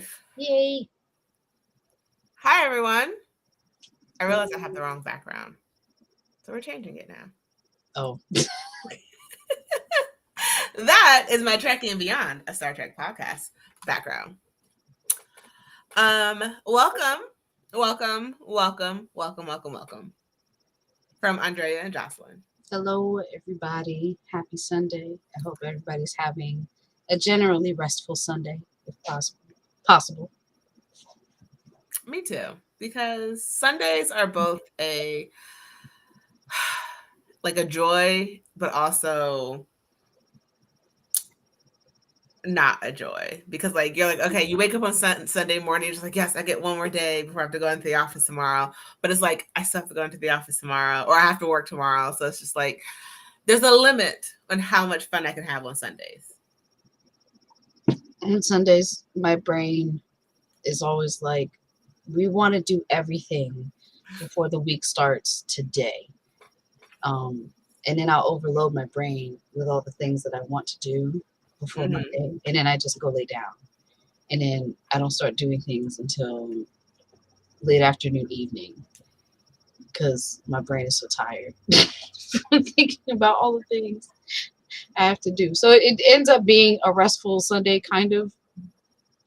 live. Yay. Hi, everyone. I realized I have the wrong background. So we're changing it now. Oh. That is my Trekking and Beyond, a Star Trek podcast background. Welcome from Andrea and Jocelyn. Hello, everybody. Happy Sunday. I hope everybody's having a generally restful Sunday, if possible. Me too, because Sundays are both a joy, but also not a joy, because you're like, okay, you wake up on Sunday morning, you're just like, yes, I get one more day before I have to go into the office tomorrow. But it's like, I still have to go into the office tomorrow, or I have to work tomorrow. So it's just like, there's a limit on how much fun I can have on Sundays. And Sundays, my brain is always like, we want to do everything before the week starts today. And then I'll overload my brain with all the things that I want to do before Monday. And then I just go lay down. And then I don't start doing things until late afternoon, evening, because my brain is so tired from thinking about all the things I have to do. So it ends up being a restful Sunday, kind of.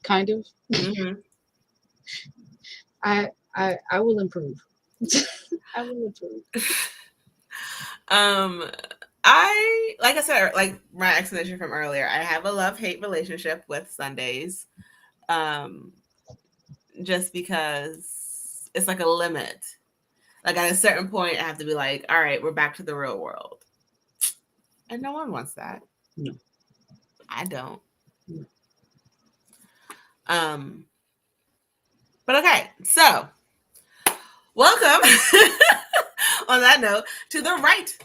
Mm-hmm. I will improve. I will improve. Like I said, like my explanation from earlier, I have a love-hate relationship with Sundays. Just because it's like a limit. Like at a certain point, I have to be like, all right, we're back to the real world. And no one wants that. No. I don't. No. But okay, so welcome on that note to the right.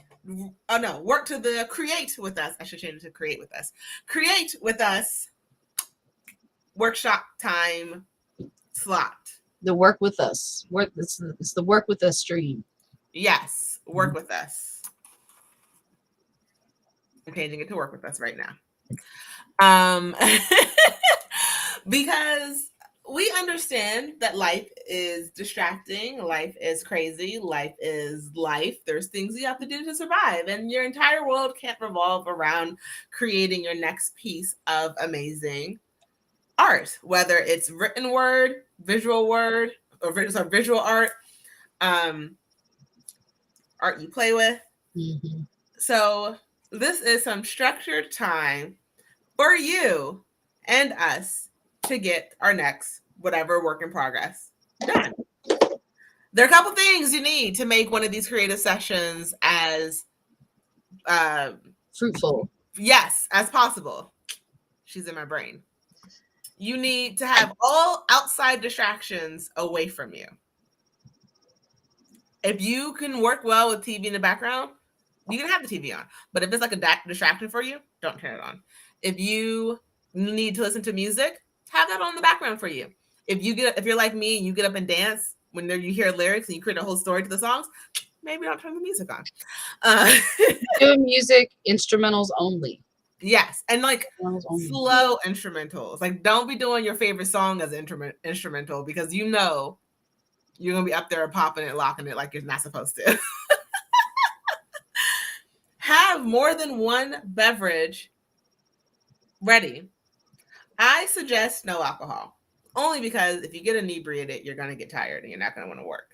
Oh no, work to the create with us. I should change it to create with us. Create with us workshop time slot. The work with us. It's the work with us stream. Yes, work with us. I'm changing it to work with us right now. Because we understand that life is distracting, life is crazy, life is life. There's things you have to do to survive, and your entire world can't revolve around creating your next piece of amazing art, whether it's written word, visual word, or visual art, art you play with. Mm-hmm. So this is some structured time for you and us to get our next whatever work in progress done. There are a couple things you need to make one of these creative sessions as fruitful, yes, as possible. She's in my brain. You need to have all outside distractions away from you. If you can work well with TV in the background, you can have the TV on. But if it's like a distraction for you, don't turn it on. If you need to listen to music, have that on the background for you. If you're like me and you get up and dance when you hear lyrics and you create a whole story to the songs, maybe don't turn the music on. Do music instrumentals only. Yes, and like slow instrumentals. Like, don't be doing your favorite song as instrumental, because you know you're gonna be up there popping it, locking it like you're not supposed to. Have more than one beverage ready. I suggest no alcohol, only because if you get inebriated, you're going to get tired and you're not going to want to work.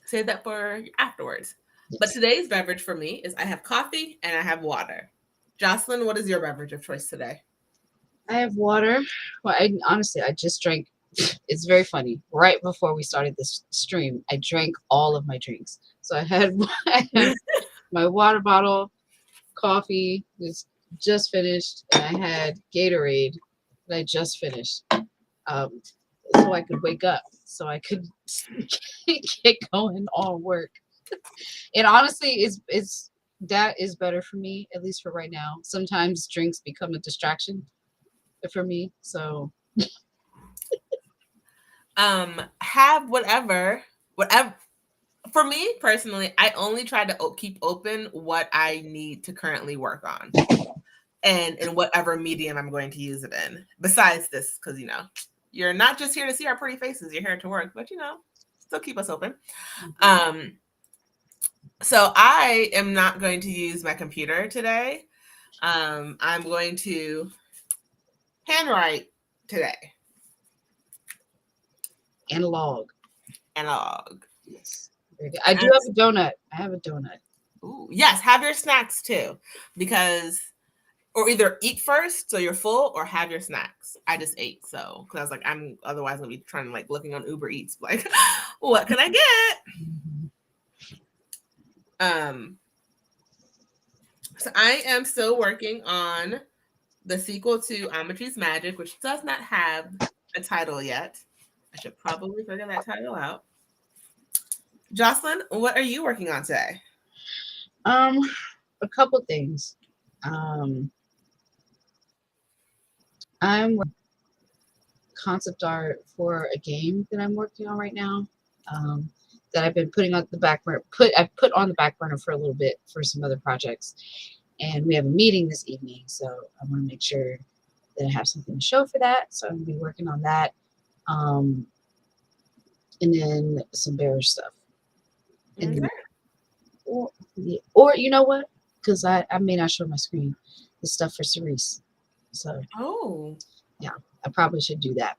Save that for afterwards. Yes. But today's beverage for me is I have coffee and I have water. Jocelyn, what is your beverage of choice today? I have water. Well, honestly, I just drank. It's very funny. Right before we started this stream, I drank all of my drinks. So I had my water bottle, coffee was just finished, and I had Gatorade that I just finished, so I could wake up, so I could get going on work. And honestly, that is better for me, at least for right now. Sometimes drinks become a distraction for me, so have whatever. For me personally, I only try to keep open what I need to currently work on, and in whatever medium I'm going to use it in. Besides this, because You're not just here to see our pretty faces. You're here to work, but still keep us open. So I am not going to use my computer today. I'm going to handwrite today. Analog. Yes. I do have a donut. I have a donut. Ooh, yes, have your snacks too, or either eat first so you're full, or have your snacks. I just ate, so because I was like, I'm otherwise gonna be trying to looking on Uber Eats, like, what can I get? So I am still working on the sequel to Amatry's Magic, which does not have a title yet. I should probably figure that title out. Jocelyn, what are you working on today? A couple things. I'm concept art for a game that I'm working on right now. That I've been putting on the back burner. I've put on the back burner for a little bit for some other projects, and we have a meeting this evening, so I want to make sure that I have something to show for that. So I'm gonna be working on that, and then some bearish stuff. And or you know what? Because I may not show my screen. The stuff for Cerise. So yeah, I probably should do that.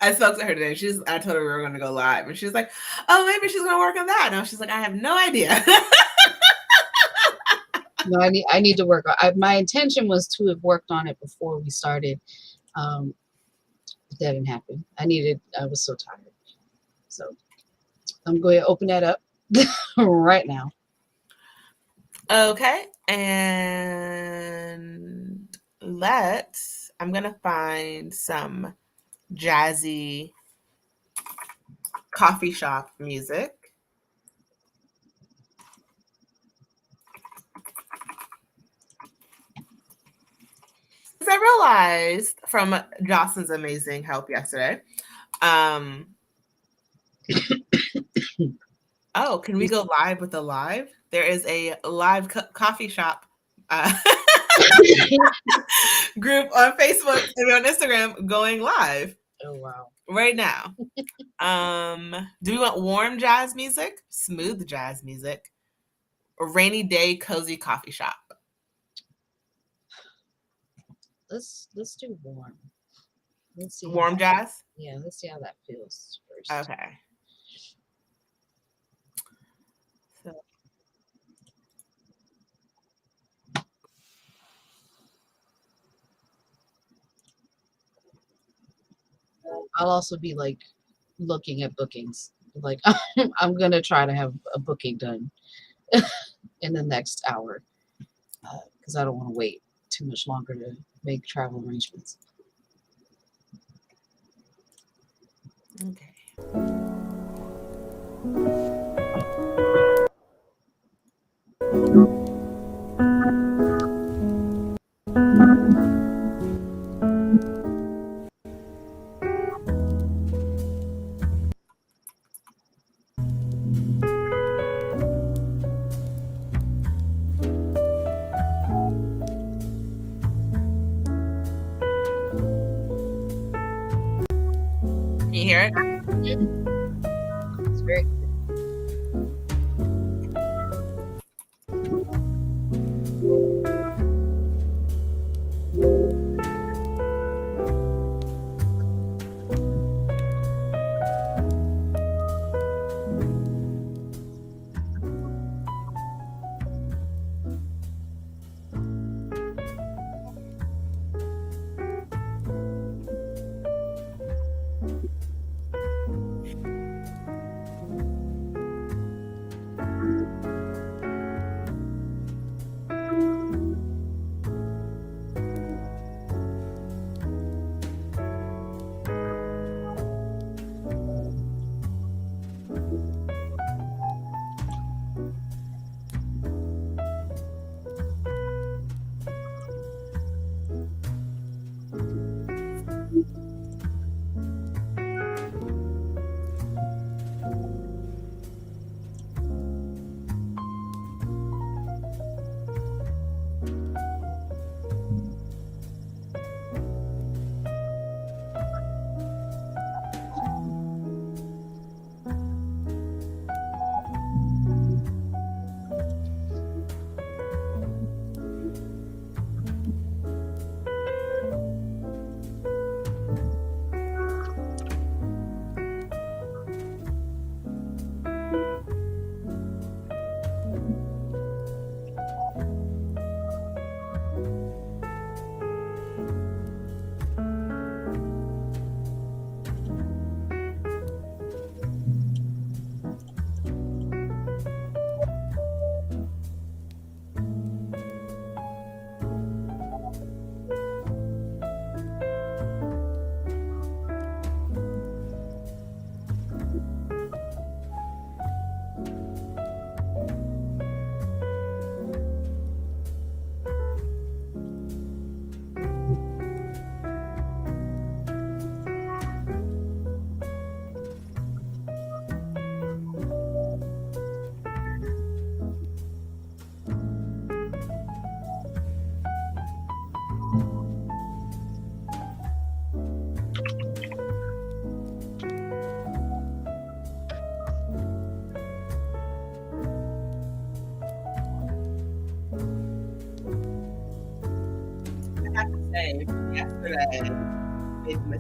I spoke to her today. I told her we were going to go live, and she's like, "Oh, maybe she's going to work on that." And she's like, "I have no idea." No, I need to work on. My intention was to have worked on it before we started. But that didn't happen. I was so tired. So I'm going to open that up right now. Okay, and I'm going to find some jazzy coffee shop music. Because I realized from Jocelyn's amazing help yesterday, oh, can we go live with the live? There is a live coffee shop group on Facebook and on Instagram going live. Oh, wow. Right now. Do we want warm jazz music, smooth jazz music, or rainy day cozy coffee shop? Let's do warm. Let's see. Warm jazz? Yeah, let's see how that feels first. Okay. So. I'll also be looking at bookings. I'm gonna try to have a booking done in the next hour because I don't want to wait too much longer to make travel arrangements. Okay. Can you hear it? It's very good. yesterday made me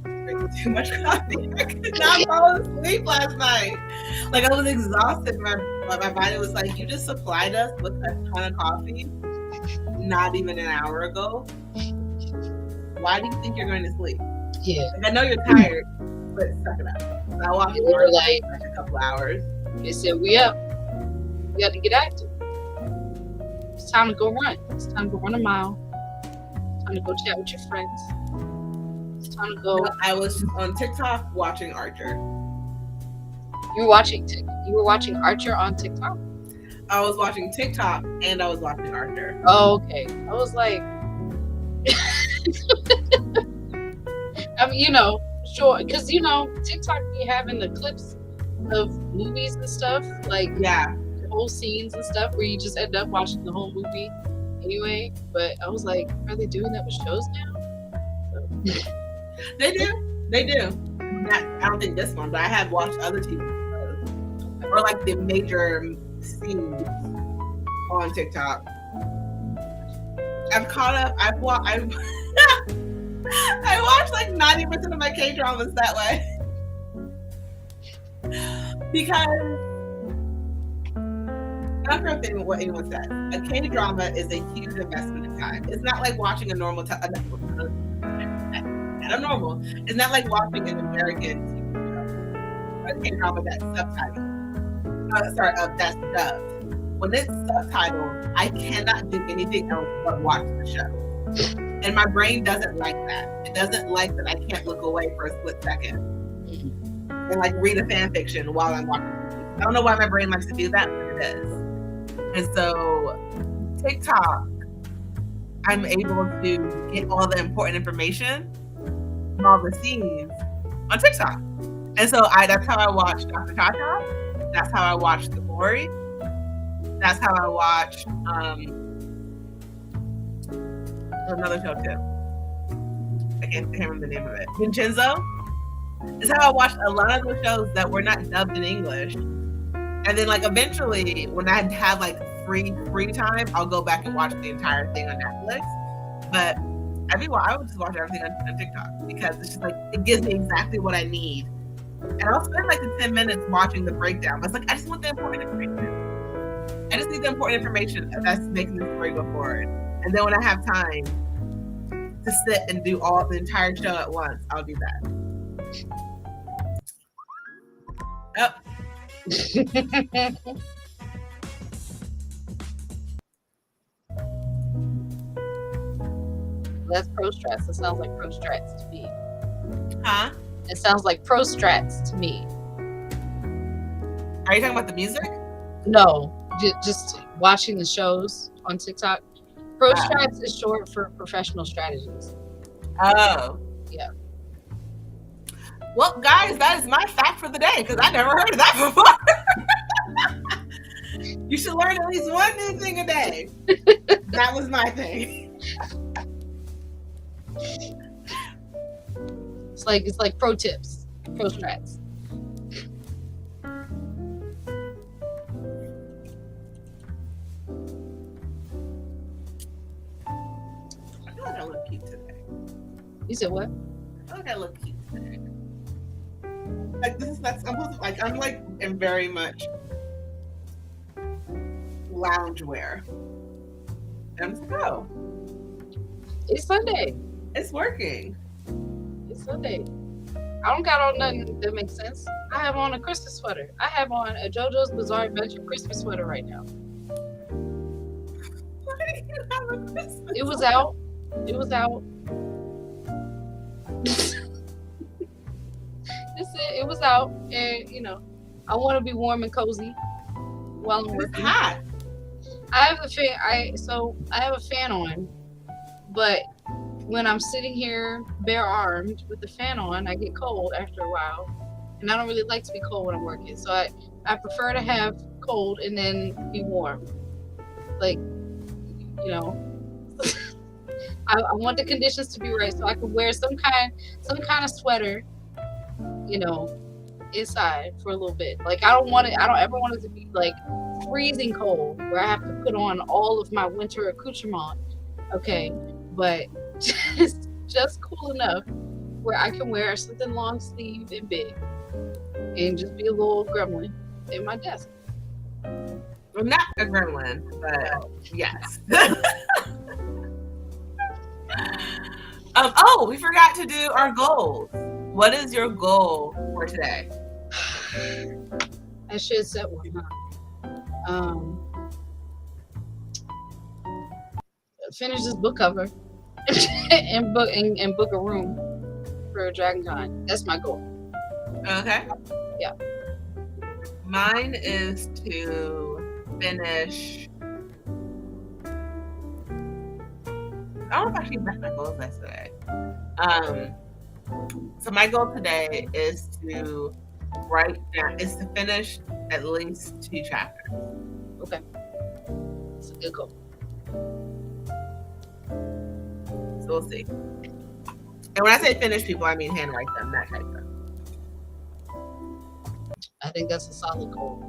drinking too much coffee. I could not fall asleep last night. Like, I was exhausted. My body was like, you just supplied us with a ton of coffee not even an hour ago. Why do you think you're going to sleep? Yeah. Like, I know you're tired, but suck it up. So I walked They were like, a couple hours. they said, we up. We got to get active. It's time to go run. It's time to go run a mile. It's time to go chat with your friends. It's time to go. I was on TikTok watching Archer. You were watching Archer on TikTok? I was watching TikTok and I was watching Archer. Oh, okay. I was like, I mean, you know, sure, because, you know, TikTok be having the clips of movies and stuff, like Yeah. whole scenes and stuff where you just end up watching the whole movie anyway. But I was like, are they doing that with shows now? So, They do. I don't think this one, but I have watched other TV shows. Or like the major scenes on TikTok. I've caught up. I watched like 90% of my K-dramas that way. Because I don't care what anyone says. A K-drama is a huge investment in time. It's not like watching a normal not a normal. It's not like watching an American TV show. A K-drama that's subtitled. That's dubbed. When it's subtitled, I cannot do anything else but watch the show. And my brain doesn't like that. It doesn't like that I can't look away for a split second and like read a fan fiction while I'm watching the movie. I don't know why my brain likes to do that, but it is. And so TikTok, I'm able to get all the important information from all the scenes on TikTok. And so that's how I watched Dr. Tata. That's how I watched The Glory. That's how I watched another show too. I can't remember the name of it. Vincenzo. It's how I watched a lot of the shows that were not dubbed in English. And then like eventually when I have like free time, I'll go back and watch the entire thing on Netflix. But I would just watch everything on TikTok because it's just like it gives me exactly what I need. And I'll spend like the 10 minutes watching the breakdown. But it's like I just want the important information. I just need the important information that's making the story go forward. And then when I have time to sit and do all the entire show at once, I'll do that. Yep. That's pro strats. It sounds like pro strats to me. Huh? It sounds like pro strats to me. Are you talking about the music? No, just watching the shows on TikTok. Pro strats is short for professional strategies. Oh. Yeah. Well, guys, that is my fact for the day because I never heard of that before. You should learn at least one new thing a day. That was my thing. It's like pro tips, pro strats. I feel like I look cute today. You said what? I feel like I look cute today. Like I'm like in very much loungewear. And I'm just like, oh, It's Sunday. it's working. It's Sunday. I don't got on nothing that makes sense. I have on a Christmas sweater. I have on a JoJo's Bizarre Adventure Christmas sweater right now. Why do you have a Christmas? It was out. It was out. It was out, and you know, I want to be warm and cozy while I'm It's working. hot. I have a fan. I have a fan on, but when I'm sitting here bare armed with the fan on, I get cold after a while, and I don't really like to be cold when I'm working. So I prefer to have cold and then be warm. Like, you know, I want the conditions to be right so I can wear some kind of sweater, you know, inside for a little bit. Like I don't ever want it to be like freezing cold where I have to put on all of my winter accoutrement. Okay, but just cool enough where I can wear something long sleeve and big and just be a little gremlin in my desk. I'm not a gremlin, but yes. Oh, we forgot to do our goals. What is your goal for today? I should set one, huh? Finish this book cover and book a room for Dragon Con. That's my goal. Okay. Yeah. Mine is to finish. I don't know if I actually met my goals yesterday. So my goal today is to finish at least 2 chapters. Okay. It's a good goal. So we'll see. And when I say finish, people, I mean handwrite them, not type them. I think that's a solid goal.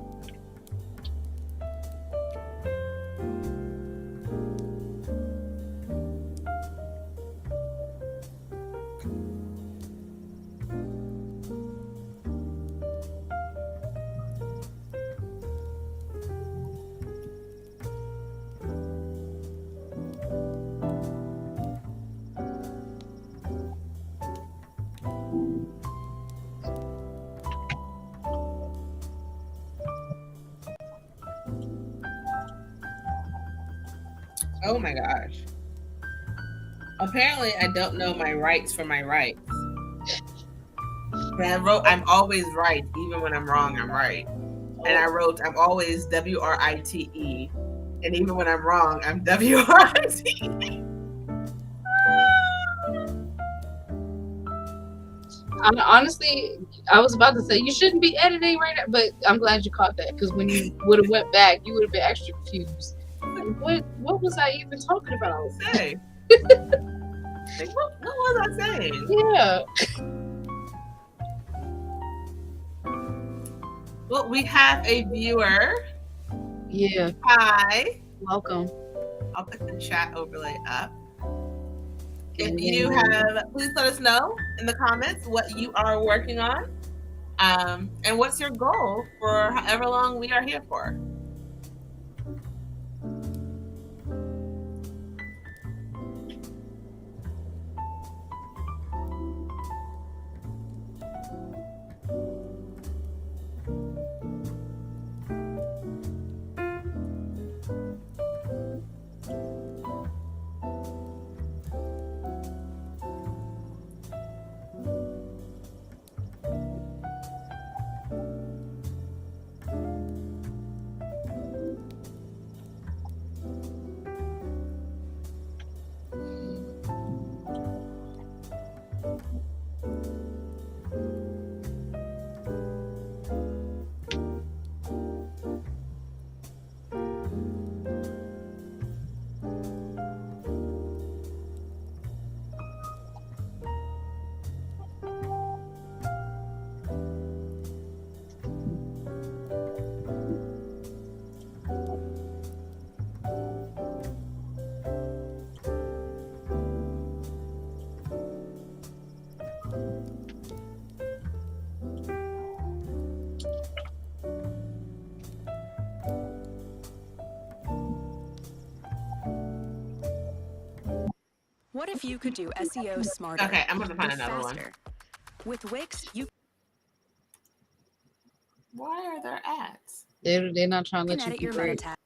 Oh my gosh. Apparently, I don't know my rights for my rights. And I wrote, I'm always right, even when I'm wrong, I'm right. And I wrote, I'm always WRITE. And even when I'm wrong, I'm WRITE. Honestly, I was about to say you shouldn't be editing right now, but I'm glad you caught that because when you would have went back, you would have been extra confused. What was I even talking about? Say. Like, what was I saying? Yeah. Well, we have a viewer. Yeah. Hi. Welcome. I'll put the chat overlay up. If you have, please let us know in the comments what you are working on, and what's your goal for however long we are here for. What if you could do SEO smarter? Okay, I'm gonna find and another faster? With Wix, you Why are there ads? They're not trying to can let you edit your convert. meta tag.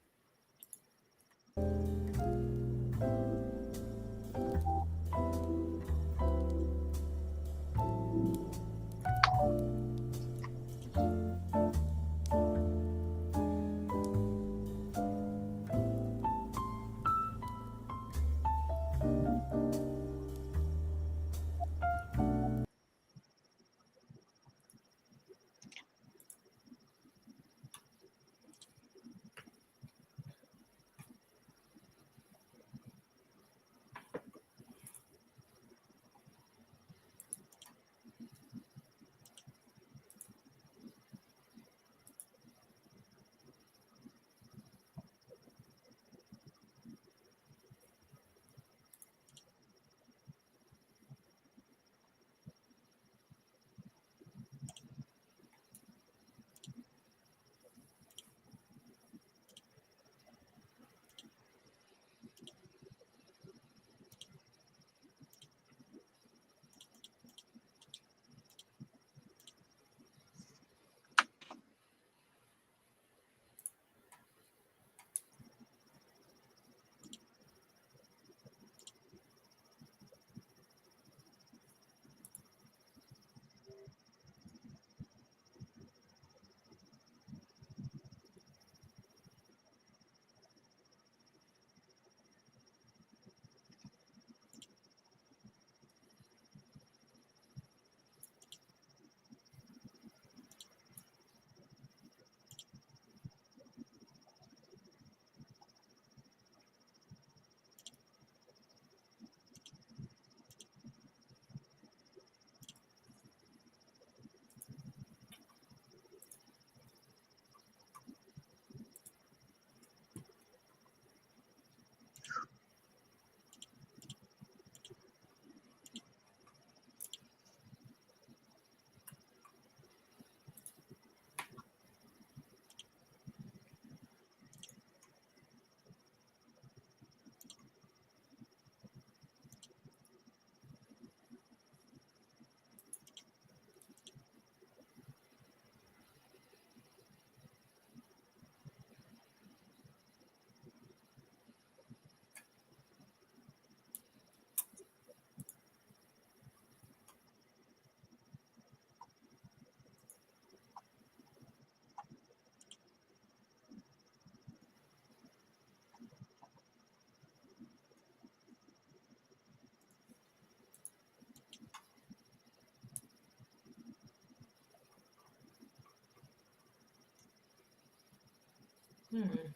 Hmm.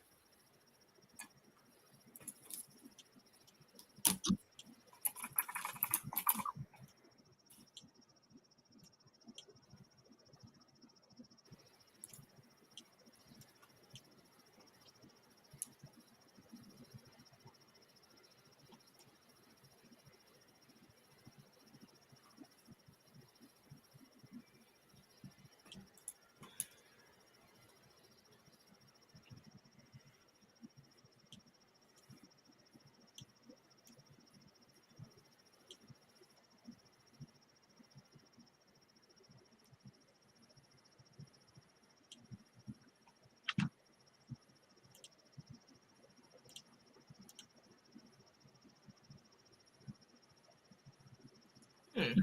Hmm.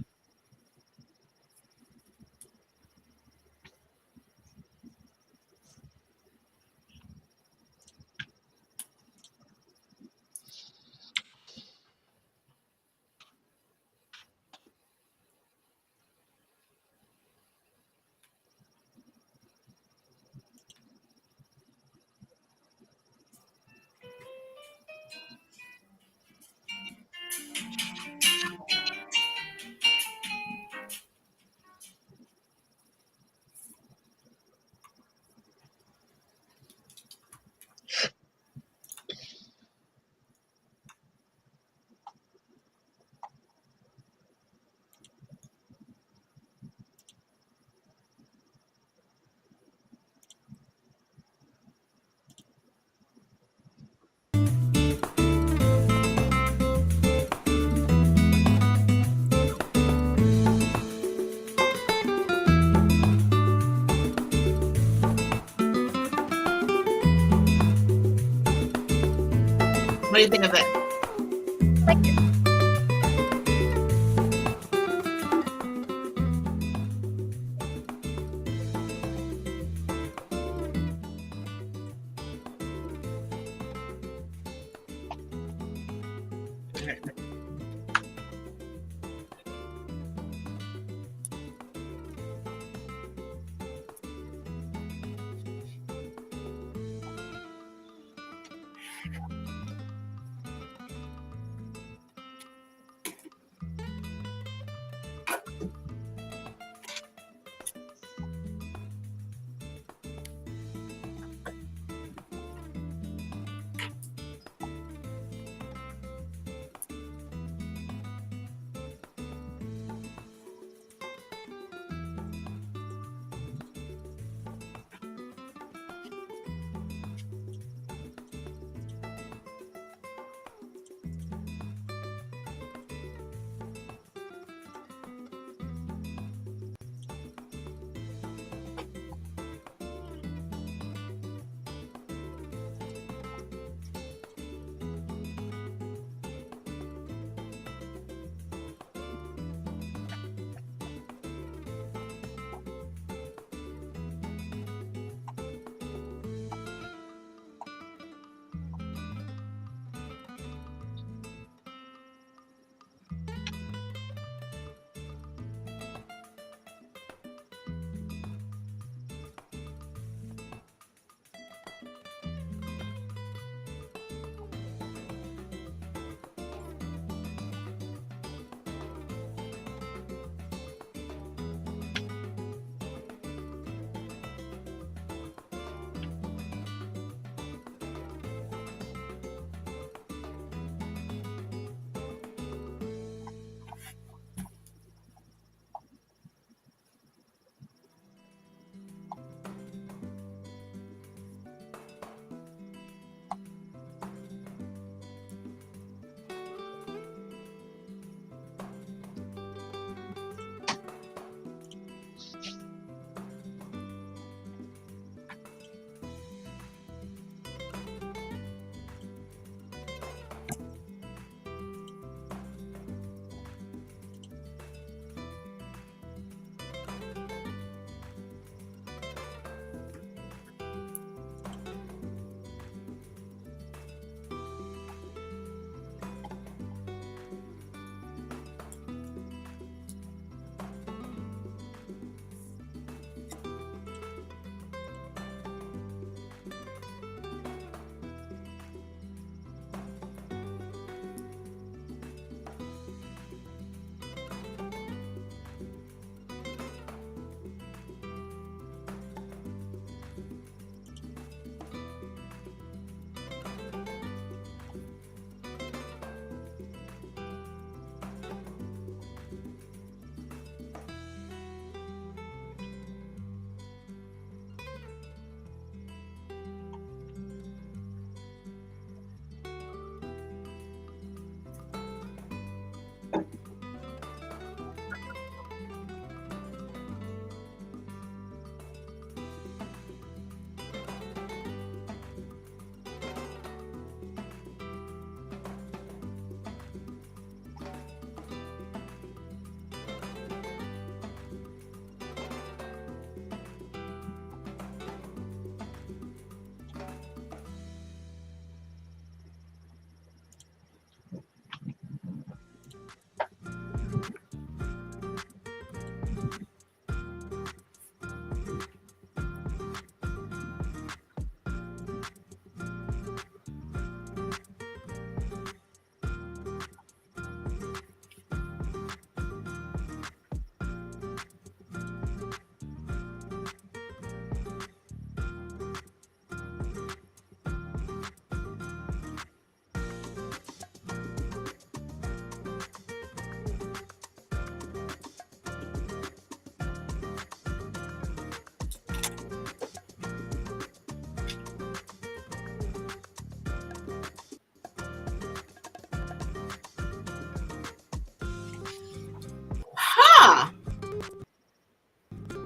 What do you think of it? Like it.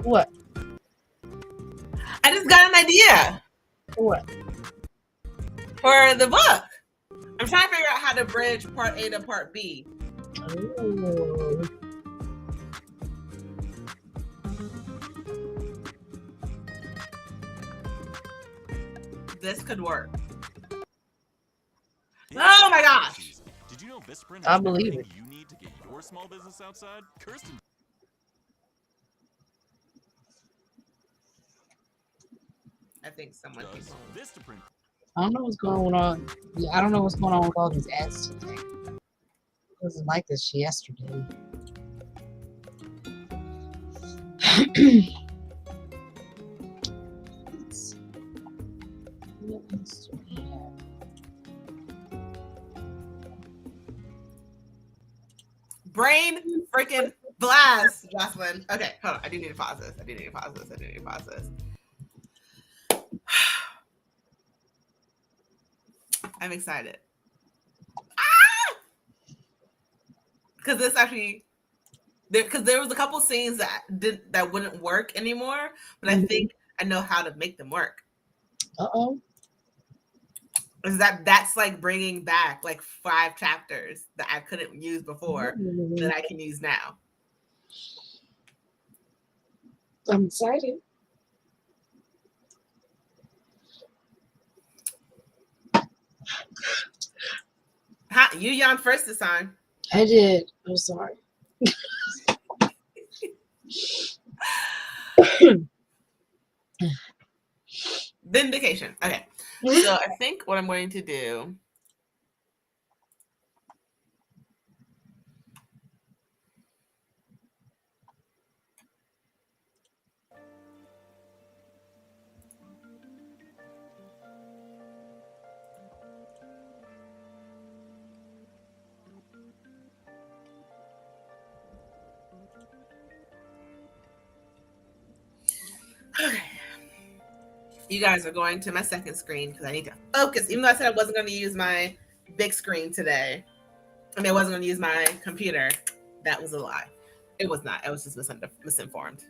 What? I just got an idea What? for the book. I'm trying to figure out how to bridge part A to part B. Oh. This could work. Oh my gosh. Did you know Vistaprint I has believe everything you need to get your small business outside? Kirsten. I think someone Does keeps on. Vistaprint. I don't know what's going on. Yeah, I don't know what's going on with all these ads today. It wasn't like this yesterday. Let's see. What else do we have? Brain freaking blast, Jocelyn. Okay, hold on. I do need to pause this. I'm excited. Because this actually, because there was a couple scenes that wouldn't work anymore, but I think I know how to make them work. Uh-oh. Is that's like bringing back like 5 chapters that I couldn't use before that I can use now. I'm excited. You yawned first this time. I did. I'm sorry. Vindication. Okay. So I think what I'm going to do. Okay. You guys are going to my second screen because I need to focus. Even though I said I wasn't going to use my big screen today, I mean, I wasn't going to use my computer. That was a lie. It was not. I was just misinformed.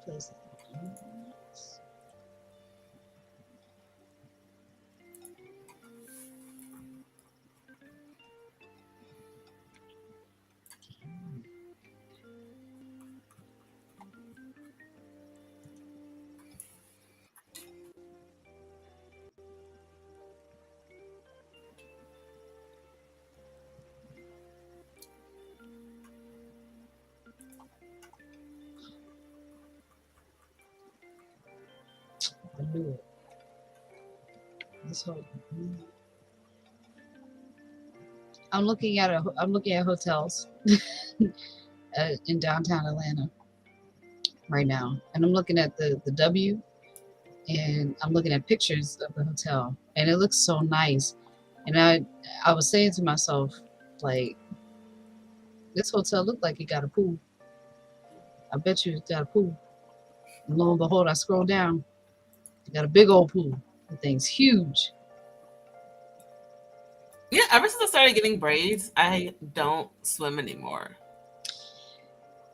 Place. I knew it. This whole. I'm looking at hotels in downtown Atlanta right now, and I'm looking at the W, and I'm looking at pictures of the hotel, and it looks so nice. And I was saying to myself, like, this hotel looked like it got a pool. I bet you it's got a pool. And lo and behold, I scroll down. It got a big old pool. The thing's huge. Yeah, ever since I started getting braids, I don't swim anymore.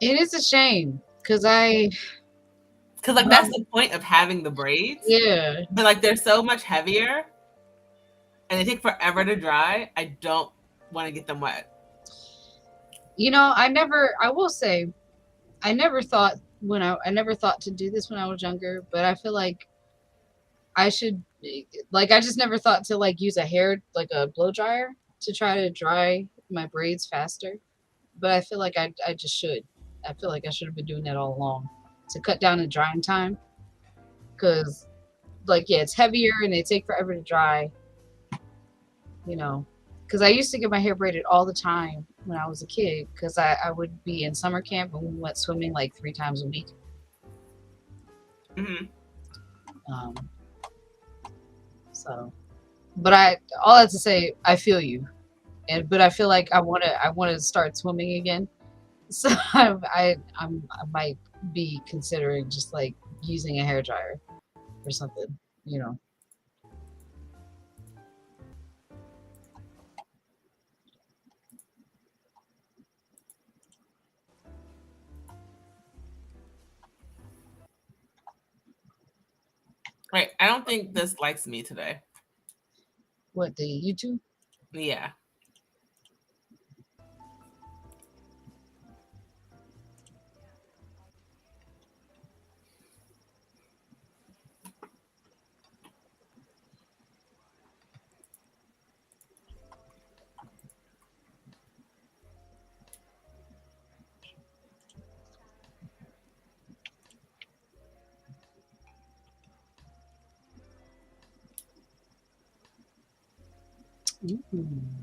It is a shame because like that's the point of having the braids. Yeah. But like they're so much heavier and they take forever to dry. I don't want to get them wet. You know, I never thought I never thought to do this when I was younger, but I feel like I should, like, I just never thought to like use a blow dryer to try to dry my braids faster. But I feel like I just should. I feel like I should have been doing that all along to cut down the drying time. Because like, yeah, it's heavier and they take forever to dry. You know, because I used to get my hair braided all the time when I was a kid, because I would be in summer camp and we went swimming like 3 times a week. Hmm. Um, so, but all that to say, I feel you, but I feel like I want to start swimming again. So I might be considering just like using a hair dryer or something, you know. Right. I don't think this likes me today. What, the YouTube? Yeah. Mm.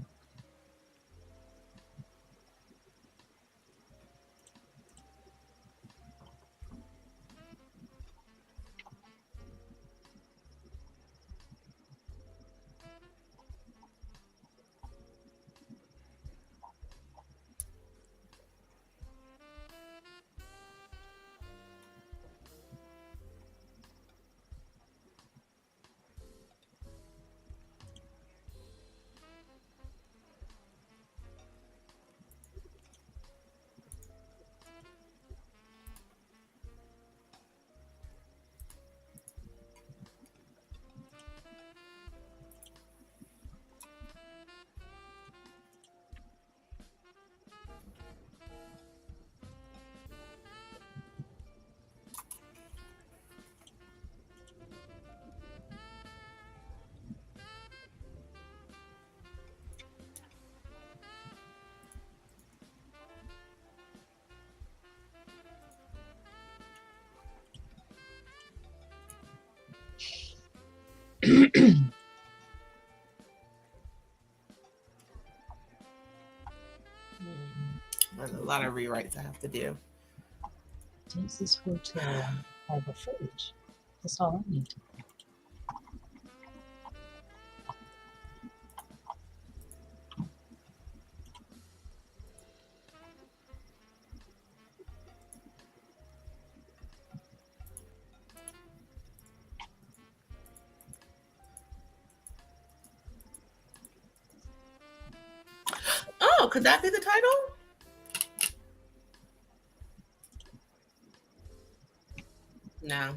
There's a lot of rewrites I have to do. Does this hotel have a fridge? That's all I need. Oh, could that be the title? No.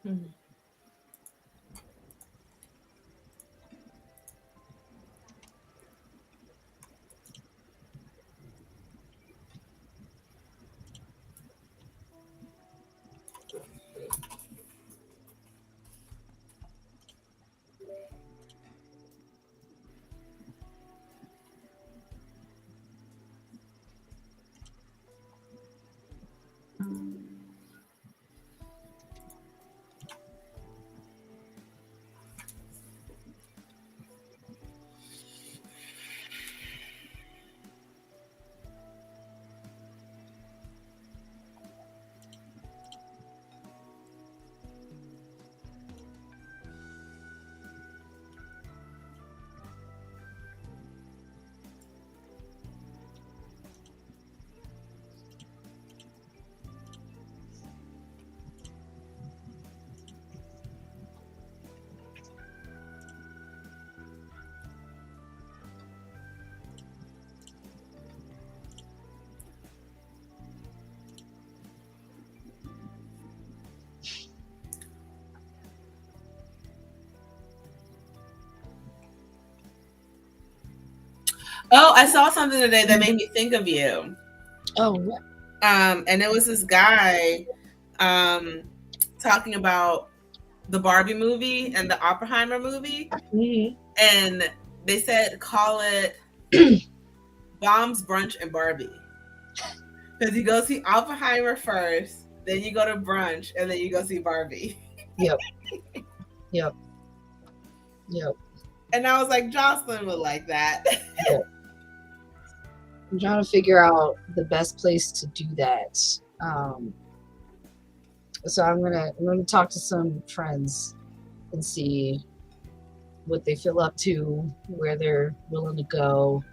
Mhm. Oh, I saw something today that made me think of you. Oh, what? And it was this guy talking about the Barbie movie and the Oppenheimer movie, Mhm. and they said call it Bombs, Brunch, and Barbie, because you go see Oppenheimer first, then you go to brunch, and then you go see Barbie. Yep. Yep. Yep. And I was like, Jocelyn would like that. Yep. I'm trying to figure out the best place to do that. So I'm gonna talk to some friends and see what they feel up to, where they're willing to go.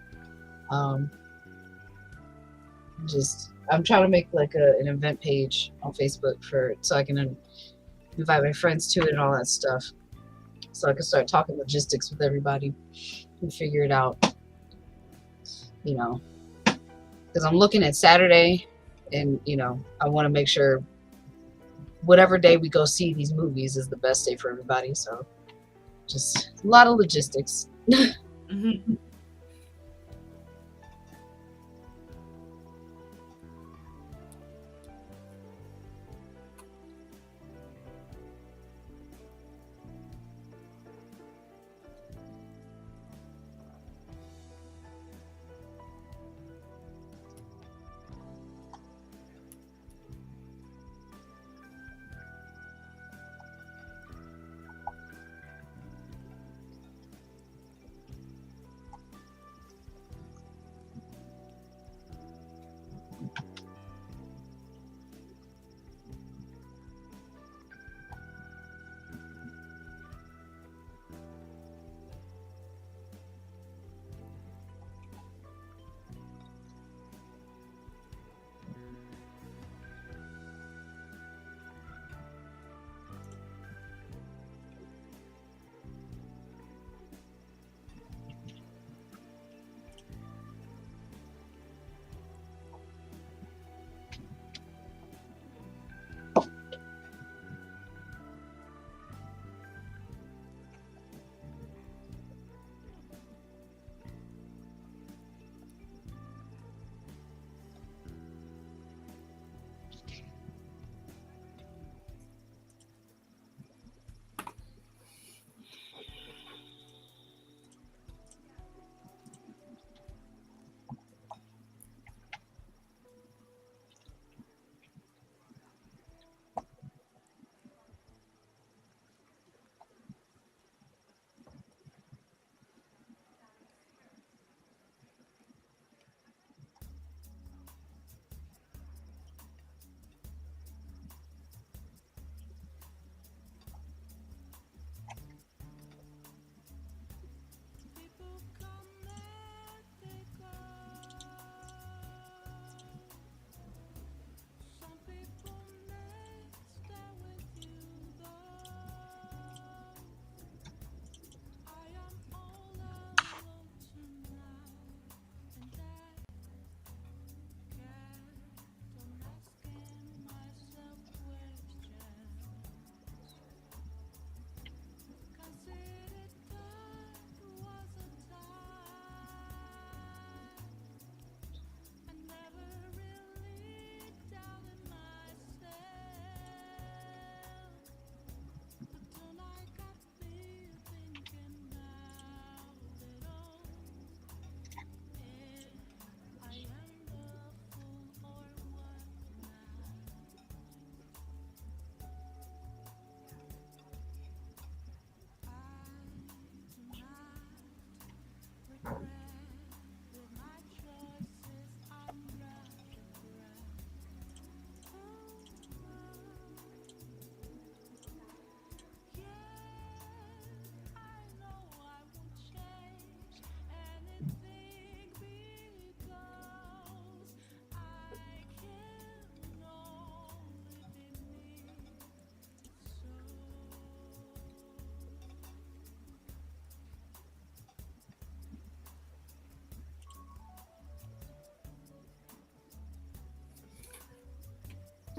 Just I'm trying to make like an event page on Facebook so I can invite my friends to it and all that stuff, so I can start talking logistics with everybody and figure it out. You know, because I'm looking at Saturday, and I want to make sure whatever day we go see these movies is the best day for everybody. So just a lot of logistics. Mhm.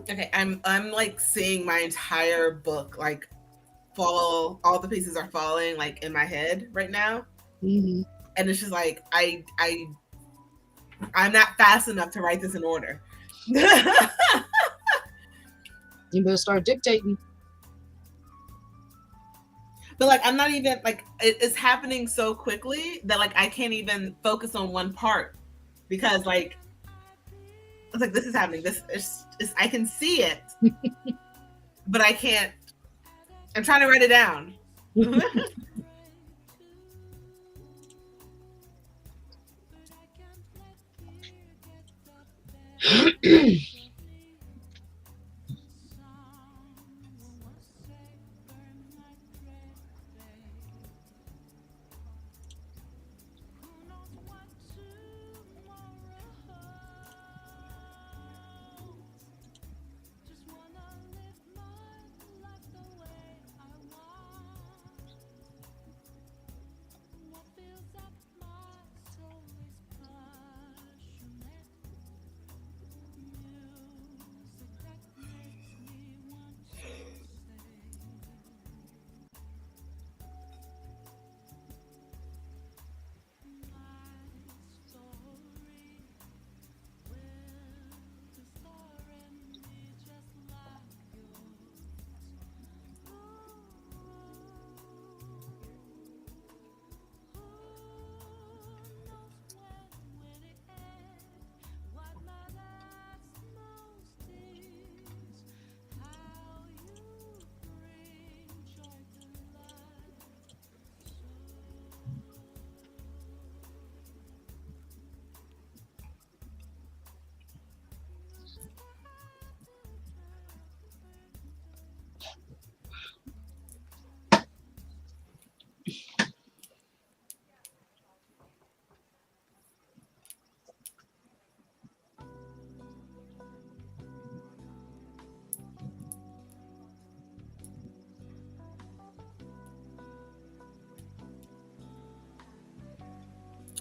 Okay, I'm like seeing my entire book like fall. All the pieces are falling like in my head right now, Mm-hmm. and it's just like I'm not fast enough to write this in order. You better start dictating. But like I'm not even like it's happening so quickly that like I can't even focus on one part because like it's like this is happening. This is I can see it, but I can't. I'm trying to write it down.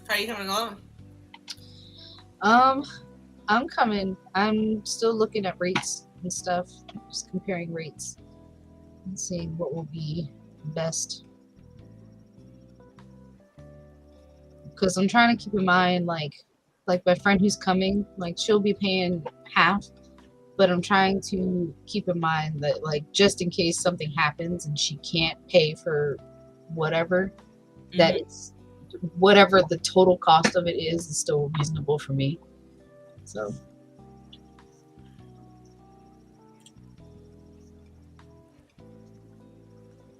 How are you coming along? I'm coming. I'm still looking at rates and stuff, just comparing rates and seeing what will be best. Because I'm trying to keep in mind, like my friend who's coming, like she'll be paying half, but I'm trying to keep in mind that, like, just in case something happens and she can't pay for whatever, that it's whatever the total cost of it is still reasonable for me. So.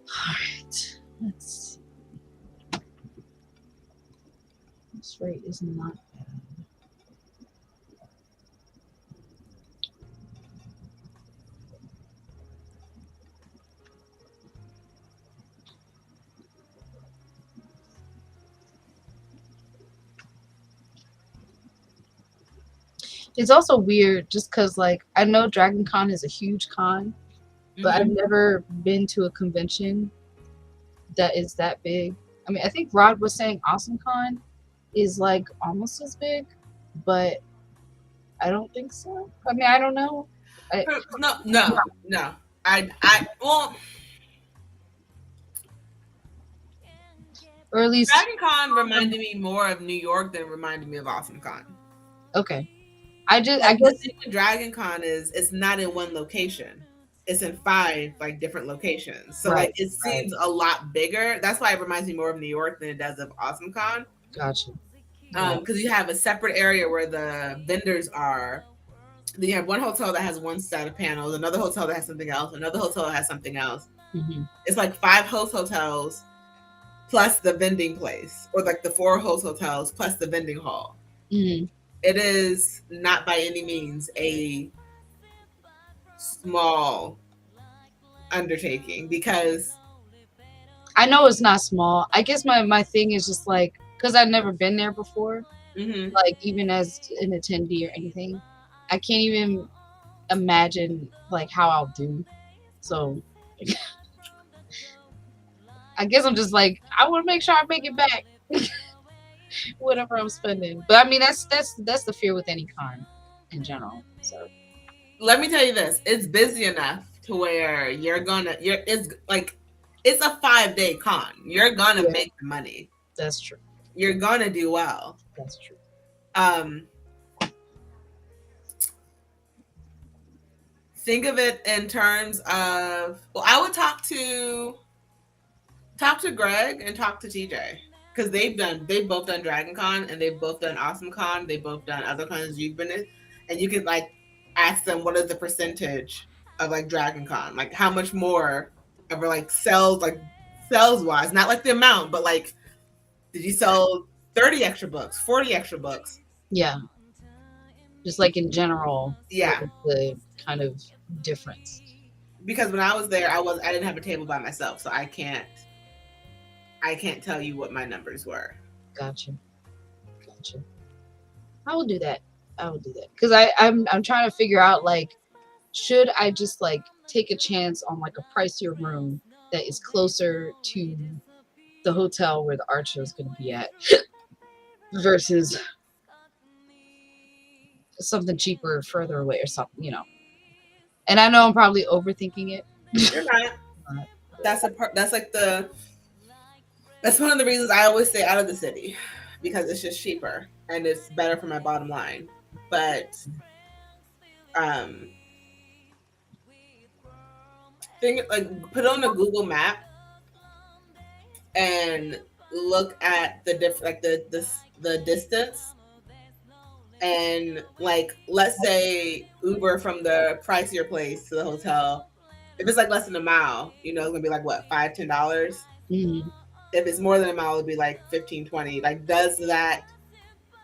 All right, let's see. This rate is not bad. It's also weird just because, like, I know Dragon Con is a huge con, but I've never been to a convention that is that big. I mean, I think Rod was saying Awesome Con is like almost as big, but I don't think so. I mean, I don't know. No. Well, or at least Dragon Con reminded me more of New York than reminded me of Awesome Con. Okay. I guess Dragon Con it's not in one location. It's in 5 like different locations. So Right, like it seems a lot bigger. That's why it reminds me more of New York than it does of Awesome Con. Gotcha. Because you have a separate area where the vendors are. Then you have one hotel that has one set of panels, another hotel that has something else, another hotel that has something else. Mm-hmm. It's like 5 host hotels plus the vending place, or like the four host hotels plus the vending hall. Mhm. It is not by any means a small undertaking because I know it's not small. I guess my thing is just like, because I've never been there before, mhm, like even as an attendee or anything, I can't even imagine like how I'll do. So I guess I'm just like, I want to make sure I make it back, whatever I'm spending. But I mean, that's the fear with any con in general. So let me tell you this: it's busy enough to where it's like it's a 5-day con. You're gonna Yeah. make the money. that's true. You're gonna do well. That's true. Um, think of it in terms of, well, I would talk to Greg and talk to TJ because they've both done Dragon Con and they've both done Awesome Con. They've both done other cons you've been in, and you could like ask them what is the percentage of like Dragon Con, like how much more of like sales wise, not like the amount, but like did you sell 30 extra books, 40 extra books? Yeah. Just like in general, Yeah. what is the kind of difference? Because when I was there, I didn't have a table by myself, so I can't tell you what my numbers were. Gotcha. I will do that. Because I'm trying to figure out like, should I just like take a chance on like a pricier room that is closer to the hotel where the art show is going to be at versus something cheaper further away or something, And I know I'm probably overthinking it. You're not. That's one of the reasons I always stay out of the city, because it's just cheaper and it's better for my bottom line. But put on a Google map and look at the the distance, and like let's say Uber from the pricier place to the hotel, if it's like less than a mile, it's gonna be like what, $5-10. Mhm. If it's more than a mile, it'd be like 15-20. Like, does that,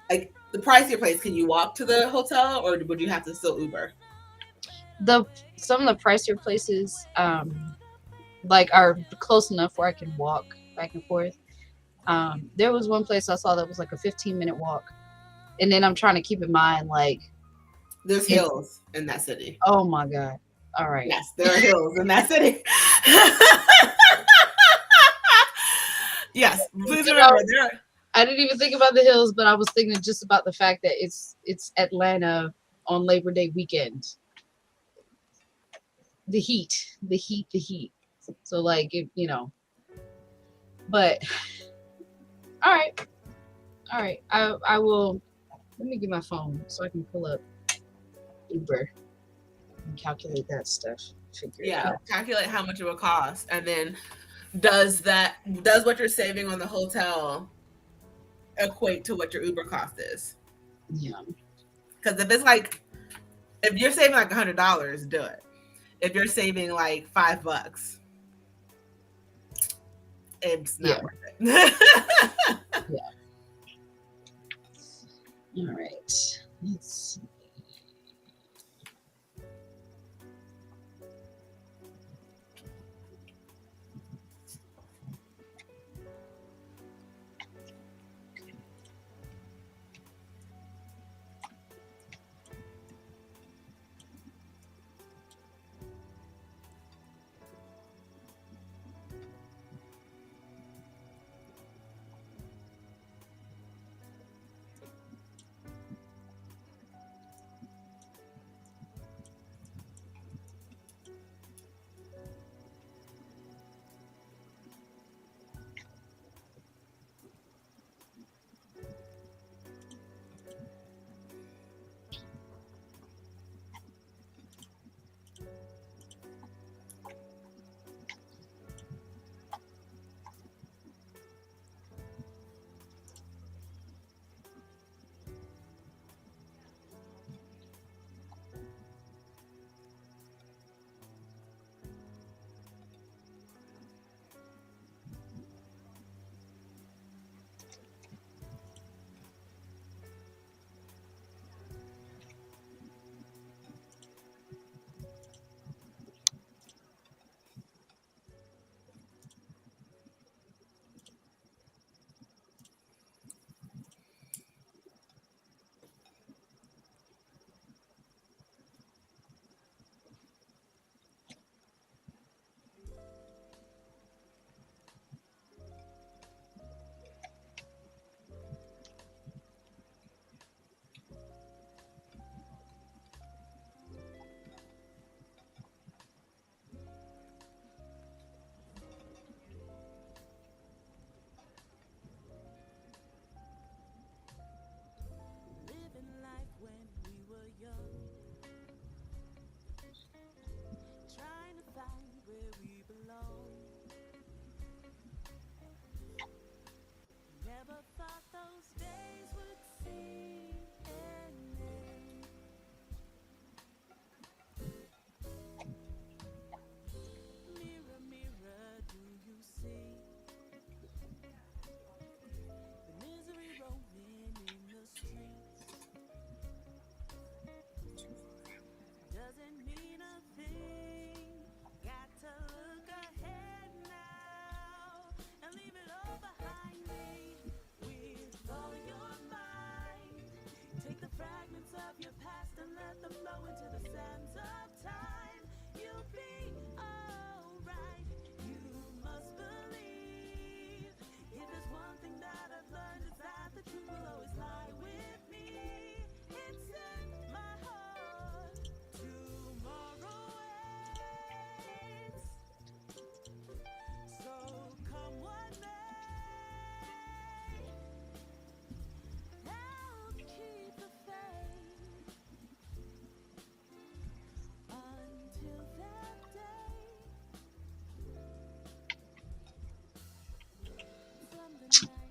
like the pricier place, can you walk to the hotel or would you have to still Uber? Some of the pricier places like are close enough where I can walk back and forth. There was one place I saw that was like a 15-minute walk, and then I'm trying to keep in mind like there's hills in that city. Oh my god! All right. Yes, there are hills in that city. Yes, please remember there. I didn't even think about the hills, but I was thinking just about the fact that it's Atlanta on Labor Day weekend. The heat. So like but all right. I will. Let me get my phone so I can pull up Uber and calculate that stuff. Calculate how much it will cost, and then does what you're saving on the hotel equate to what your Uber cost is? Yeah. Because if you're saving like $100, do it. If you're saving like $5, it's not worth it. Yeah. All right. Let's see.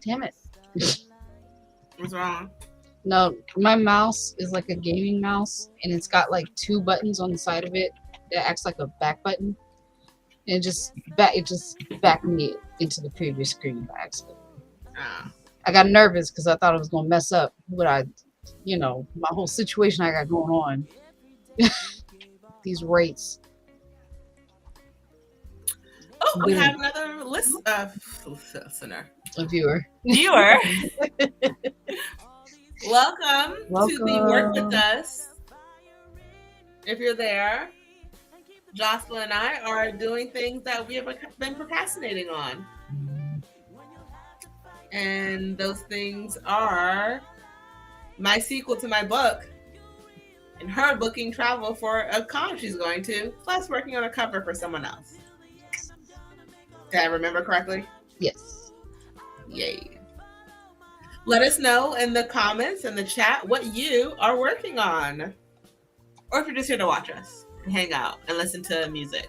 Damn it. What's wrong? No, my mouse is like a gaming mouse, and it's got like 2 buttons on the side of it that acts like a back button. And it just backed me into the previous screen by accident. Ah. I got nervous because I thought it was gonna mess up my whole situation I got going on. These rates. Oh, we have another listener. A viewer. Viewer. Welcome to the Work With Us. If you're there, Jocelyn and I are doing things that we have been procrastinating on. And those things are my sequel to my book and her booking travel for a con she's going to, plus working on a cover for someone else. Did I remember correctly? Yes. Yay. Let us know in the comments and the chat what you are working on. Or if you're just here to watch us and hang out and listen to music.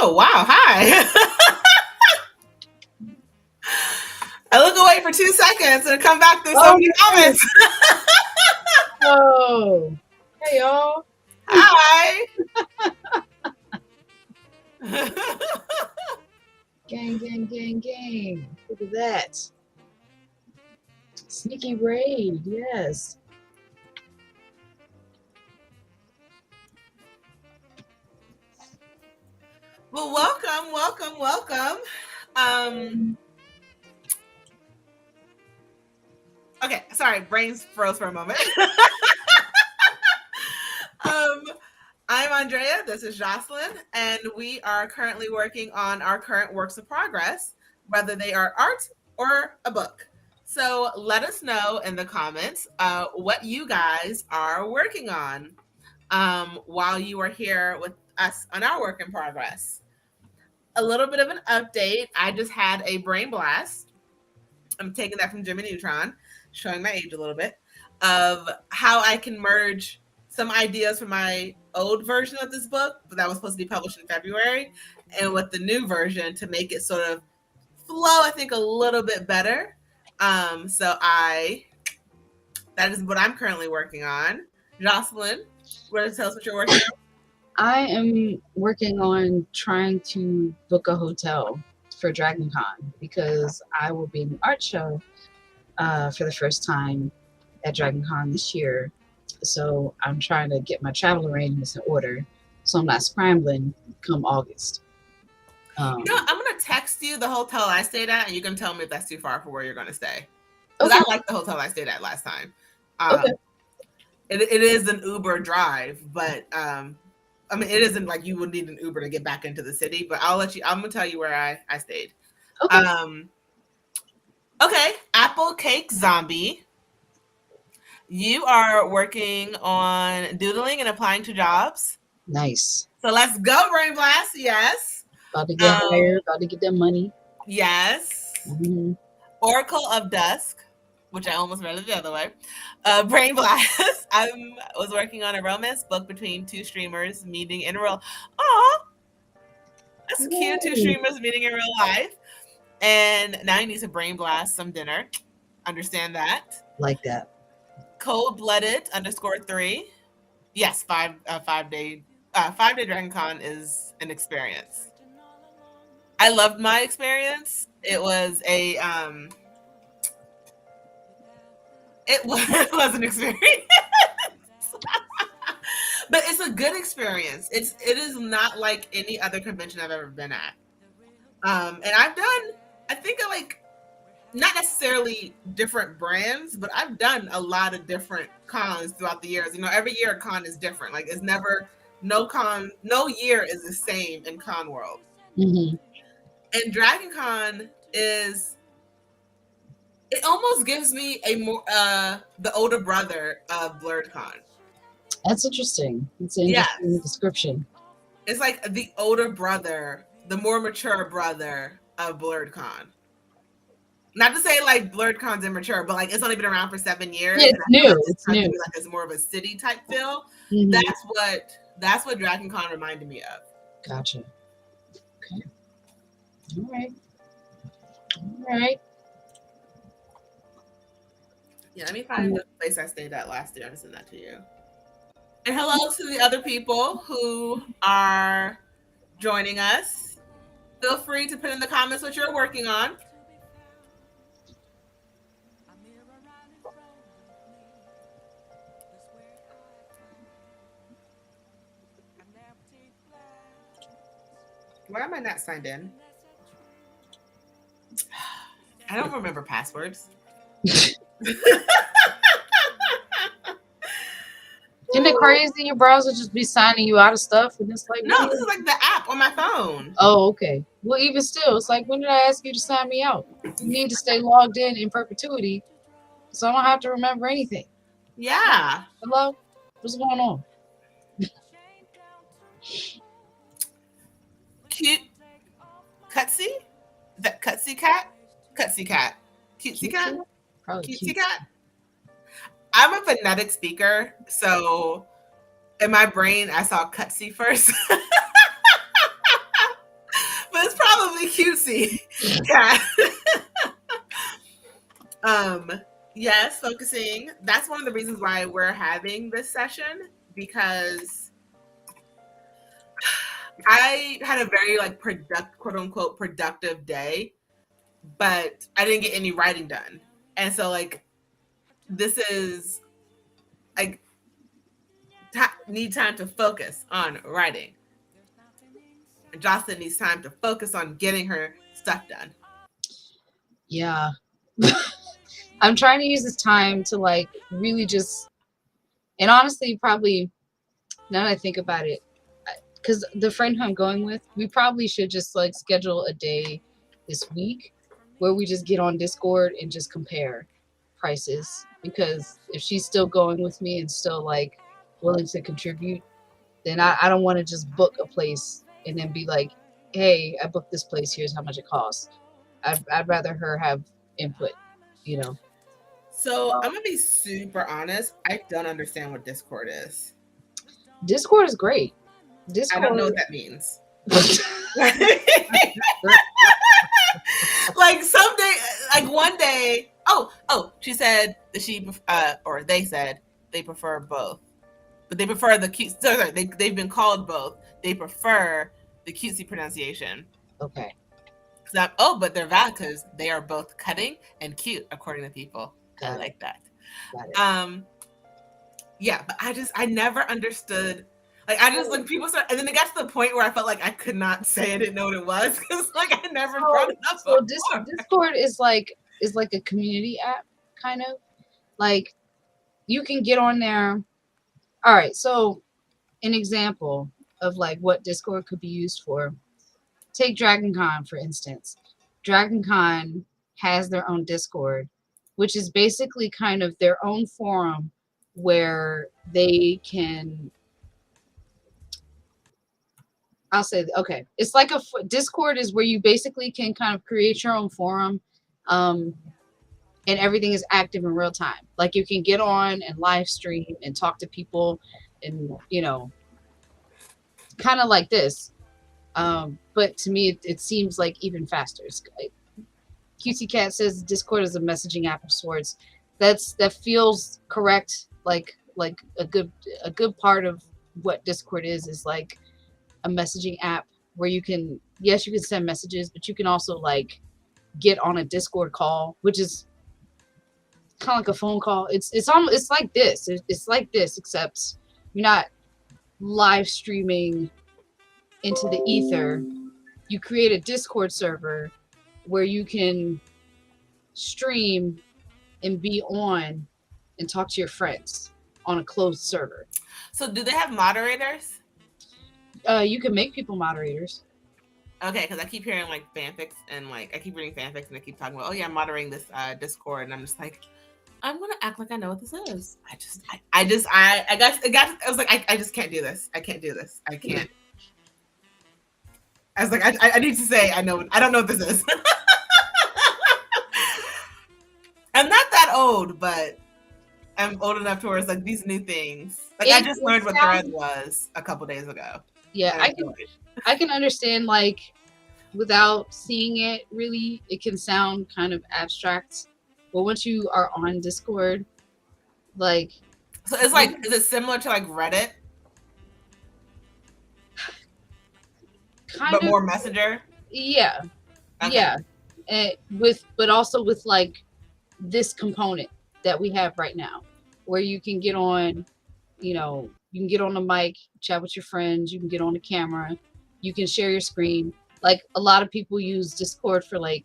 Oh, wow. Hi. I look away for 2 seconds and come back through so many comments. Oh, hey y'all. Hi. Gang, gang, gang, gang. Look at that. Sneaky raid, yes. Well, welcome. Okay, sorry, brains froze for a moment. I'm Andrea, this is Jocelyn, and we are currently working on our current works of progress, whether they are art or a book. So let us know in the comments what you guys are working on while you are here with us on our work in progress. A little bit of an update. I just had a brain blast. I'm taking that from Jimmy Neutron, showing my age a little bit, of how I can merge some ideas from my old version of this book that was supposed to be published in February and with the new version to make it sort of flow, I think, a little bit better. That is what I'm currently working on. Jocelyn, want to tell us what you're working on? I am working on trying to book a hotel for Dragon Con because I will be in the art show for the first time at Dragon Con this year. So I'm trying to get my travel arrangements in order so I'm not scrambling come August. I'm going to text you the hotel I stayed at and you can tell me if that's too far for where you're going to stay. Because Okay. I like the hotel I stayed at last time. Okay. It is an Uber drive, but I mean, it isn't like you would need an Uber to get back into the city. But I'm gonna tell you where I stayed. Okay. Okay, Apple Cake Zombie. You are working on doodling and applying to jobs. Nice. So let's go, Brain Blast. Yes. About to get hired. About to get that money. Yes. Mhm. Oracle of Dusk, which I almost read it the other way. Brain Blast. I was working on a romance book between two streamers meeting in real. Oh, that's cute. Two Yay. streamers meeting in real life. And now you need to brain blast some dinner. Understand that. Like that. Cold blooded _3. Yes, 5-day Dragon Con is an experience. I loved my experience. It was it was an experience. But it's a good experience. It is not like any other convention I've ever been at. And I've done, I think I like not necessarily different brands, but I've done a lot of different cons throughout the years. You know, every year a con is different. Like it's never no year is the same in con world. Mm-hmm. And Dragon Con is, it almost gives me a more the older brother of BlurredCon. That's interesting. It's an interesting description. It's like the older brother, the more mature brother of BlurredCon. Not to say like BlurredCon's immature, but like it's only been around for 7 years. Yeah, it's new. It's new. Like it's more of a city type feel. Mm-hmm. That's what Dragon Con reminded me of. Gotcha. Okay. All right. Yeah, let me find the place I stayed at last year and send that to you. And hello to the other people who are joining us. Feel free to put in the comments what you're working on. Why am I not signed in? I don't remember passwords. Isn't it crazy? Your browser just be signing you out of stuff, and it's like no, this is like the app on my phone. Oh, okay. Well, even still, it's like when did I ask you to sign me out? You need to stay logged in perpetuity, so I don't have to remember anything. Yeah. Hello, what's going on? Cute Cutsy? That Cutsy cat? Cutsy cat. Cutesy cat? Probably Cutesy cat? I'm a phonetic speaker, so in my brain I saw Cutsy first. But it's probably Cutesy cat. Yes, focusing. That's one of the reasons why we're having this session, because I had a very like quote unquote productive day, but I didn't get any writing done. And so like this is like need time to focus on writing. And Jocelyn needs time to focus on getting her stuff done. Yeah. I'm trying to use this time to like really just, and honestly, probably now that I think about it, because the friend who I'm going with, we probably should just like schedule a day this week where we just get on Discord and just compare prices. Because if she's still going with me and still like willing to contribute, then I don't want to just book a place and then be like, hey, I booked this place, here's how much it costs. I'd rather her have input, you know. So I'm gonna be super honest. I don't understand what Discord is. Discord is great. Discord. I don't know what that means. Like someday, like one day. Oh, she said that or they said they prefer both, but they prefer the cute. Sorry, they've been called both. They prefer the cutesy pronunciation. Okay. But they're valid because they are both cutting and cute, according to people. I like that. Got it. Yeah, but I never understood. Like I just like people start, and then it got to the point where I felt like I could not say I didn't know what it was because like I never brought it up. So Discord is like a community app, kind of. Like, you can get on there. All right, so an example of like what Discord could be used for. Take Dragon Con, for instance. Dragon Con has their own Discord, which is basically kind of their own forum where they can, I'll say, okay, it's like Discord is where you basically can kind of create your own forum, and everything is active in real time. Like, you can get on and live stream and talk to people, and kind of like this. But to me, it seems like even faster. QT Cat says Discord is a messaging app of sorts. That feels correct. Like a good part of what Discord is like a messaging app where you can send messages, but you can also like get on a Discord call, which is kind of like a phone call. It's like this. It's like this, except you're not live streaming into the ether. You create a Discord server where you can stream and be on and talk to your friends on a closed server. So do they have moderators? You can make people moderators. Okay, because I keep hearing like fanfics and like I keep reading fanfics and they keep talking about, oh yeah, I'm moderating this Discord, and I'm just like, I'm gonna act like I know what this is. I was like, I just can't do this. I can't do this. I can't. I was like, I need to say I don't know what this is. I'm not that old, but I'm old enough to where it's like these new things. Like, I just learned what Thread was a couple days ago. Yeah, I can understand, like, without seeing it really, it can sound kind of abstract. But once you are on Discord, like, so it's like, is it similar to like Reddit? Kind but of more Messenger? Yeah. Okay. Yeah. But also with like this component that we have right now, where you can get on, you can get on the mic, chat with your friends, you can get on the camera, you can share your screen. Like, a lot of people use Discord for they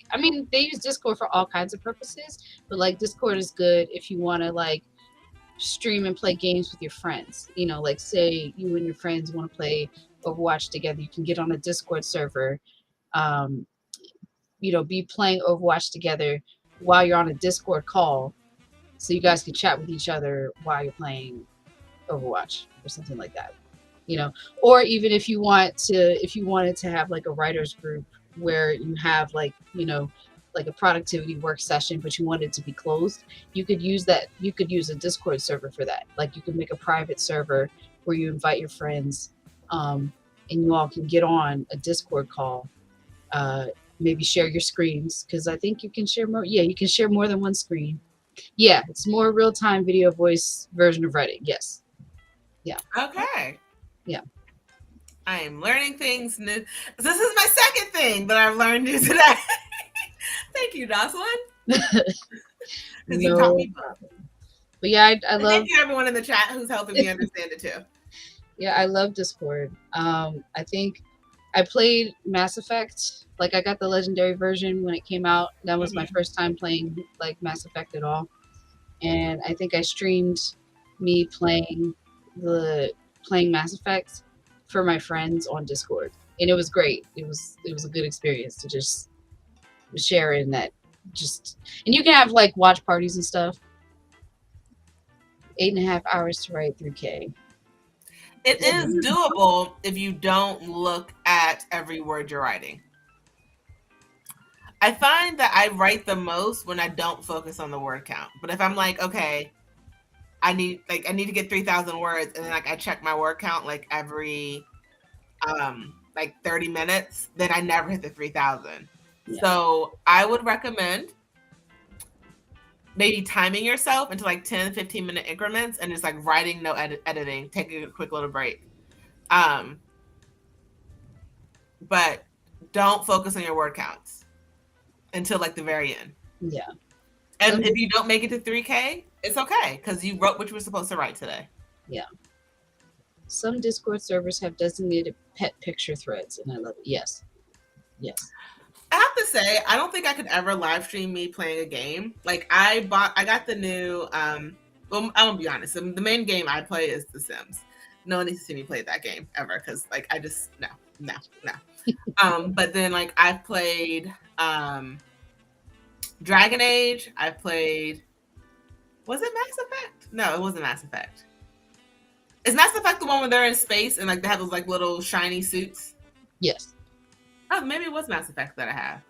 use Discord for all kinds of purposes, but like Discord is good if you want to like stream and play games with your friends. Like, say you and your friends want to play Overwatch together, you can get on a Discord server, be playing Overwatch together while you're on a Discord call, so you guys can chat with each other while you're playing Overwatch or something like that. Or even if you wanted to have like a writers group where you have like a productivity work session, but you want it to be closed, you could use a Discord server for that. Like, you could make a private server where you invite your friends, and you all can get on a Discord call, maybe share your screens, because I think you can share more. Yeah, you can share more than one screen. Yeah, it's more real-time video voice version of Reddit. Yes. Yeah. Okay. Yeah. I am learning things new. This is my second thing that I've learned new today. Thank you, Jocelyn. You taught me. But yeah, I love. Thank you, everyone in the chat who's helping me understand it too. Yeah, I love Discord. I think I played Mass Effect. Like, I got the legendary version when it came out. That was my first time playing like Mass Effect at all. And I think I streamed me playing Mass Effect for my friends on Discord. And it was great. It was a good experience to just share in that. And you can have like watch parties and stuff. 8.5 hours to write 3K. It is doable if you don't look at every word you're writing. I find that I write the most when I don't focus on the word count. But if I'm like, okay, I need to get 3,000 words, and then like I check my word count like every 30 minutes, then I never hit the 3,000. Yeah. So I would recommend maybe timing yourself into like 10, 15 minute increments and just like writing, no editing, taking a quick little break. But don't focus on your word counts until like the very end. Yeah. And if you don't make it to 3K, it's okay, because you wrote what you were supposed to write today. Yeah. Some Discord servers have designated pet picture threads, and I love it. Yes. I have to say, I don't think I could ever live stream me playing a game. Like I got the new well, I'm gonna be honest. The main game I play is The Sims. No one needs to see me play that game ever because like I just no. But then like I've played Dragon Age. I've played, was it Mass Effect? No, it wasn't Mass Effect. Is Mass Effect the one where they're in space and like they have those like little shiny suits? Yes. Oh, maybe it was Mass Effect that I have.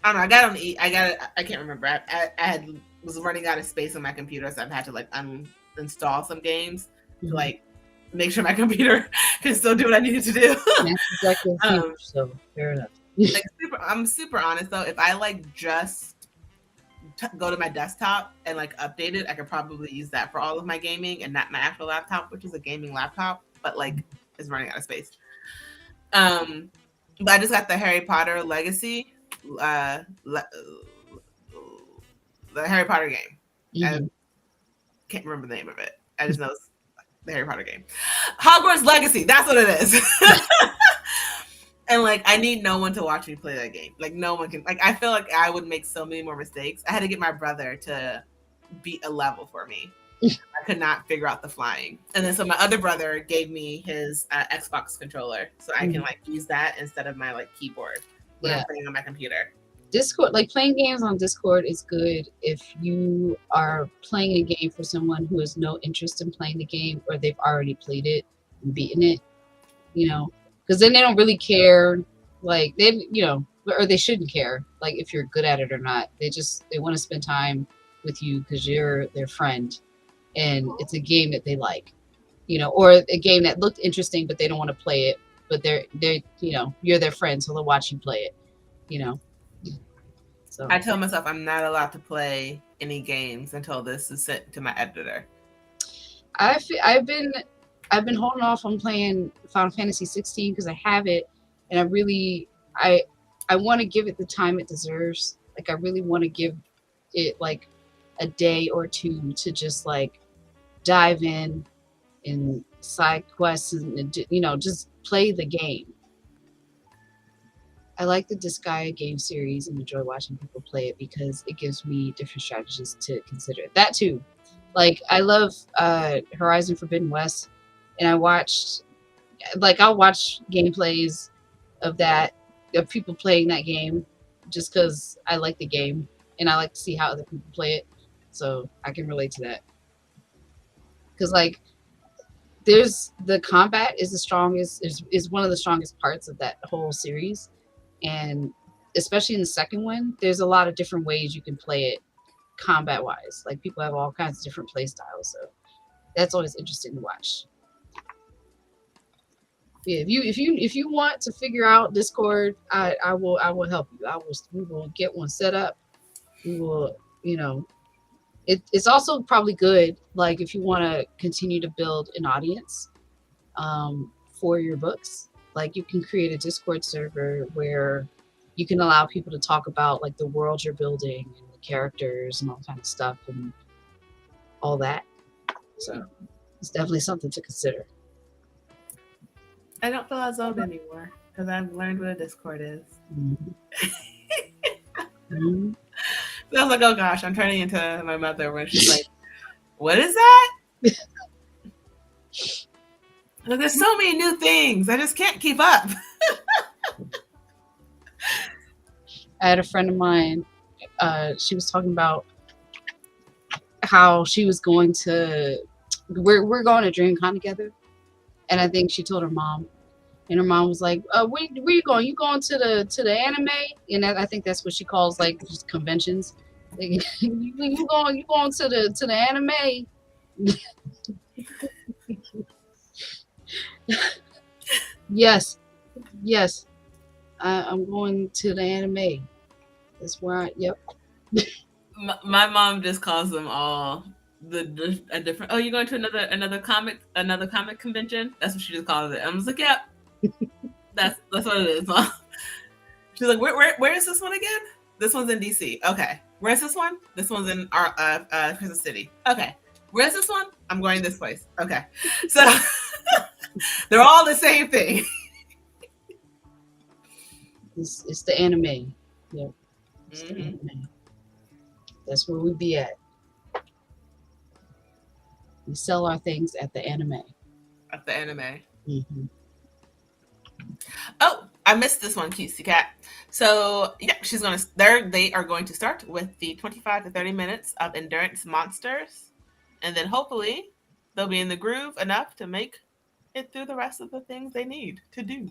I don't know. I got on E. I got it. I can't remember. I was running out of space on my computer, so I've had to like uninstall some games to like make sure my computer can still do what I needed to do. That's exactly so fair enough. Like I'm super honest though. If I like just go to my desktop and like update it, I could probably use that for all of my gaming and not my actual laptop, which is a gaming laptop, but like is running out of space. But I just got the Harry Potter Legacy, the Harry Potter game. I can't remember the name of it. I just know it's the Harry Potter game. Hogwarts Legacy. That's what it is. And like, I need no one to watch me play that game. Like, no one can. Like, I feel like I would make so many more mistakes. I had to get my brother to beat a level for me. I could not figure out the flying. And then so my other brother gave me his Xbox controller, so I can like use that instead of my like keyboard when I'm playing on my computer. Discord, like playing games on Discord is good if you are playing a game for someone who has no interest in playing the game or they've already played it and beaten it, you know, because then they don't really care, like they, you know, or they shouldn't care, like if you're good at it or not. They want to spend time with you because you're their friend and it's a game that they like, you know, or a game that looked interesting but they don't want to play it, but they're you know, you're their friend, so they'll watch you play it, you know. So I tell myself I'm not allowed to play any games until this is sent to my editor. I've been holding off on playing Final Fantasy 16 because I have it, and I want to give it the time it deserves. Like I really want to give it like a day or two to just like dive in side quests and, you know, just play the game. I like the Disgaea game series and enjoy watching people play it because it gives me different strategies to consider. That too. Like I love Horizon Forbidden West, and I'll watch gameplays of people playing that game just because I like the game and I like to see how other people play it. So I can relate to that. Because like there's the combat is the strongest, is one of the strongest parts of that whole series. And especially in the second one, there's a lot of different ways you can play it combat wise. Like people have all kinds of different play styles. So that's always interesting to watch. Yeah, if you want to figure out Discord, I will help you. We will get one set up. We will, you know, it's also probably good, like if you want to continue to build an audience for your books, like you can create a Discord server where you can allow people to talk about like the world you're building and the characters and all kind of stuff and all that. So it's definitely something to consider. I don't feel as old anymore because I've learned what a Discord is. So I was like, oh gosh, I'm turning into my mother when she's like, what is that? Like, there's so many new things. I just can't keep up. I had a friend of mine, she was talking about how she was going to, we're going to DreamCon together. And I think she told her mom, and her mom was like, where you going? You going to the anime? And I think that's what she calls like just conventions. Like, you going to the anime? Yes. I'm going to the anime. That's where yep. My mom just calls them all a different. Oh, you're going to another comic convention? That's what she just calls it. I was like, yeah, that's what it is, Mom. She's like, where is this one again? This one's in DC. Okay, where's this one? This one's in Kansas City. Okay, where's this one? I'm going this place. Okay, so they're all the same thing. It's the anime. Yep. It's the Mhm. anime. That's where we be at. We sell our things at the anime. At the anime. Hmm. Oh, I missed this one, Cutesy Cat. So yeah, they are going to start with the 25 to 30 minutes of endurance monsters, and then hopefully they'll be in the groove enough to make it through the rest of the things they need to do.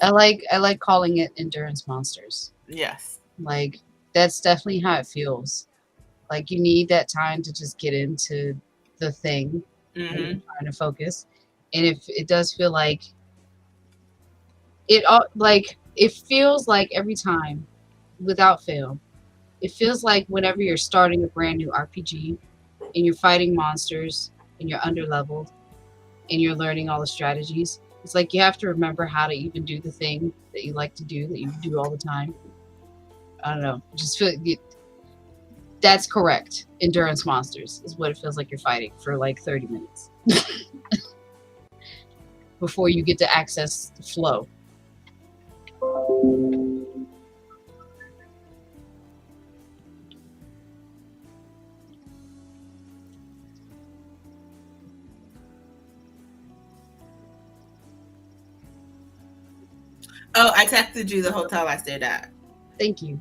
I like calling it endurance monsters. Yes. Like that's definitely how it feels. Like you need that time to just get into the thing that you're Mm-hmm. trying to focus. And if it does feel like it all like it feels like every time without fail, it feels like whenever you're starting a brand new RPG and you're fighting monsters and you're under leveled and you're learning all the strategies, it's like you have to remember how to even do the thing that you like to do that you do all the time. I don't know. Just feel that's correct. Endurance monsters is what it feels like you're fighting for like 30 minutes before you get to access the flow. Oh, I texted you the hotel I stayed at. Thank you.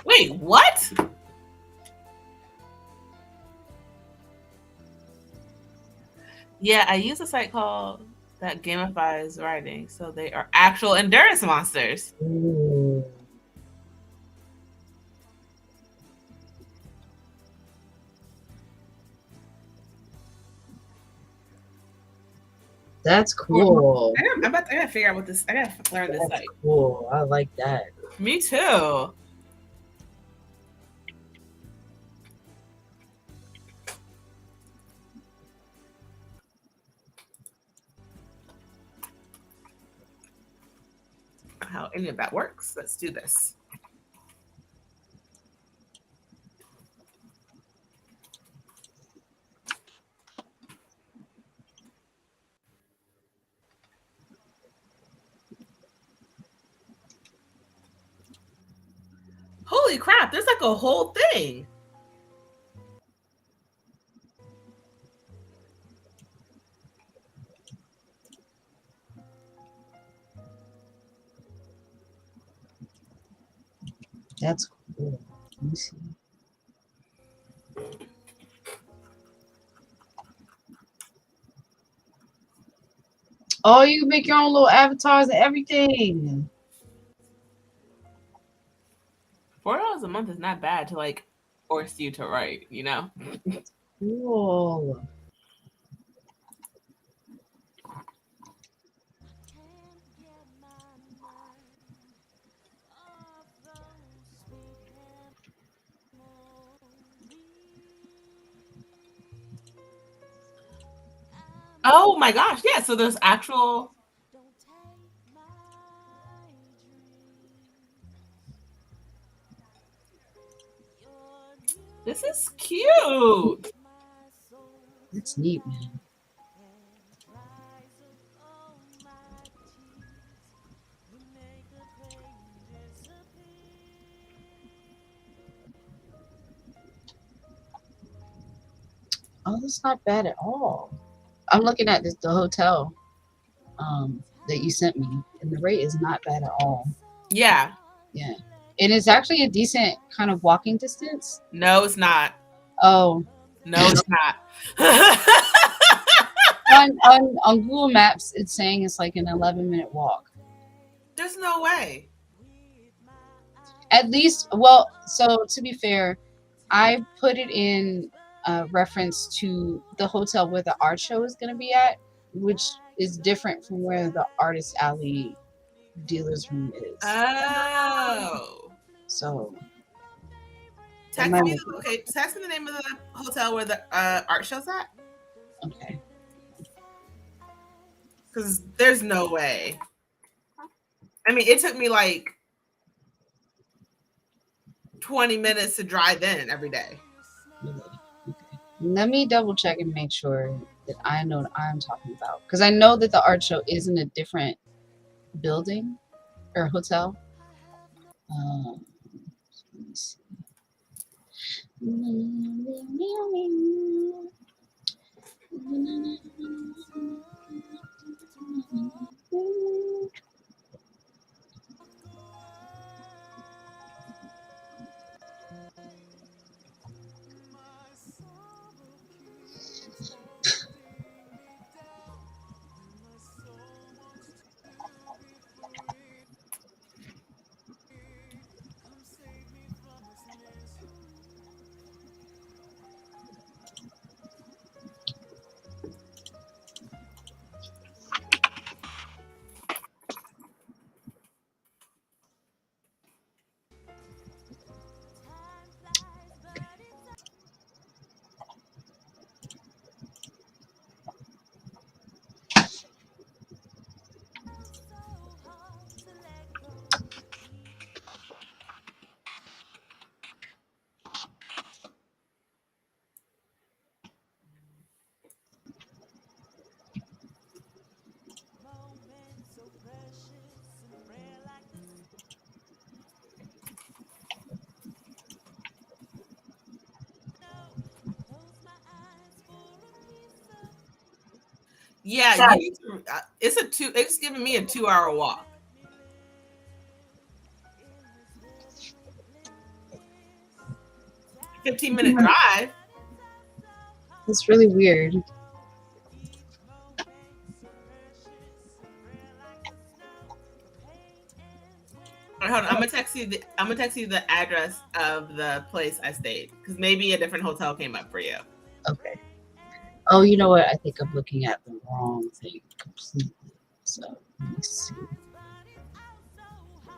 Wait, what? Yeah, I use a site called that gamifies writing, so they are actual endurance monsters. Ooh. That's cool. I gotta figure out what this. I gotta learn this That's site. cool. I like that. Me too. How any of that works? Let's do this. Holy crap! There's like a whole thing. That's cool. Let me see. Oh, you can make your own little avatars and everything. $4 a month is not bad to like force you to write. You know. Cool. Oh my gosh! Yeah. So there's actual. This is cute. That's neat, man. Oh, that's not bad at all. I'm looking at the hotel that you sent me, and the rate is not bad at all. Yeah. Yeah. And it's actually a decent kind of walking distance. No, it's not. Oh, No, it's not. on Google Maps, it's saying it's like an 11-minute walk. There's no way. At least, well, so to be fair, I put it in reference to the hotel where the art show is going to be at, which is different from where the Artist Alley dealer's room is. Oh. So Text me the name of the hotel where the art show's at. Okay. Because there's no way. I mean, it took me like 20 minutes to drive in every day. Really? Okay. Let me double check and make sure that I know what I'm talking about. Because I know that the art show is in a different building or hotel. Let me see. Yeah, you need to. It's giving me a 2-hour walk. 15-minute drive. It's really weird. All right, hold on. I'm gonna text you the address of the place I stayed because maybe a different hotel came up for you. Okay. Oh, you know what? I think I'm looking at the wrong thing completely. So let me see.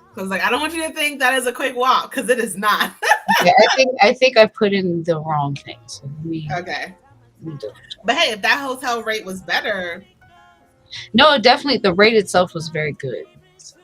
Because like I don't want you to think that is a quick walk because it is not. Yeah, I think I put in the wrong thing. So Okay. let me double check. But hey, if that hotel rate was better, No, definitely the rate itself was very good. So,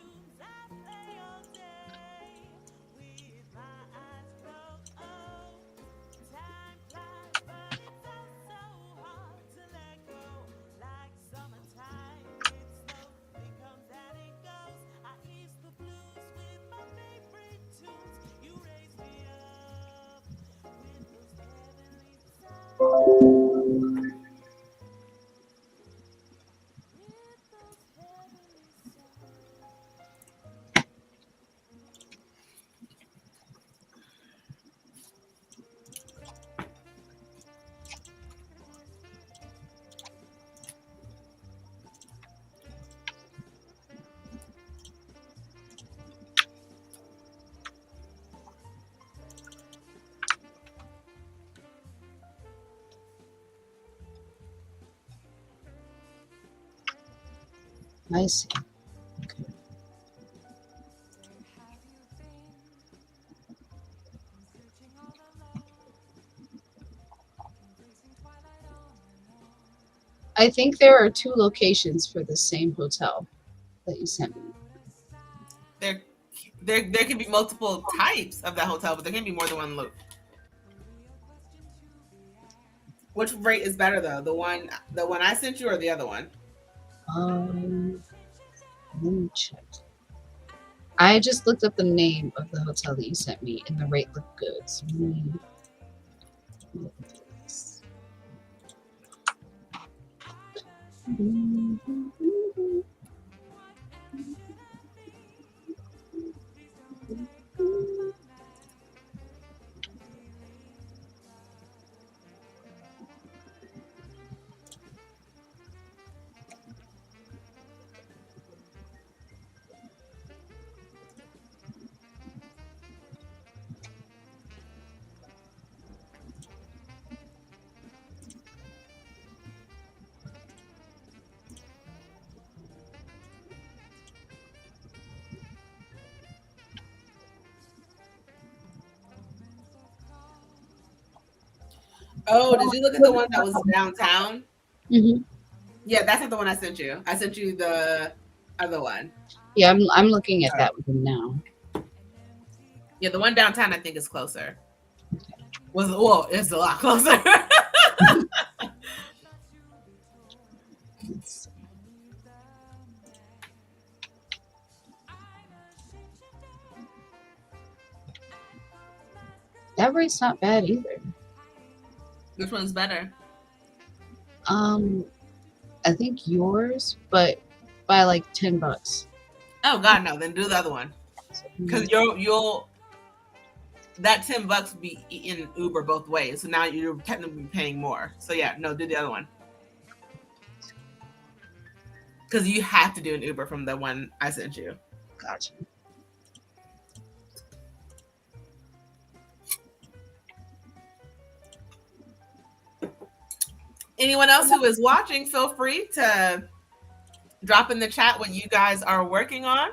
I see. Okay. I think there are 2 locations for the same hotel that you sent me. there can be multiple types of that hotel, but there can be more than one look. Which rate is better though? The one I sent you or the other one? Let me check. I just looked up the name of the hotel that you sent me, and the rate looked good. So let me look at this. Oh, did you look at the one that was downtown? Hmm. Yeah, that's not the one I sent you. I sent you the other one. Yeah, I'm looking at that one now. Yeah, the one downtown I think is closer. It's a lot closer. Let's see. That rate's not bad either. Which one's better? I think yours, but by like $10. Oh God, no! Then do the other one because you'll that $10 be in Uber both ways. So now you're technically paying more. So yeah, no, do the other one because you have to do an Uber from the one I sent you. Gotcha. Anyone else who is watching, feel free to drop in the chat what you guys are working on.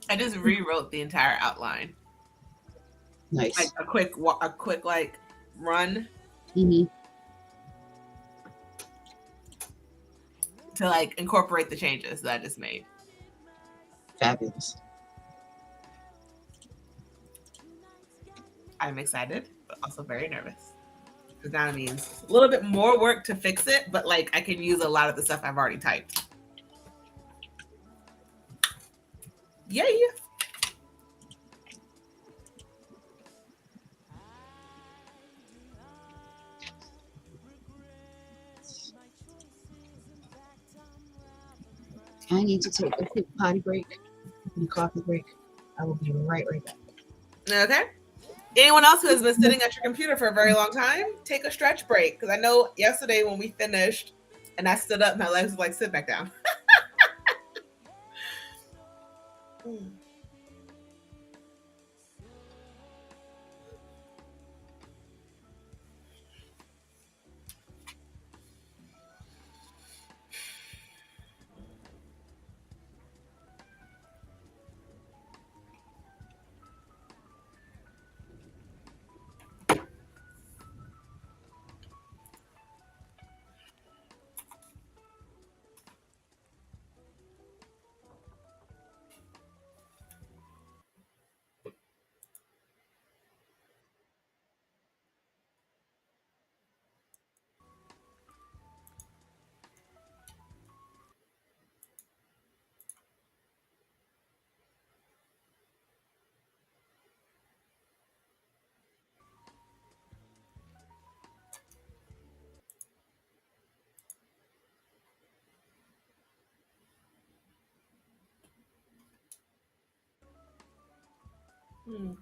I just rewrote the entire outline, Nice. like a quick like run Hmm. to like incorporate the changes that I just made. Fabulous. I'm excited, but also very nervous because now it means a little bit more work to fix it, but like I can use a lot of the stuff I've already typed. Yay! I need to take a quick potty break and coffee break. I will be right back. Okay. Anyone else who has been sitting at your computer for a very long time, take a stretch break. Because I know yesterday when we finished and I stood up, my legs were like, sit back down. Hmm.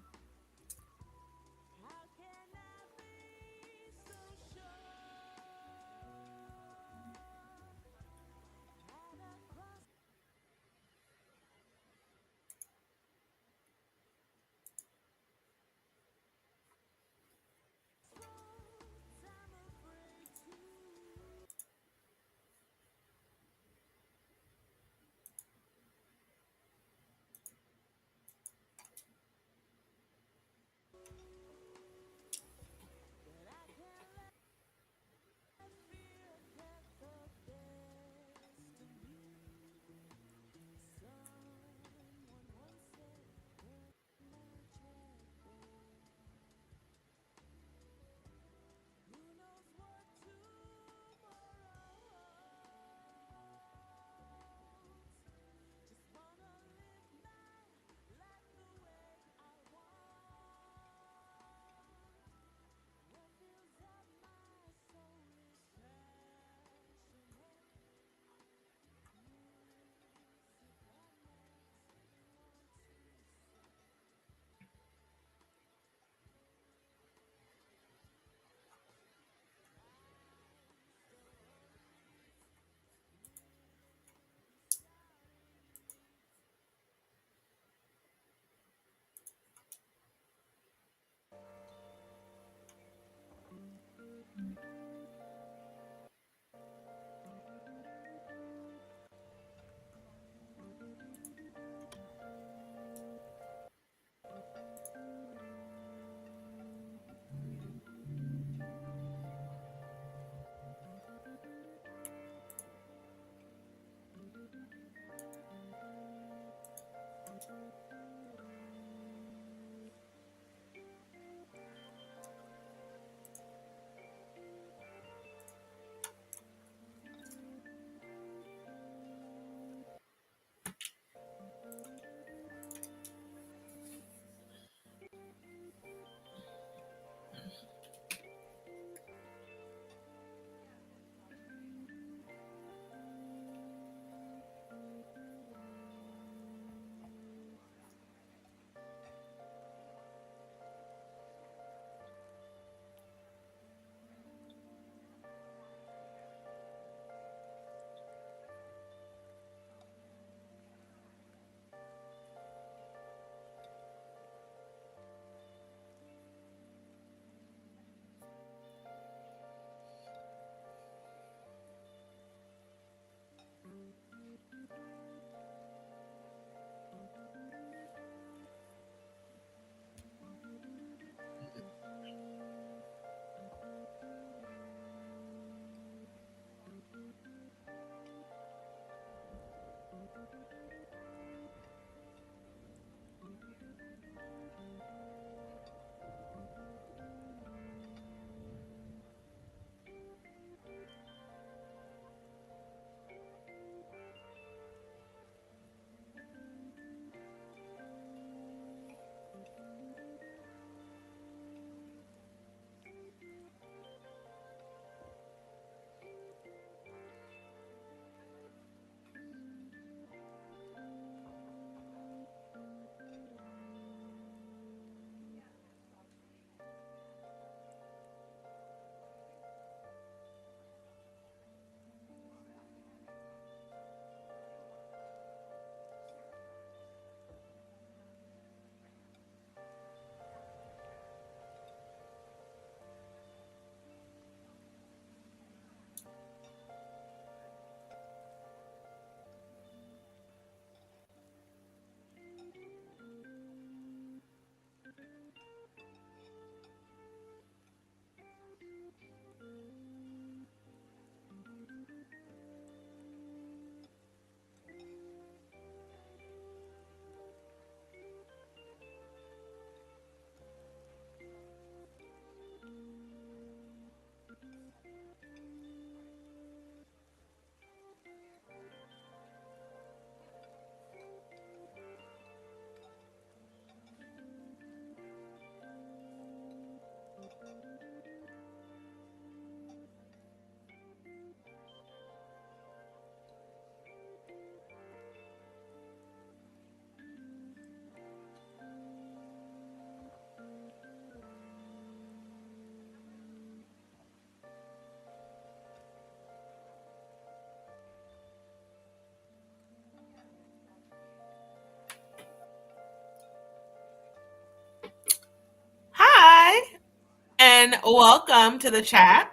welcome to the chat.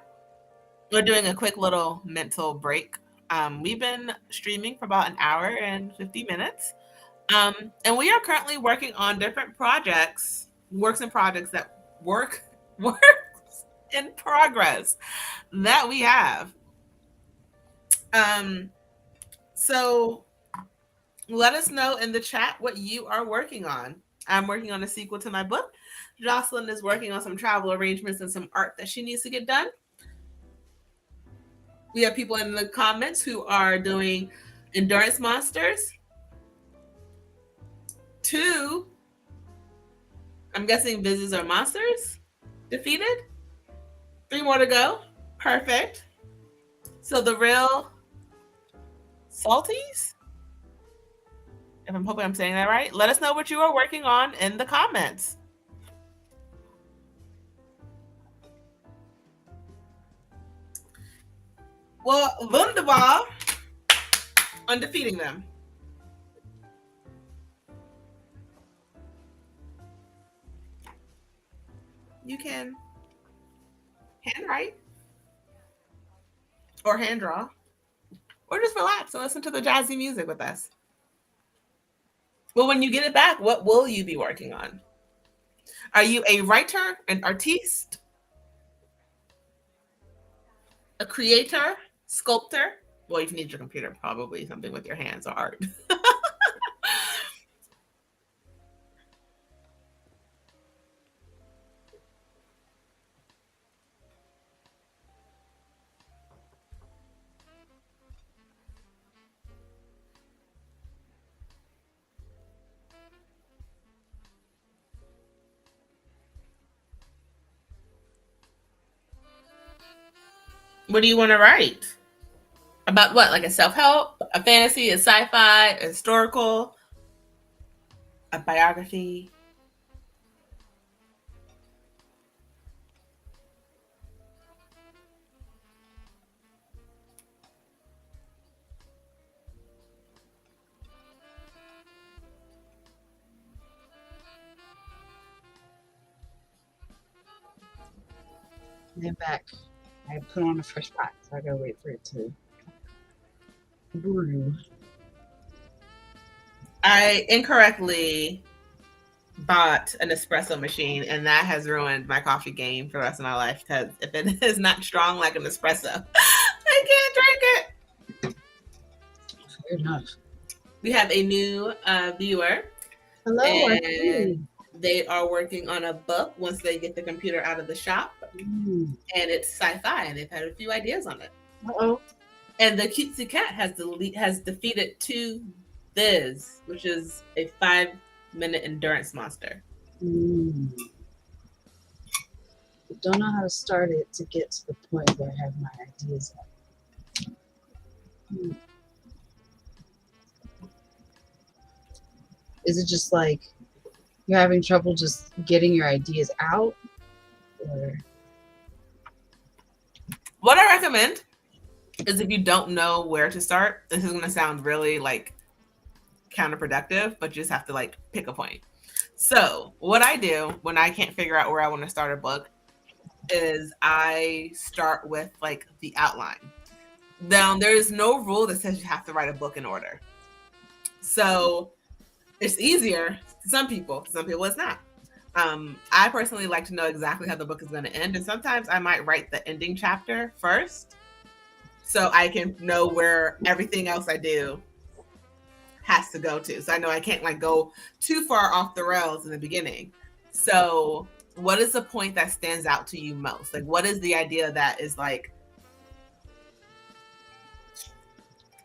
We're doing a quick little mental break. We've been streaming for about an hour and 50 minutes. And we are currently working on different projects, works in progress that we have. So let us know in the chat what you are working on. I'm working on a sequel to my book. Jocelyn is working on some travel arrangements and some art that she needs to get done. We have people in the comments who are doing Endurance Monsters. 2, I'm guessing Vises or Monsters defeated. 3 more to go. Perfect. So the real Salties, if I'm hoping I'm saying that right, let us know what you are working on in the comments. Well, wunderbar on defeating them. You can handwrite or hand draw or just relax and listen to the jazzy music with us. Well, when you get it back, what will you be working on? Are you a writer, an artiste, a creator, sculptor? Well, if you need your computer, probably something with your hands or art. What do you want to write? About what? Like a self-help, a fantasy, a sci-fi, a historical, a biography? Then back. I put on a fresh pot, so I gotta wait for it to brew. I incorrectly bought an espresso machine, and that has ruined my coffee game for the rest of my life, because if it is not strong like an espresso, I can't drink it. Fair enough. We have a new viewer. Hello, And Archie. they are working on a book once they get the computer out of the shop, and it's sci-fi, and they've had a few ideas on it. Uh-oh. And the cutesy cat has defeated 2 Viz, which is a 5-minute endurance monster. Don't know how to start it to get to the point where I have my ideas at. Is it just like you're having trouble just getting your ideas out? Or What I recommend is, if you don't know where to start, this is going to sound really like counterproductive, but you just have to like pick a point. So what I do when I can't figure out where I want to start a book is I start with like the outline. Now, there is no rule that says you have to write a book in order. So it's easier to some people it's not. I personally like to know exactly how the book is going to end, and sometimes I might write the ending chapter first so I can know where everything else I do has to go to. So I know I can't like go too far off the rails in the beginning. So what is the point that stands out to you most? Like, what is the idea that is like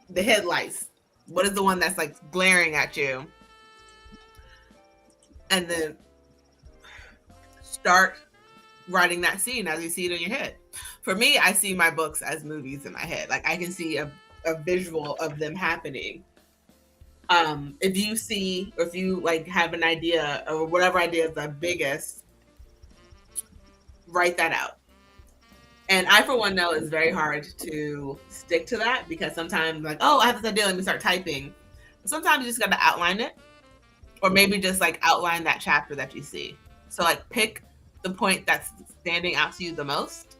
the headlights? What is the one that's like glaring at you? And then start writing that scene as you see it in your head. For me, I see my books as movies in my head. Like, I can see a visual of them happening. If you see, or if you like have an idea, or whatever idea is the biggest, write that out. And I, for one, know it's very hard to stick to that, because sometimes like, oh, I have this idea, let me start typing. Sometimes you just got to outline it, or maybe just like outline that chapter that you see. So like pick the point that's standing out to you the most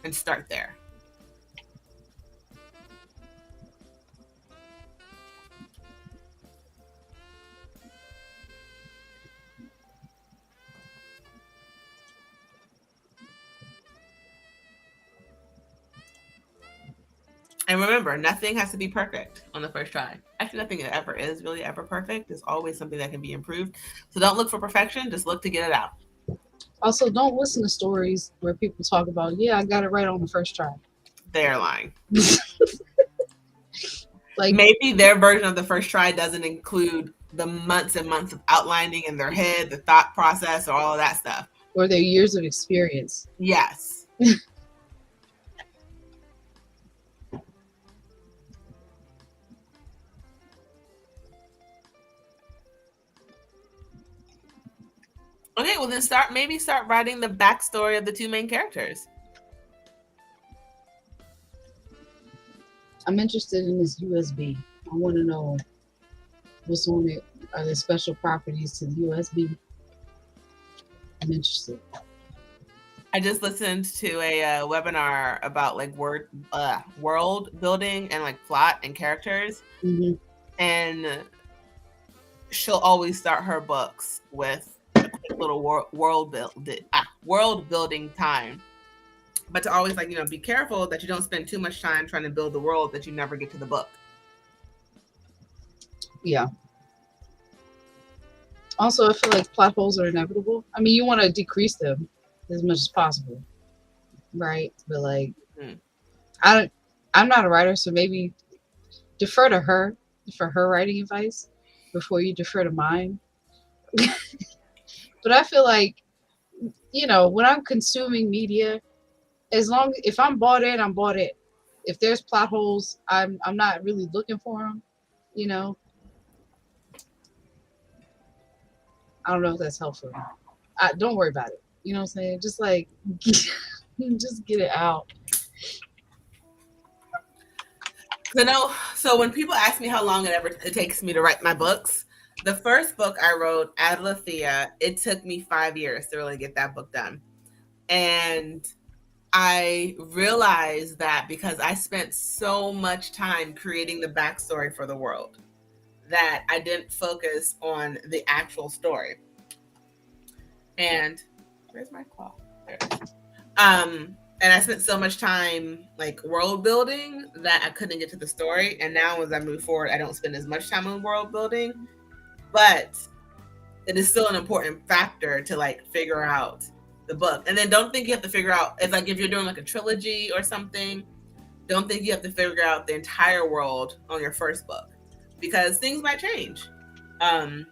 and start there. And remember, nothing has to be perfect on the first try. Actually, nothing ever is really ever perfect. There's always something that can be improved. So don't look for perfection. Just look to get it out. Also, don't listen to stories where people talk about, yeah, I got it right on the first try. They're lying. Like, Maybe their version of the first try doesn't include the months and months of outlining in their head, the thought process, or all of that stuff. or their years of experience. Yes. Okay, well then start writing the backstory of the two main characters. I'm interested in this USB. I want to know what's on it. Are there special properties to the USB? I'm interested. I just listened to a webinar about like world building and like plot and characters, Hmm. and she'll always start her books with a quick little world building time. But to always be careful that you don't spend too much time trying to build the world that you never get to the book. Yeah. Also, I feel like plot holes are inevitable. I mean, you want to decrease them as much as possible, right? But like, I'm not a writer, so maybe defer to her for her writing advice before you defer to mine. But I feel like, when I'm consuming media, if I'm bought in, I'm bought in. If there's plot holes, I'm not really looking for them. I don't know if that's helpful. Don't worry about it. You know what I'm saying? Just like, just get it out. So when people ask me how long it takes me to write my books, the first book I wrote, Adelathea, it took me 5 years to really get that book done. And I realized that because I spent so much time creating the backstory for the world that I didn't focus on the actual story. And where's my claw? There it is. And I spent so much time like world building that I couldn't get to the story. And now as I move forward, I don't spend as much time on world building, but it is still an important factor to like figure out the book. And then don't think you have to figure out, it's like if you're doing like a trilogy or something, don't think you have to figure out the entire world on your first book because things might change. And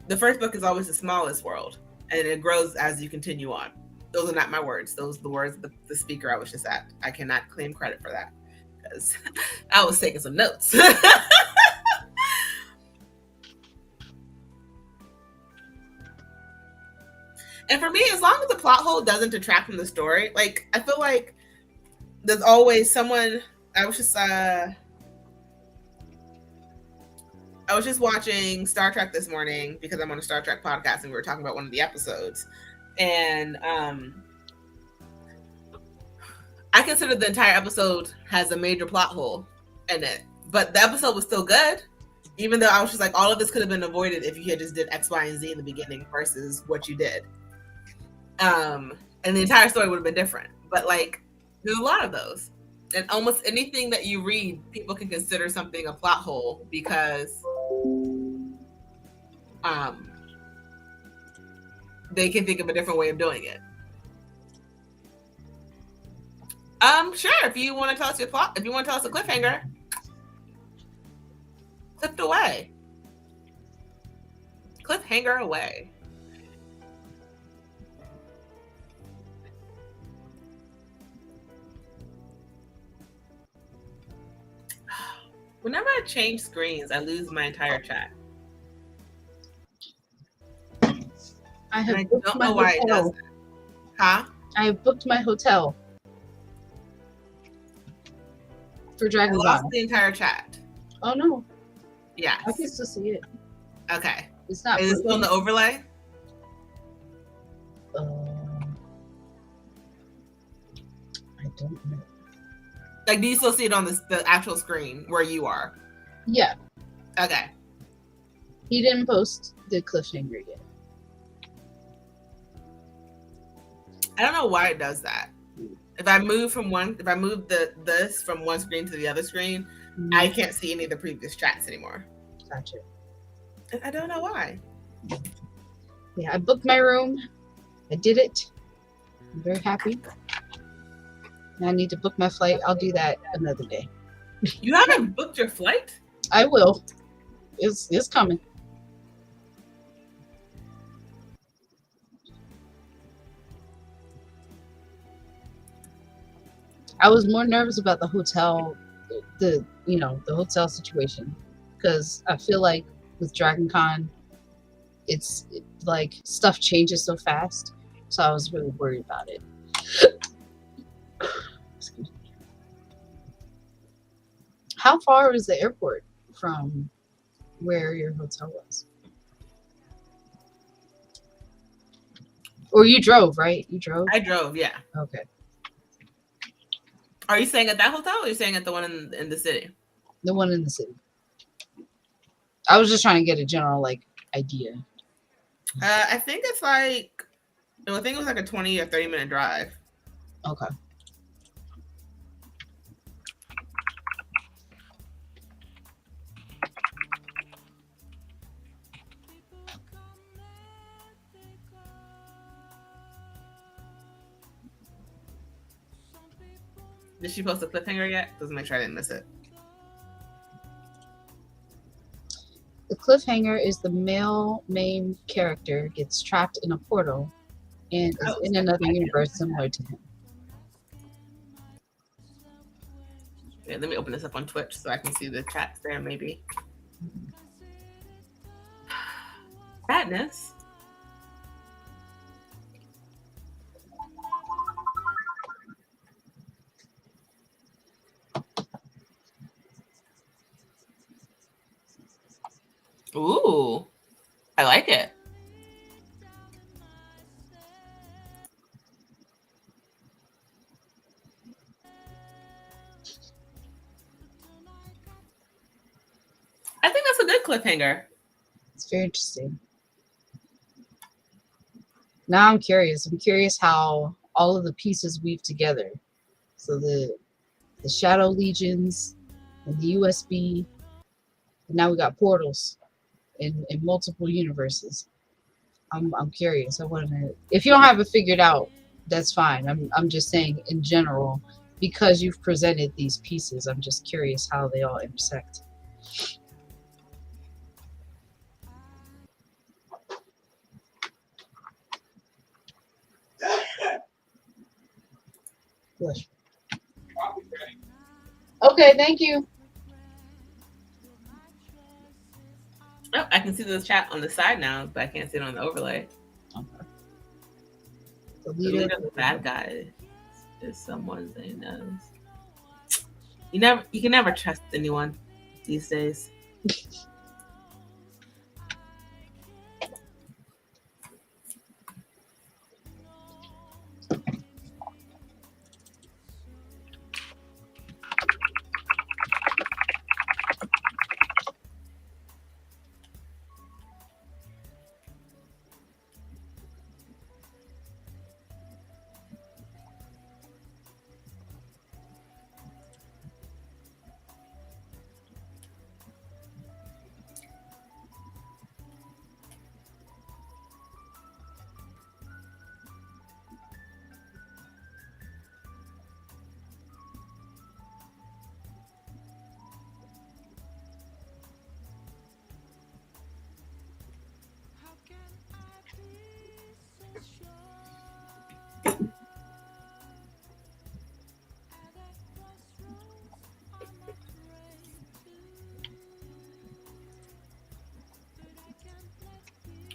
the first book is always the smallest world and it grows as you continue on. Those are not my words. Those are the words of the speaker I was just at. I cannot claim credit for that because I was taking some notes. And for me, as long as the plot hole doesn't detract from the story, like I feel like there's always someone. I was just watching Star Trek this morning because I'm on a Star Trek podcast and we were talking about one of the episodes. And I consider the entire episode has a major plot hole in it. But the episode was still good. Even though I was just like, all of this could have been avoided if you had just did X, Y, and Z in the beginning versus what you did. And the entire story would have been different. But like, there's a lot of those. And almost anything that you read, people can consider something a plot hole because they can think of a different way of doing it. Sure. If you want to tell us your plot, if you want to tell us a cliffhanger, clipped away. Cliffhanger away. Whenever I change screens, I lose my entire chat. I have I booked don't my know why it hotel. doesn't. Huh? I have booked my hotel for I Dragon lost Ball. the entire chat. Oh no, Yes. I can still see it. Okay. It's not. Is it still in the overlay? I don't know. Like, do you still see it on the actual screen where you are? Yeah, Okay. he didn't post the cliffhanger yet. I don't know why it does that. If I move this from one screen to the other screen, I can't see any of the previous chats anymore. Gotcha. I don't know why. Yeah, I booked my room. I did it. I'm very happy. Now I need to book my flight. I'll do that another day. You haven't booked your flight? I will. It's coming. I was more nervous about the hotel, the hotel situation, because I feel like with Dragon Con, it's like stuff changes so fast, so I was really worried about it. Excuse me. How far is the airport from where your hotel was? Or you drove, right? You drove? I drove, yeah. Okay. Are you staying at that hotel or are you staying at the one in the city? The one in the city. I was just trying to get a general idea. I think it's like, I think it was like a 20 or 30 minute drive. Okay. Did she post a cliffhanger yet? Just make sure I didn't miss it. The cliffhanger is the male main character gets trapped in a portal and is in another universe similar to him. Yeah, let me open this up on Twitch so I can see the chats there, maybe. Sadness. Ooh, I like it. I think that's a good cliffhanger. It's very interesting. Now I'm curious. I'm curious how all of the pieces weave together. So the Shadow Legions and the USB. And now we got portals in multiple universes. I'm curious. I want to. If you don't have it figured out, that's fine. I'm just saying in general, because you've presented these pieces, I'm just curious how they all intersect. Okay, thank you. Oh, I can see the chat on the side now, but I can't see it on the overlay. Okay. The leader of the bad guy is someone they knows. You can never trust anyone these days.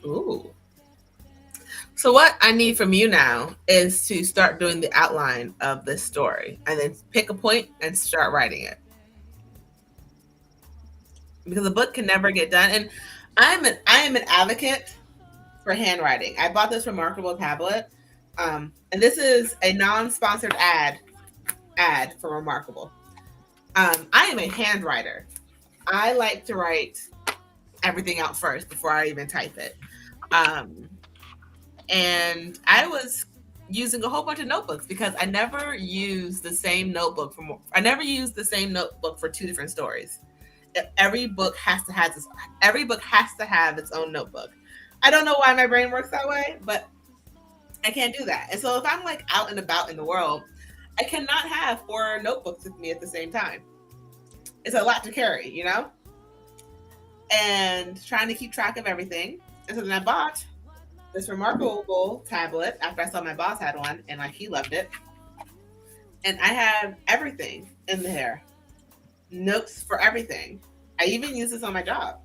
Ooh. So what I need from you now is to start doing the outline of this story and then pick a point and start writing it. Because the book can never get done. And I am an advocate for handwriting. I bought this remarkable tablet. And this is a non-sponsored ad ad for Remarkable. I am a handwriter. I like to write everything out first before I even type it. And I was using a whole bunch of notebooks because I never used the same notebook for two different stories. Every book has to have its own notebook. I don't know why my brain works that way, but I can't do that. And so if I'm like out and about in the world, I cannot have 4 notebooks with me at the same time. It's a lot to carry, you know? And trying to keep track of everything. And so then I bought this Remarkable tablet after I saw my boss had one, and like he loved it. And I have everything in there. Notes for everything. I even use this on my job.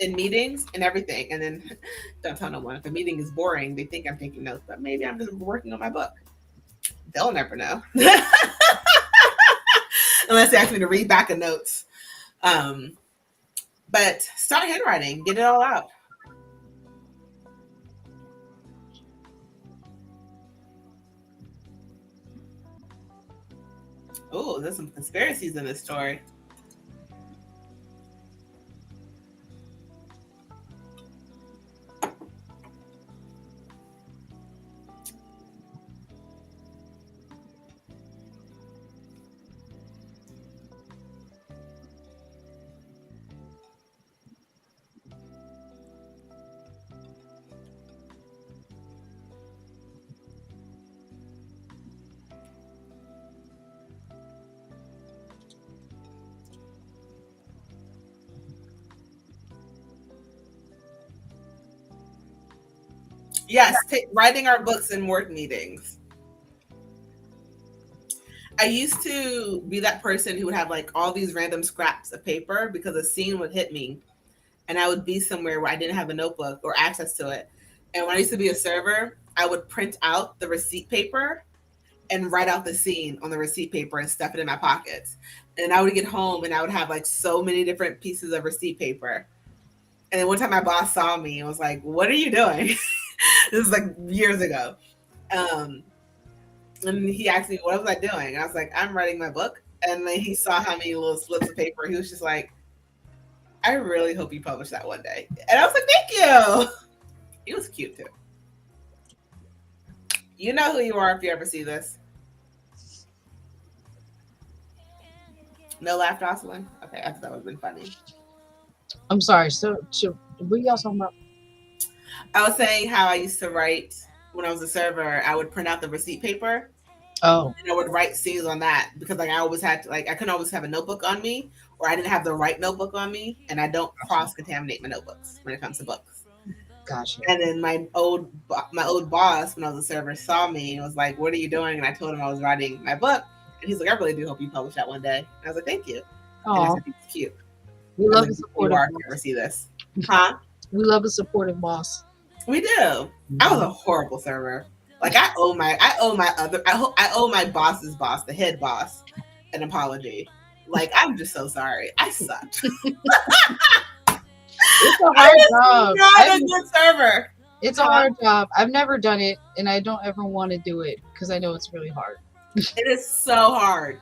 In meetings and everything. And then don't tell no one. If a meeting is boring, they think I'm taking notes, but maybe I'm just working on my book. They'll never know. Unless they ask me to read back a notes. But start handwriting, get it all out. Oh, there's some conspiracies in this story. Yes, writing our books in work meetings. I used to be that person who would have like all these random scraps of paper because a scene would hit me and I would be somewhere where I didn't have a notebook or access to it. And when I used to be a server, I would print out the receipt paper and write out the scene on the receipt paper and stuff it in my pockets. And I would get home and I would have like so many different pieces of receipt paper. And then one time my boss saw me and was like, "What are you doing?" This was like years ago. And he asked me, what was I doing? And I was like, I'm writing my book. And then he saw how many little slips of paper. He was just like, I really hope you publish that one day. And I was like, thank you. He was cute too. You know who you are if you ever see this. No laugh, Jocelyn? Okay, I thought that would have been funny. I'm sorry. So what are y'all talking about? I was saying how I used to write when I was a server. I would print out the receipt paper. Oh. And I would write scenes on that because like I always had to, like I couldn't always have a notebook on me, or I didn't have the right notebook on me, and I don't cross-contaminate my notebooks when it comes to books. Gotcha. And then my old boss when I was a server saw me and was like, "What are you doing?" And I told him I was writing my book, and he's like, "I really do hope you publish that one day." And I was like, "Thank you." And I Oh, said, "It's cute." we love a You supportive are if you boss. ever see this, huh? We love a supportive boss. We do. I was a horrible server. Like I owe my boss's boss, the head boss, an apology. Like I'm just so sorry. I sucked. It's a hard job. Not a good server. It's a hard job. I've never done it, and I don't ever want to do it because I know it's really hard. It is so hard.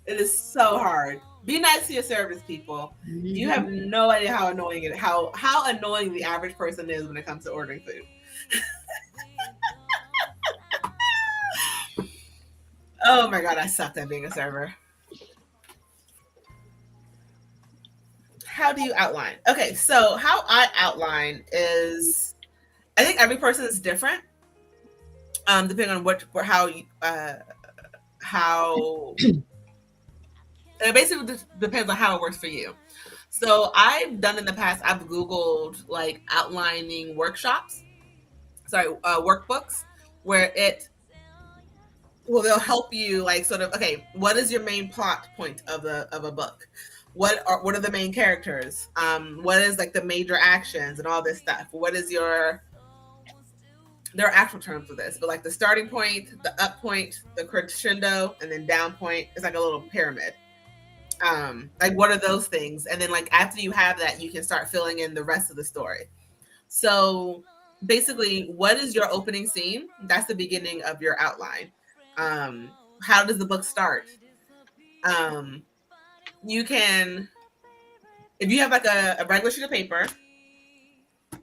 It is so hard. Be nice to your service people. You have no idea how annoying how annoying the average person is when it comes to ordering food. Oh my god, I sucked at being a server. How do you outline? Okay, so how I outline is, I think every person is different, depending on how it basically depends on how it works for you. So I've done in the past, I've Googled like outlining workshops, workbooks, where they'll help you like sort of, okay, what is your main plot point of a book? What are the main characters? What is like the major actions and all this stuff? What is there are actual terms for this, but like the starting point, the up point, the crescendo, and then down point is like a little pyramid. Like what are those things? And then like after you have that, you can start filling in the rest of the story. So basically, what is your opening scene? That's the beginning of your outline. How does the book start? You can, if you have like a regular sheet of paper, let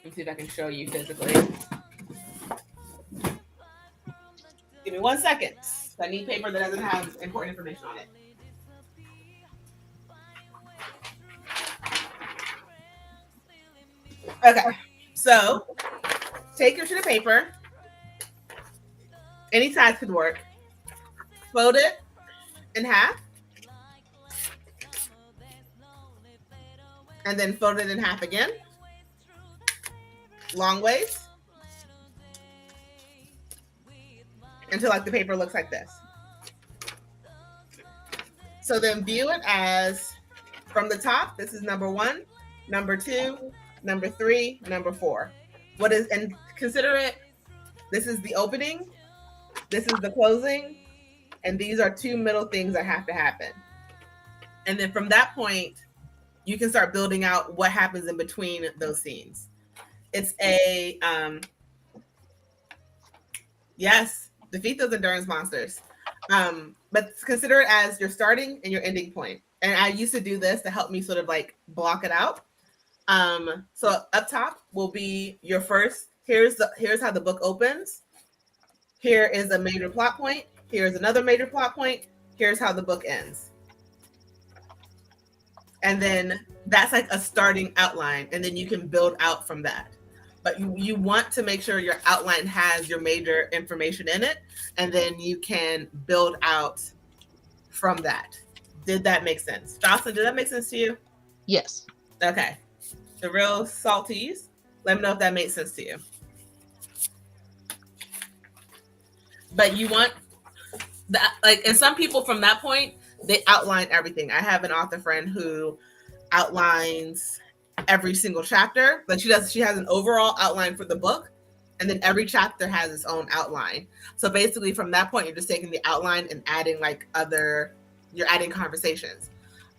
me see if I can show you physically. Give me 1 second. I need paper that doesn't have important information on it. Okay, so take your sheet of paper. Any size could work. Fold it in half. And then fold it in half again. Long ways. Until like the paper looks like this. So then view it as from the top, this is number 1, number 2, number 3, number 4. What is, and consider it, this is the opening, this is the closing, and these are 2 middle things that have to happen. And then from that point, you can start building out what happens in between those scenes. It's a, yes, defeat those endurance monsters. But consider it as your starting and your ending point. And I used to do this to help me sort of like block it out. So up top will be your first, here's how the book opens. Here is a major plot point. Here's another major plot point. Here's how the book ends. And then that's like a starting outline. And then you can build out from that. But you want to make sure your outline has your major information in it, and then you can build out from that. Did that make sense? Jocelyn, did that make sense to you? Yes. Okay. The real salties, let me know if that makes sense to you. But you want that, like, and some people from that point, they outline everything. I have an author friend who outlines every single chapter. Like she has an overall outline for the book, and then every chapter has its own outline. So basically from that point, you're just taking the outline and adding like you're adding conversations.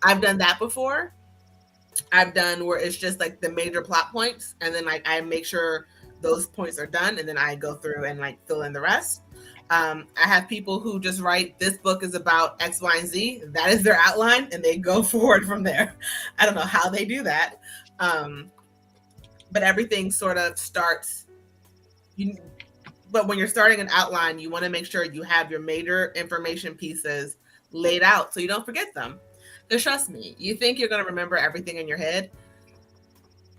I've done that before. I've done where it's just like the major plot points, and then like I make sure those points are done, and then I go through and like fill in the rest. I have people who just write, this book is about X, Y, and Z. That is their outline, and they go forward from there. I don't know how they do that. But everything sort of starts, but when you're starting an outline, you want to make sure you have your major information pieces laid out so you don't forget them. Because trust me, you think you're going to remember everything in your head.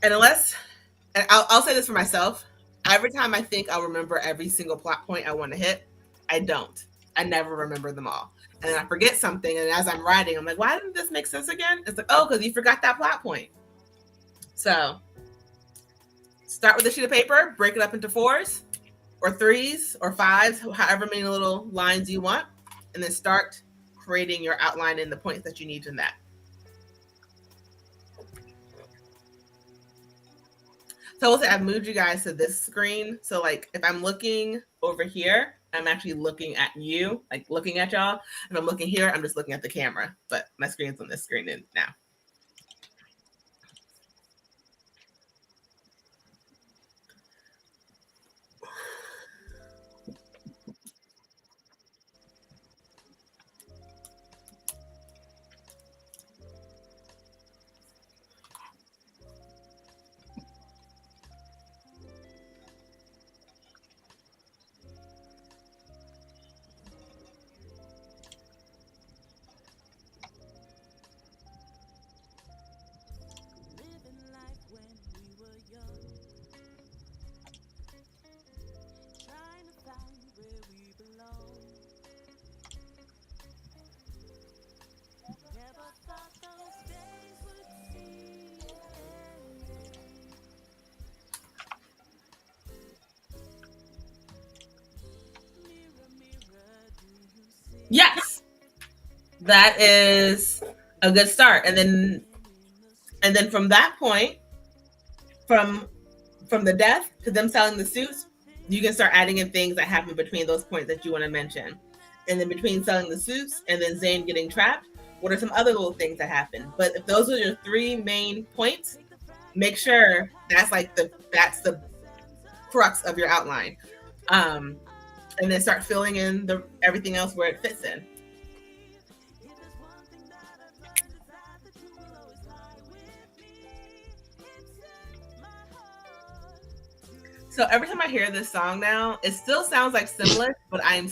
And I'll say this for myself, every time I think I'll remember every single plot point I want to hit, I don't. I never remember them all. And then I forget something, and as I'm writing, I'm like, why didn't this make sense again? It's like, oh, because you forgot that plot point. So start with a sheet of paper, break it up into 4s or 3s or 5s, however many little lines you want, and then start creating your outline and the points that you need in that. So I've moved you guys to this screen. So like if I'm looking over here, I'm actually looking at you, like looking at y'all. If I'm looking here, I'm just looking at the camera, but my screen's on this screen now. Yes, that is a good start. And then from that point, from the death to them selling the suits, you can start adding in things that happen between those points that you want to mention. And then between selling the suits and then Zane getting trapped, what are some other little things that happen? But if those are your 3 main points, make sure that's the crux of your outline. and then start filling in the everything else where it fits in. So every time I hear this song now, it still sounds like similar, but I'm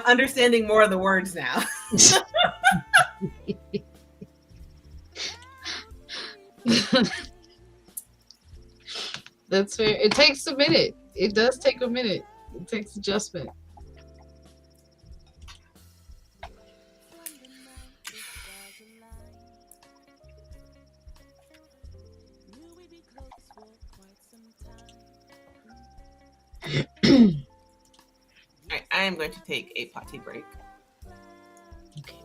understanding more of the words now. That's fair. It takes a minute. It does take a minute. It takes adjustment. Alright, I am going to take a potty break. Okay.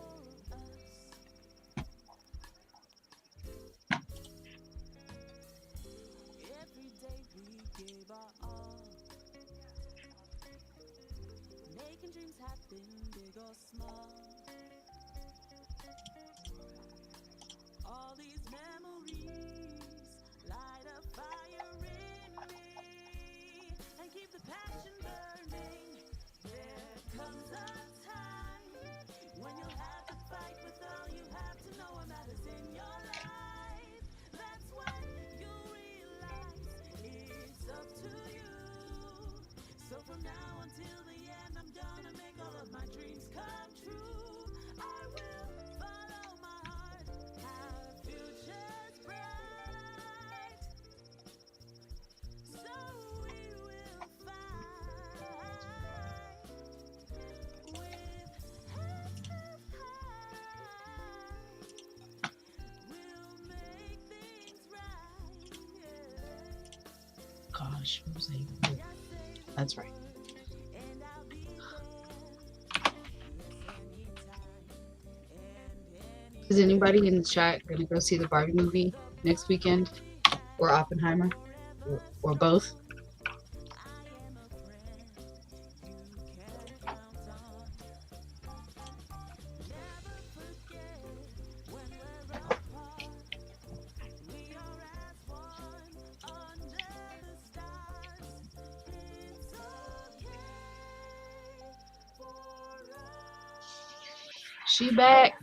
Gosh, what was I even doing? That's right. Is anybody in the chat gonna go see the Barbie movie next weekend, or Oppenheimer, or both? She back.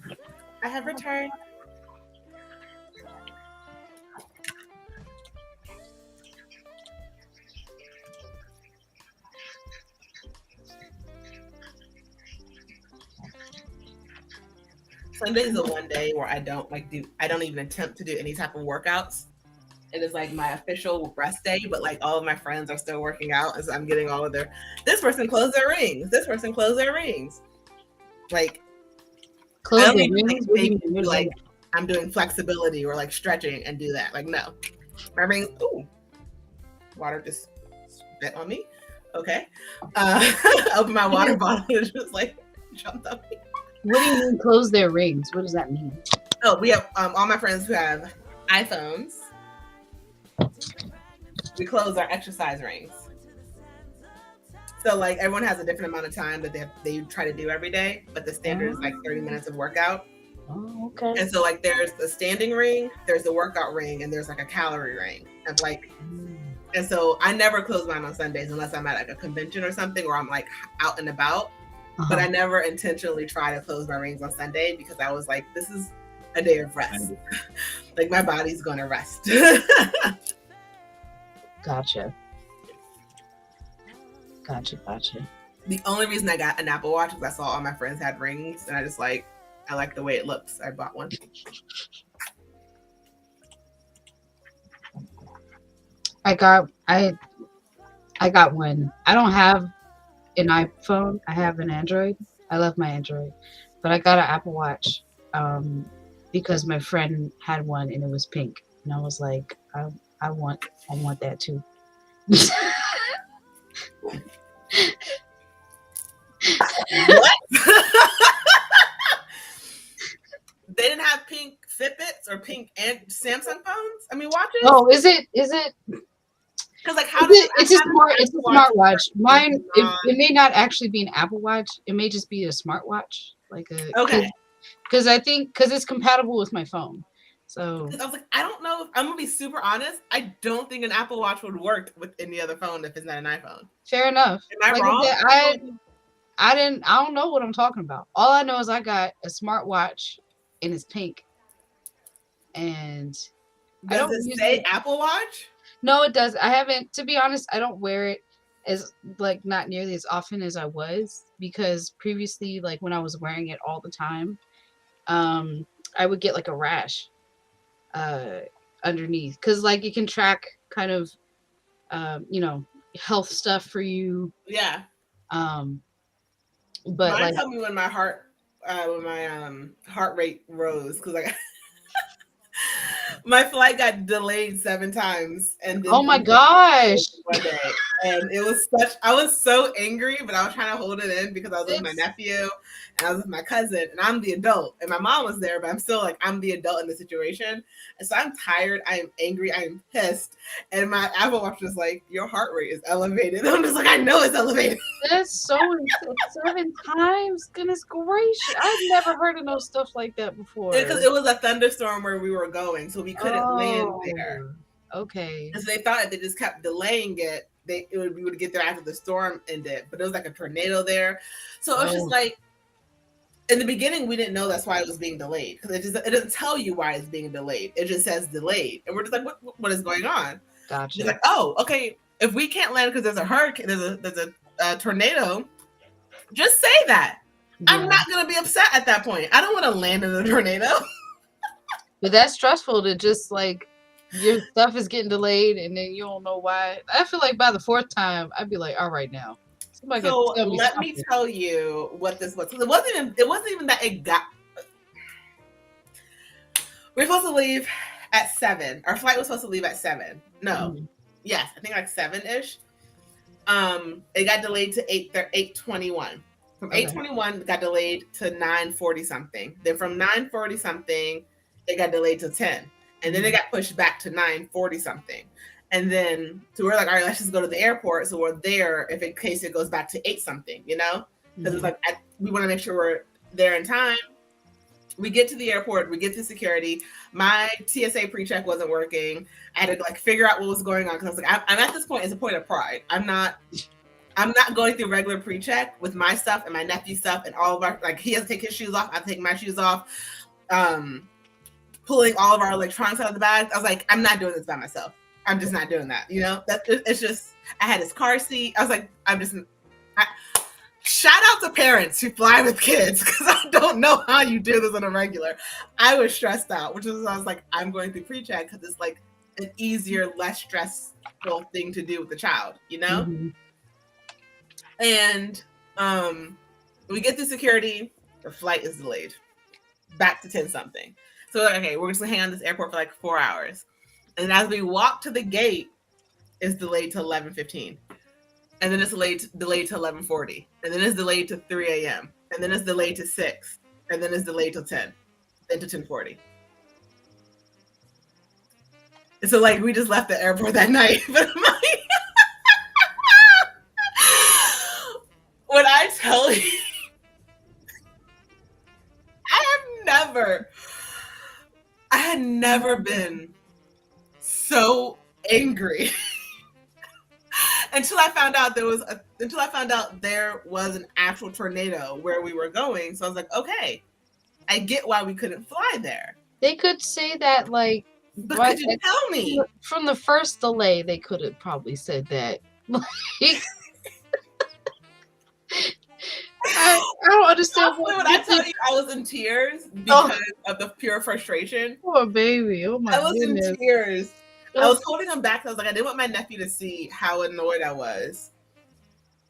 I have returned. Sunday is the one day where I don't even attempt to do any type of workouts. It is like my official rest day, but like all of my friends are still working out, and so I'm getting all of this person closed their rings. This person closed their rings. Like, Close I don't the even rings. think maybe like I'm doing flexibility or like stretching and do that. Like, no. My rings, ooh, water just spit on me. Okay. Open my water bottle and it just like jumped up. What do you mean close their rings? What does that mean? Oh, we have all my friends who have iPhones. We close our exercise rings. So like everyone has a different amount of time that they try to do every day, but the standard is like 30 minutes of workout. Oh, okay. And so like there's the standing ring, there's the workout ring, and there's like a calorie ring. And like, and so I never close mine on Sundays unless I'm at like a convention or something, or I'm like out and about. But I never intentionally try to close my rings on Sunday because I was like, this is a day of rest. Like my body's gonna rest. Gotcha. The only reason I got an Apple Watch was I saw all my friends had rings, and I like the way it looks. I bought one. I got one. I don't have an iPhone. I have an Android. I love my Android, but I got an Apple Watch because my friend had one and it was pink, and I was like, I want that too. What? They didn't have pink Fitbits or pink and Samsung phones. I mean, watches. Oh, is it? Because like, how It's a smartwatch. Mine, it may not actually be an Apple Watch. It may just be a smartwatch, like a okay. Because it's compatible with my phone, So I was like, I don't know. I'm gonna be super honest. I don't think an Apple Watch would work with any other phone if it's not an iPhone. fair enough. Am I wrong? said, I don't know what I'm talking about. All I know is I got a smartwatch and it's pink. And I Does don't it use say it. Apple Watch? No, it does. I haven't, to be honest, I don't wear it as like not nearly as often as I was, because previously, like when I was wearing it all the time, I would get like a rash underneath, because like it can track kind of health stuff for you. Yeah. But Mine like, tell me when my heart rate rose, because like my flight got delayed 7 times, and then oh my gosh, one day, and I was so angry, but I was trying to hold it in because I was with my nephew and I was with my cousin, and I'm the adult, and my mom was there, but I'm still like, I'm the adult in the situation, and so I'm tired, I am angry, I am pissed, and my Apple Watch was like, your heart rate is elevated. I'm just like, I know it's elevated. that's so 7 times. Goodness gracious, I've never heard of no stuff like that before. Because it was a thunderstorm where we were going, so we couldn't land there. Okay. And so they thought if they just kept delaying it, we would get there after the storm ended. But it was like a tornado there, so it was just like, in the beginning we didn't know that's why it was being delayed, because it doesn't tell you why it's being delayed. It just says delayed, and we're just like, what is going on? Gotcha. It's like, oh, okay, if we can't land because there's a hurricane, there's a tornado, just say that. Yeah. I'm not gonna be upset at that point. I don't want to land in a tornado. But that's stressful to just like, your stuff is getting delayed and then you don't know why. I feel like by the 4th time, I'd be like, all right now. Somebody So let me tell you what this was. It wasn't even that it got. We're supposed to leave at 7. Our flight was supposed to leave at 7. No, yes, I think like 7-ish. It got delayed to 8:21. From 8:21, it got delayed to 9:40 something. Then from 9:40 something, it got delayed to 10. And then it got pushed back to 9:40 something. And then, so we're like, all right, let's just go to the airport. So we're there if in case it goes back to 8 something, Because it's like, we want to make sure we're there in time. We get to the airport, we get to security. My TSA pre-check wasn't working. I had to like figure out what was going on, because I was like, I'm at this point, it's a point of pride. I'm not going through regular pre-check with my stuff and my nephew's stuff and all of our, like, he has to take his shoes off, I take my shoes off, pulling all of our electronics out of the bag. I was like, I'm not doing this by myself. I'm just not doing that. It's just, I had his car seat. I was like, shout out to parents who fly with kids, because I don't know how you do this on a regular. I was stressed out, which is why I was like, I'm going through pre-check because it's like an easier, less stressful thing to do with the child, And we get to security, the flight is delayed back to 10 something. So okay, we're just gonna hang on this airport for like 4 hours. And as we walk to the gate, it's delayed to 11:15. And then it's delayed to 11:40. And then it's delayed to 3 a.m. And then it's delayed to 6. And then it's delayed to 10. Then to 10:40. And so like we just left the airport that night. But when I tell you, I had never been so angry until I found out there was an actual tornado where we were going. So I was like, okay, I get why we couldn't fly there. They could say that, like, but could you tell me? From the first delay, they could have probably said that. I don't understand. When I tell you I was in tears because of the pure frustration. Poor baby. Oh my goodness. I was in tears. I was holding him back. I was like, I didn't want my nephew to see how annoyed I was.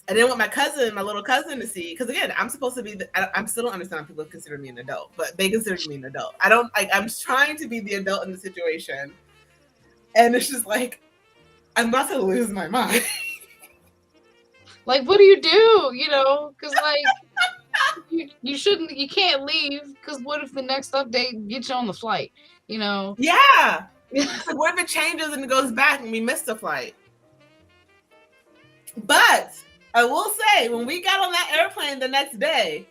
I didn't want my little cousin to see, because again, I'm supposed to be I still don't understand how people consider me an adult, but they consider me an adult. I'm trying to be the adult in the situation. And it's just like, I'm about to lose my mind. Like, what do you do? Because like you can't leave, because what if the next update gets you on the flight? Yeah. Like, what if it changes and it goes back and we missed the flight? But I will say, when we got on that airplane the next day,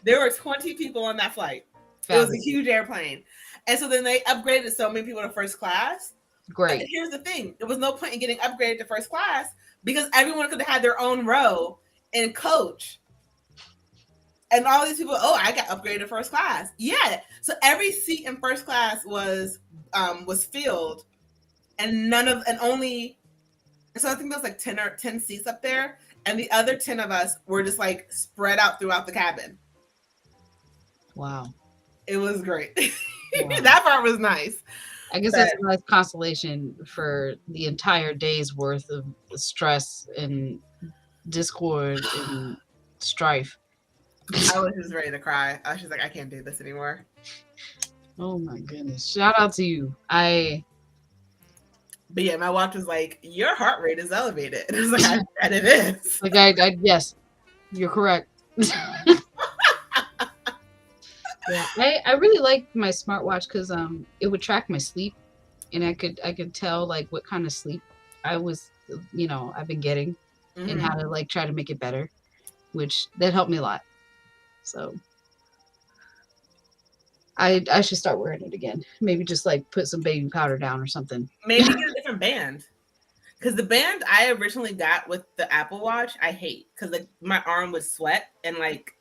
there were 20 people on that flight. It was a huge airplane. And so then they upgraded so many people to first class. Great. And here's the thing: there was no point in getting upgraded to first class because everyone could have had their own row and coach. And all these people, oh, I got upgraded to first class. Yeah. So every seat in first class was filled, and only. So I think there was like 10 seats up there, and the other 10 of us were just like spread out throughout the cabin. Wow. It was great. Wow. That part was nice. I guess that's a nice consolation for the entire day's worth of stress and discord and strife. I was just ready to cry. I was just like, I can't do this anymore. Oh my goodness. Shout out to you. But yeah, my watch was like, your heart rate is elevated. And it was like, and it is. Like I yes, you're correct. Yeah, I really liked my smartwatch because it would track my sleep, and I could tell like what kind of sleep I was, I've been getting, and how to like try to make it better, which that helped me a lot. So I should start wearing it again. Maybe just like put some baby powder down or something. Maybe get a different band. Because the band I originally got with the Apple Watch, I hate because like my arm would sweat and like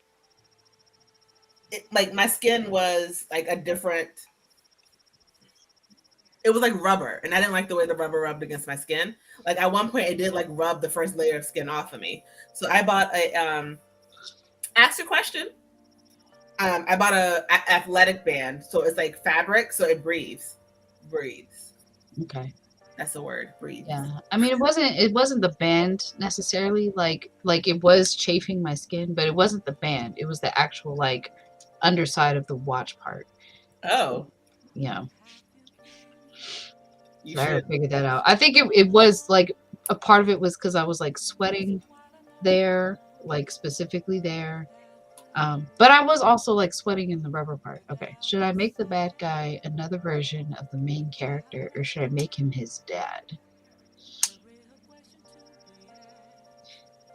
my skin was like a different. It was like rubber, and I didn't like the way the rubber rubbed against my skin. Like at one point, it did like rub the first layer of skin off of me. So I bought a ask your question. I bought a athletic band, so it's like fabric, so it breathes. Okay. That's the word, breathe. Yeah. I mean, it wasn't the band necessarily, like it was chafing my skin, but it wasn't the band. It was the actual like underside of the watch part. Oh. Yeah. You I should. figured that out. I think it was like a part of it was because I was like sweating there, like specifically there. But I was also like sweating in the rubber part. Okay. Should I make the bad guy another version of the main character, or should I make him his dad?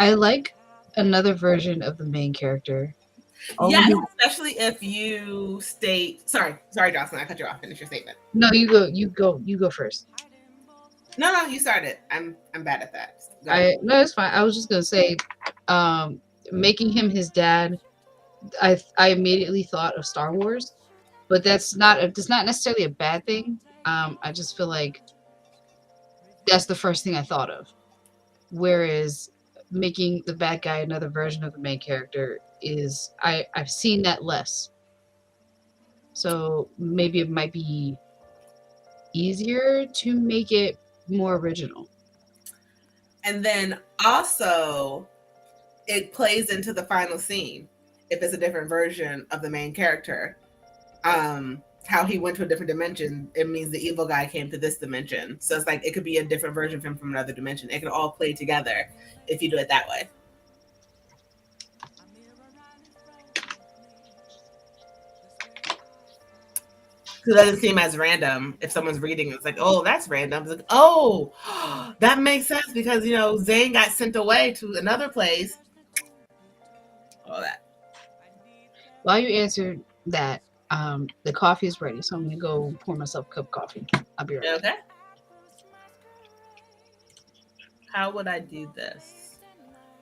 I like another version of the main character. Yes, especially if you state. Sorry, Jocelyn, I cut you off. Finish your statement. No, you go first. No, you started. I'm bad at that. No, it's fine. I was just gonna say, making him his dad. I immediately thought of Star Wars, but it's not necessarily a bad thing. I just feel like that's the first thing I thought of. Whereas making the bad guy another version of the main character is I've seen that less. So maybe it might be easier to make it more original. And then also it plays into the final scene if it's a different version of the main character. How he went to a different dimension, it means the evil guy came to this dimension. So it's like it could be a different version of him from another dimension. It can all play together if you do it that way. It doesn't seem as random if someone's reading. It's like, oh, that's random. It's like, oh, that makes sense because Zane got sent away to another place. All that. While you answered that, the coffee is ready, so I'm gonna go pour myself a cup of coffee. I'll be right back. Okay. How would I do this?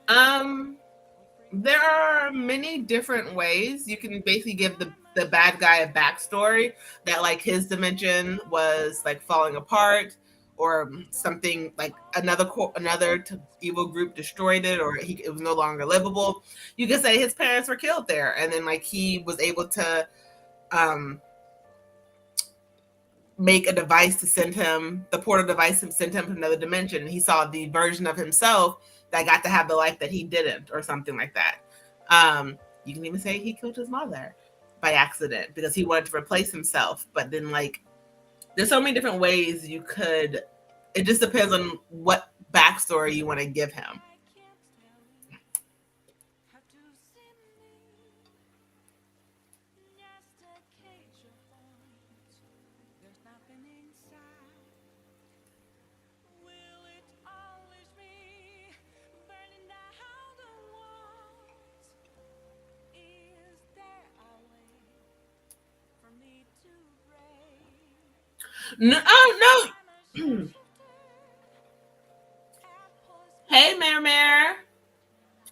There are many different ways. You can basically give the bad guy a backstory that like his dimension was like falling apart, or something like another evil group destroyed it, or it was no longer livable. You can say his parents were killed there, and then like he was able to make a device to send him, the portal device to send him to another dimension, and he saw the version of himself that got to have the life that he didn't, or something like that. You can even say he killed his mother by accident because he wanted to replace himself. But then like there's so many different ways you could, it just depends on what backstory you want to give him. No, oh no. Hey, Mare Mare.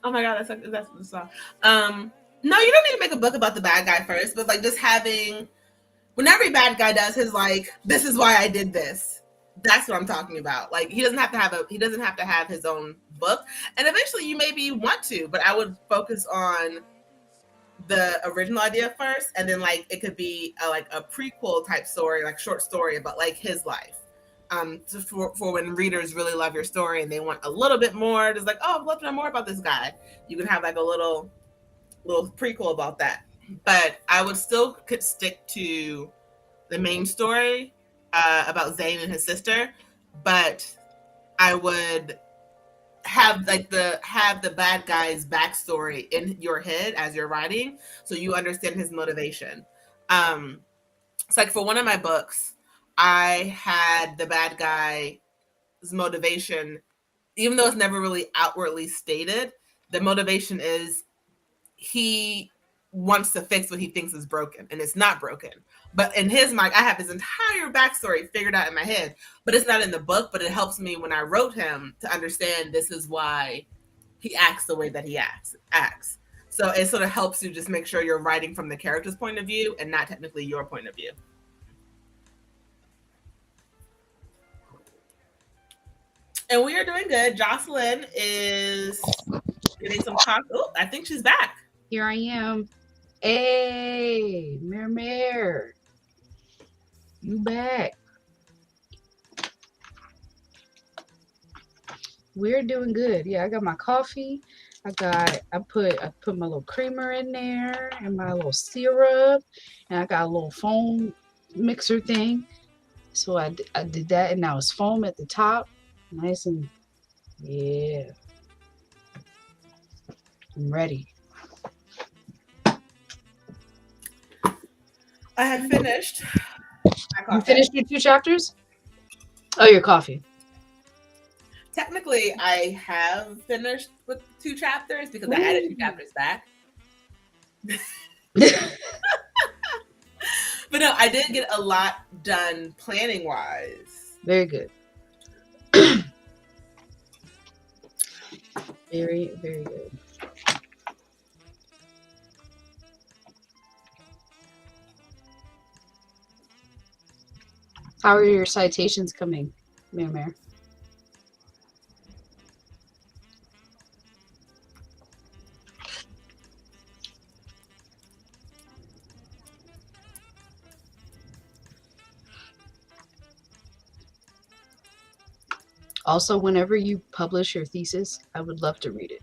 Oh my god, that's the song. No, you don't need to make a book about the bad guy first, but like just having when every bad guy does his like, this is why I did this. That's what I'm talking about. Like he doesn't have to have his own book, and eventually you maybe want to, but I would focus on the original idea first, and then like it could be like a prequel type story, like short story about like his life. So for when readers really love your story and they want a little bit more, just like, oh, I'd love to know more about this guy. You can have like a little prequel about that. But I would still could stick to the main story about Zane and his sister, but I would have the bad guy's backstory in your head as you're writing, so you understand his motivation. It's like for one of my books, I had the bad guy's motivation, even though it's never really outwardly stated. The motivation is he wants to fix what he thinks is broken, and it's not broken. But in his mind, I have his entire backstory figured out in my head, but it's not in the book. But it helps me when I wrote him to understand this is why he acts the way that he acts. So it sort of helps you just make sure you're writing from the character's point of view and not technically your point of view. And we are doing good. Jocelyn is getting some coffee. Oh, I think she's back. Here I am. Hey, Mare. You back. We're doing good. Yeah, I got my coffee. I put my little creamer in there and my little syrup, and I got a little foam mixer thing. So I did that, and now it's foam at the top. Nice and yeah. I'm ready. I had finished. You finished your 2 chapters? Oh, your coffee. Technically, I have finished with 2 chapters because I added 2 chapters back. But no, I did get a lot done planning wise. Very good. Very, very good. How are your citations coming, Mare? Also, whenever you publish your thesis, I would love to read it.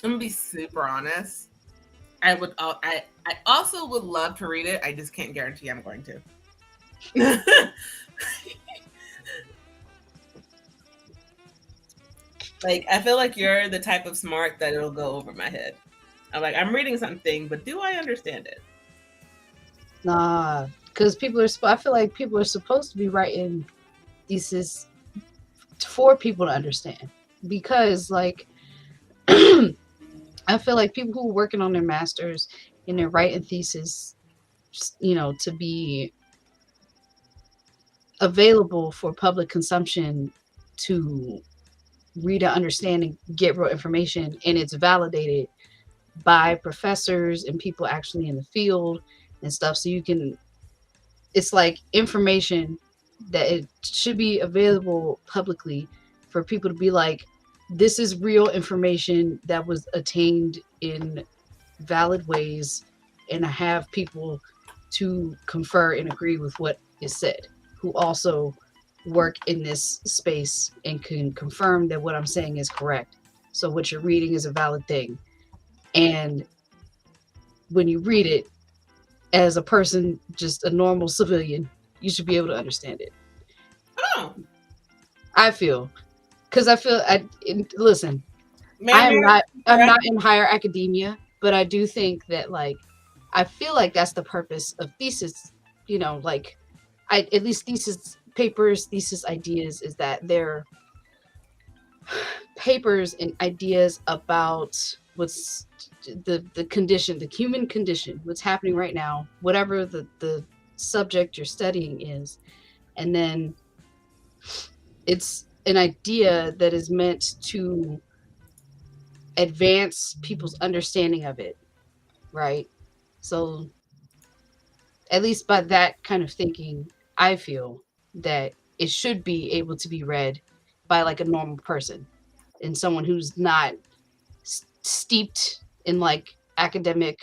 I'm gonna be super honest. I also would love to read it. I just can't guarantee I'm going to. Like, I feel like you're the type of smart that it'll go over my head. I'm reading something, but do I understand it? Nah, because I feel like people are supposed to be writing thesis for people to understand. Because, like, I feel like people who are working on their masters and they're writing thesis, to be available for public consumption to read and understand and get real information, and it's validated by professors and people actually in the field and stuff. So it's like information that it should be available publicly for people to be like, this is real information that was attained in valid ways, and I have people to confer and agree with what is said, who also work in this space and can confirm that what I'm saying is correct. So what you're reading is a valid thing. And when you read it as a person, just a normal civilian, you should be able to understand it. Oh. I feel. Because listen, I'm not in higher academia, but I do think that, like, I feel like that's the purpose of thesis, at least thesis papers, thesis ideas is that they're papers and ideas about what's the condition, the human condition, what's happening right now, whatever the subject you're studying is. And then it's an idea that is meant to advance people's understanding of it, right? So at least by that kind of thinking, I feel that it should be able to be read by like a normal person and someone who's not steeped in like academic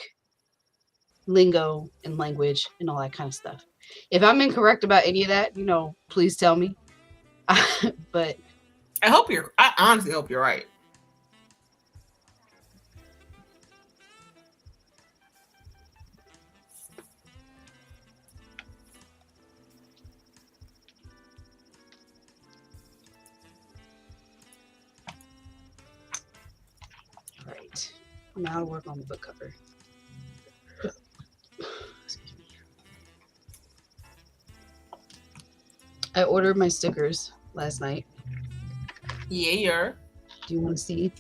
lingo and language and all that kind of stuff. If I'm incorrect about any of that, please tell me. But I honestly hope you're right. right. Now I'll work on the book cover. Excuse me. I ordered my stickers last night. Yeah. Do you want to see?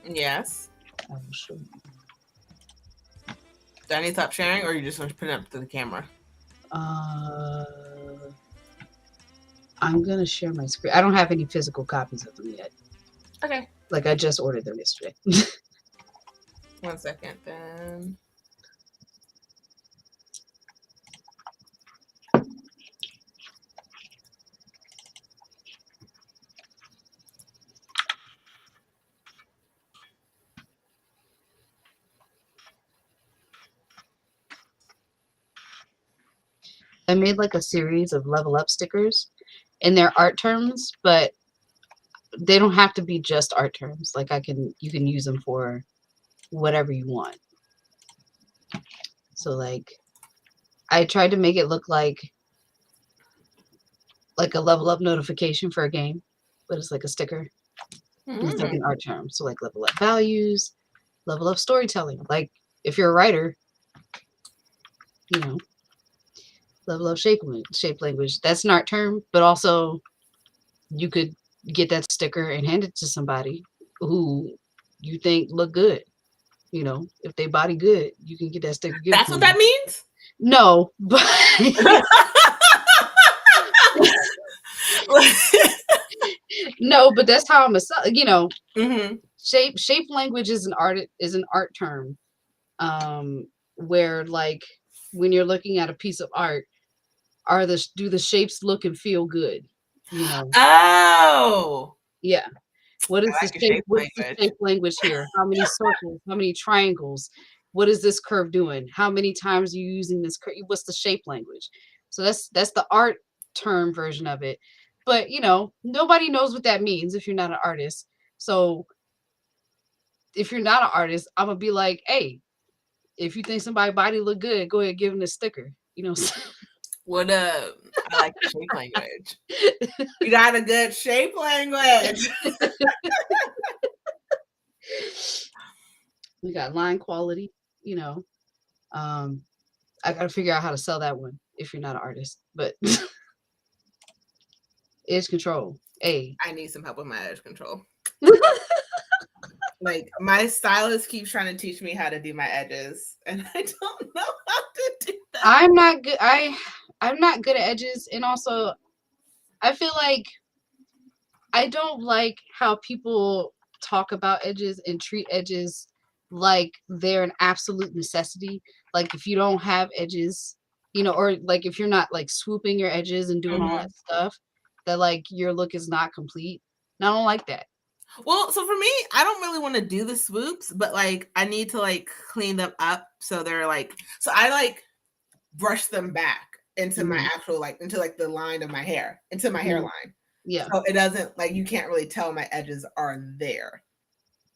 Yes. I will show you. Do I need to stop sharing, or are you just going to put it up to the camera? I'm gonna share my screen. I don't have any physical copies of them yet. Okay. Like I just ordered them yesterday. 1 second, then. I made like a series of level up stickers, and they're art terms, but they don't have to be just art terms. Like you can use them for whatever you want. So like I tried to make it look like a level up notification for a game, but it's like a sticker. It's like an art term. So like level up values, level up storytelling. Like if you're a writer, level up shape language. That's an art term, but also you could get that sticker and hand it to somebody who you think look good. If they body good, you can get that sticker. That's what that means? No, but no, but that's how I'm shape language is an art term. Where like when you're looking at a piece of art, do the shapes look and feel good? Oh. Yeah. What is like the shape? What's the shape language here? How many circles? How many triangles? What is this curve doing? How many times are you using this curve? What's the shape language? So that's the art term version of it. But nobody knows what that means if you're not an artist. So if you're not an artist, I'm gonna be like, hey, if you think somebody's body look good, go ahead, give them a sticker. What up? I like the shape language. You got a good shape language. We got line quality, I gotta figure out how to sell that one if you're not an artist. But edge control. I need some help with my edge control. Like my stylist keeps trying to teach me how to do my edges, and I don't know how to do that. I'm not good. I'm not good at edges, and also I feel like I don't like how people talk about edges and treat edges like they're an absolute necessity. Like if you don't have edges, or like if you're not like swooping your edges and doing all that stuff, that like your look is not complete. And I don't like that. Well, so for me, I don't really want to do the swoops, but like I need to like clean them up so they're like, so I like brush them back into my actual into like the line of my hair, into my hairline. Yeah. So it doesn't like, you can't really tell my edges are there.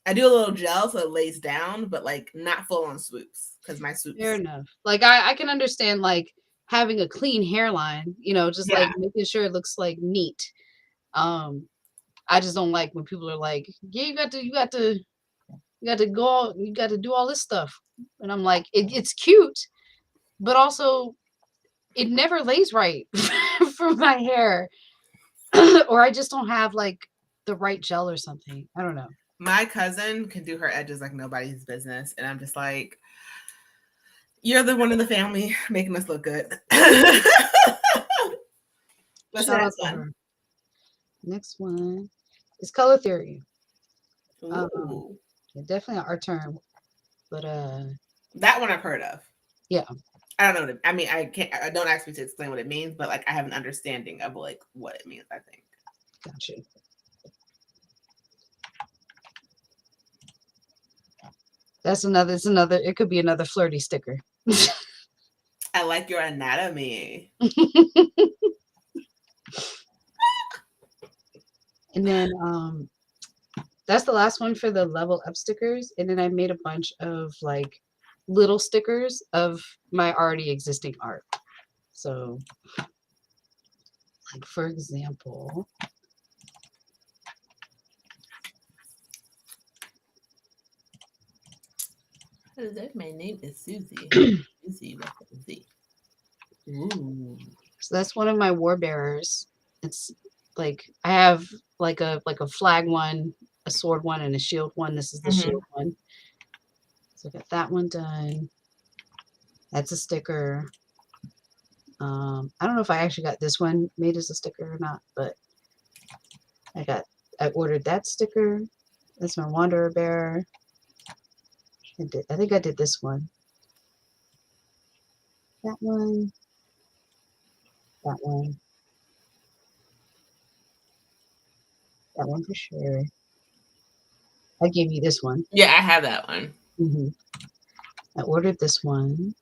I do a little gel so it lays down, but like not full on swoops because my swoops. Fair enough. Like I can understand like having a clean hairline, just like making sure it looks like neat. I just don't like when people are like, yeah, you got to do all this stuff. And I'm like, it's cute, but also it never lays right for my hair. Or I just don't have like the right gel or something. I don't know. My cousin can do her edges like nobody's business, and I'm just like, you're the one in the family making us look good. What's Shout the out next to one? her. Next one is Color Theory. Ooh. Yeah, definitely our term. But That one I've heard of. yeah. I don't know. I mean, I can't. I don't ask me to explain what it means, but like I have an understanding of like what it means. I think. Got you. That's another. It's another. It could be another flirty sticker. I like your anatomy. And then that's the last one for the level up stickers. And then I made a bunch of like little stickers of my already existing art. So, like for example, My name is Susie. Susie with a Z. Ooh. so that's one of my war bearers. It's like I have like a flag one, a sword one, and a shield one. This is the shield one. So I got that one done. That's a sticker. I don't know if I actually got this one made as a sticker or not, but I ordered that sticker. That's my Wanderer Bearer. I think I did this one. That one. That one. That one for sure. I gave you this one. Yeah, I have that one. Mm-hmm. I ordered this one.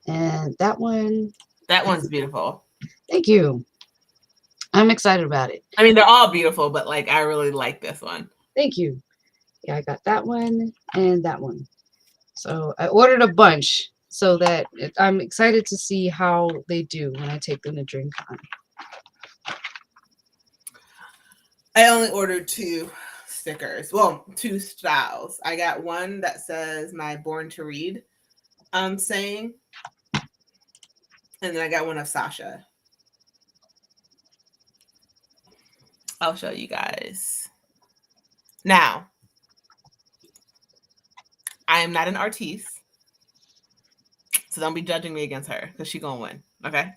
And that one. That one's beautiful. Thank you. I'm excited about it. I mean, they're all beautiful, but like I really like this one. Thank you. Yeah, I got that one and that one. So I ordered a bunch so that I'm excited to see how they do when I take them to DreamCon. I only ordered 2 stickers. Well, 2 styles. I got one that says my Born to Read saying. And then I got one of Sasha. I'll show you guys. Now, I am not an artiste. So don't be judging me against her because she's gonna win. Okay.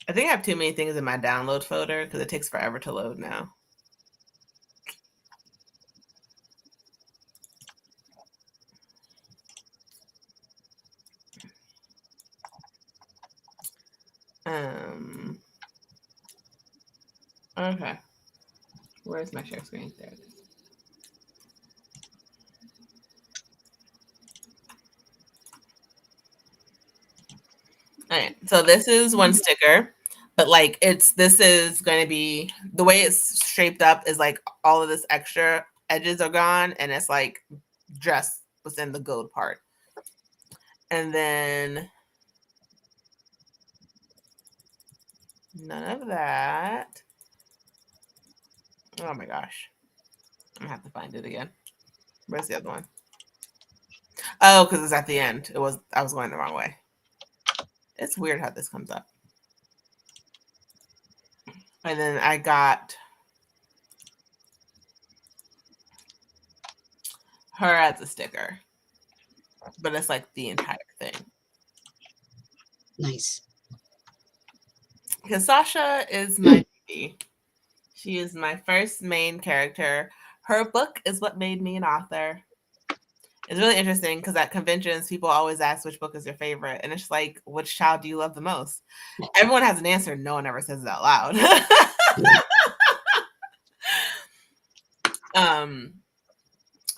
I think I have too many things in my download folder because it takes forever to load now. Okay. Where's my share screen? There it is. All right. So this is one sticker, but like this is going to be the way it's shaped up is like all of this extra edges are gone and it's like just within the gold part. And then none of that. Oh my gosh. I'm gonna have to find it again. Where's the other one? Oh, because it's at the end. I was going the wrong way. It's weird how this comes up. And then I got her as a sticker. But it's like the entire thing. Nice. Because Sasha is my baby. She is my first main character. Her book is what made me an author. It's really interesting because at conventions, people always ask which book is your favorite. And it's like, which child do you love the most? Everyone has an answer. No one ever says it out loud.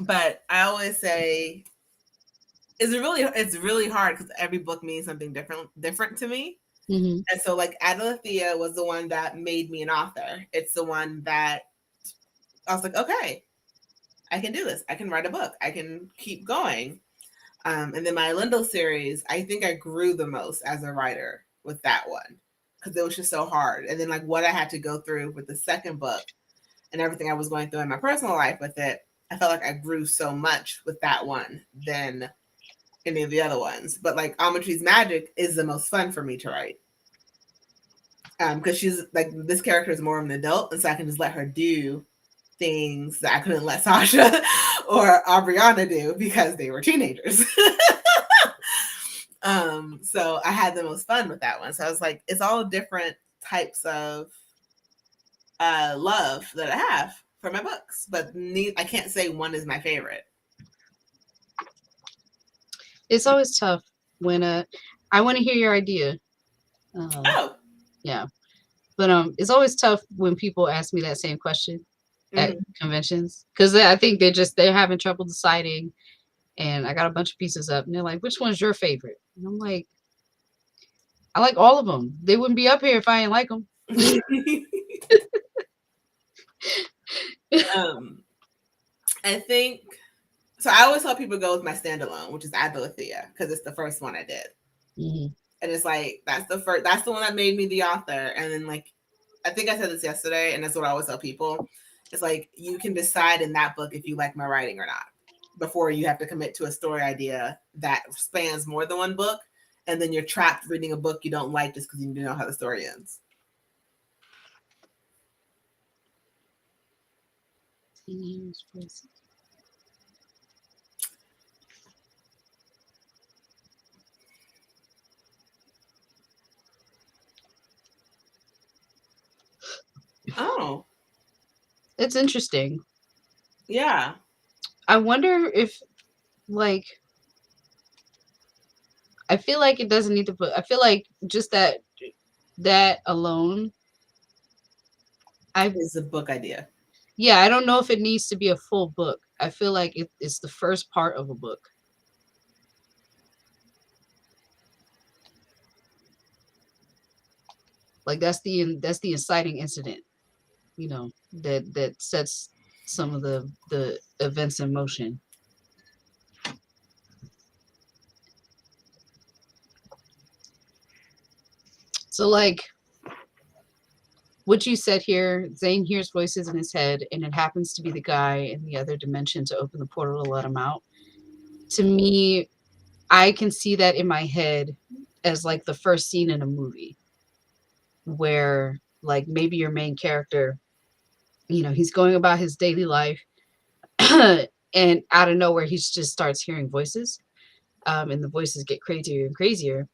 But I always say it's really hard because every book means something different to me. Mm-hmm. And so like Adelathea was the one that made me an author. It's the one that I was like, okay, I can do this. I can write a book. I can keep going. And then my Elendil series, I think I grew the most as a writer with that one because it was just so hard. And then like what I had to go through with the second book and everything I was going through in my personal life with it, I felt like I grew so much with that one than any of the other ones. But like Amatry's Magic is the most fun for me to write. Because she's like, this character is more of an adult, and so I can just let her do things that I couldn't let Sasha or Aubriana do because they were teenagers. So I had the most fun with that one. So I was like, it's all different types of love that I have for my books, but I can't say one is my favorite. It's always tough when I want to hear your idea. Oh, Yeah, but it's always tough when people ask me that same question at conventions, because I think they're having trouble deciding. And I got a bunch of pieces up, and they're like, "Which one's your favorite?" And I'm like, "I like all of them. They wouldn't be up here if I didn't like them." I think so. I always tell people go with my standalone, which is Adolothea, because it's the first one I did, and it's like that's the one that made me the author. And then like, I think I said this yesterday, and that's what I always tell people. It's like you can decide in that book if you like my writing or not before you have to commit to a story idea that spans more than one book, and then you're trapped reading a book you don't like just because you don't know how the story ends. Oh, It's interesting. yeah. I wonder if, like, I feel like it doesn't need to put. I feel like just that alone. Is a book idea. Yeah, I don't know if it needs to be a full book. I feel like it's the first part of a book. Like that's the inciting incident, that sets some of the events in motion. So like what you said here, Zane hears voices in his head, and it happens to be the guy in the other dimension to open the portal to let him out. To me, I can see that in my head as like the first scene in a movie where like maybe your main character, he's going about his daily life and out of nowhere he just starts hearing voices, and the voices get crazier and crazier,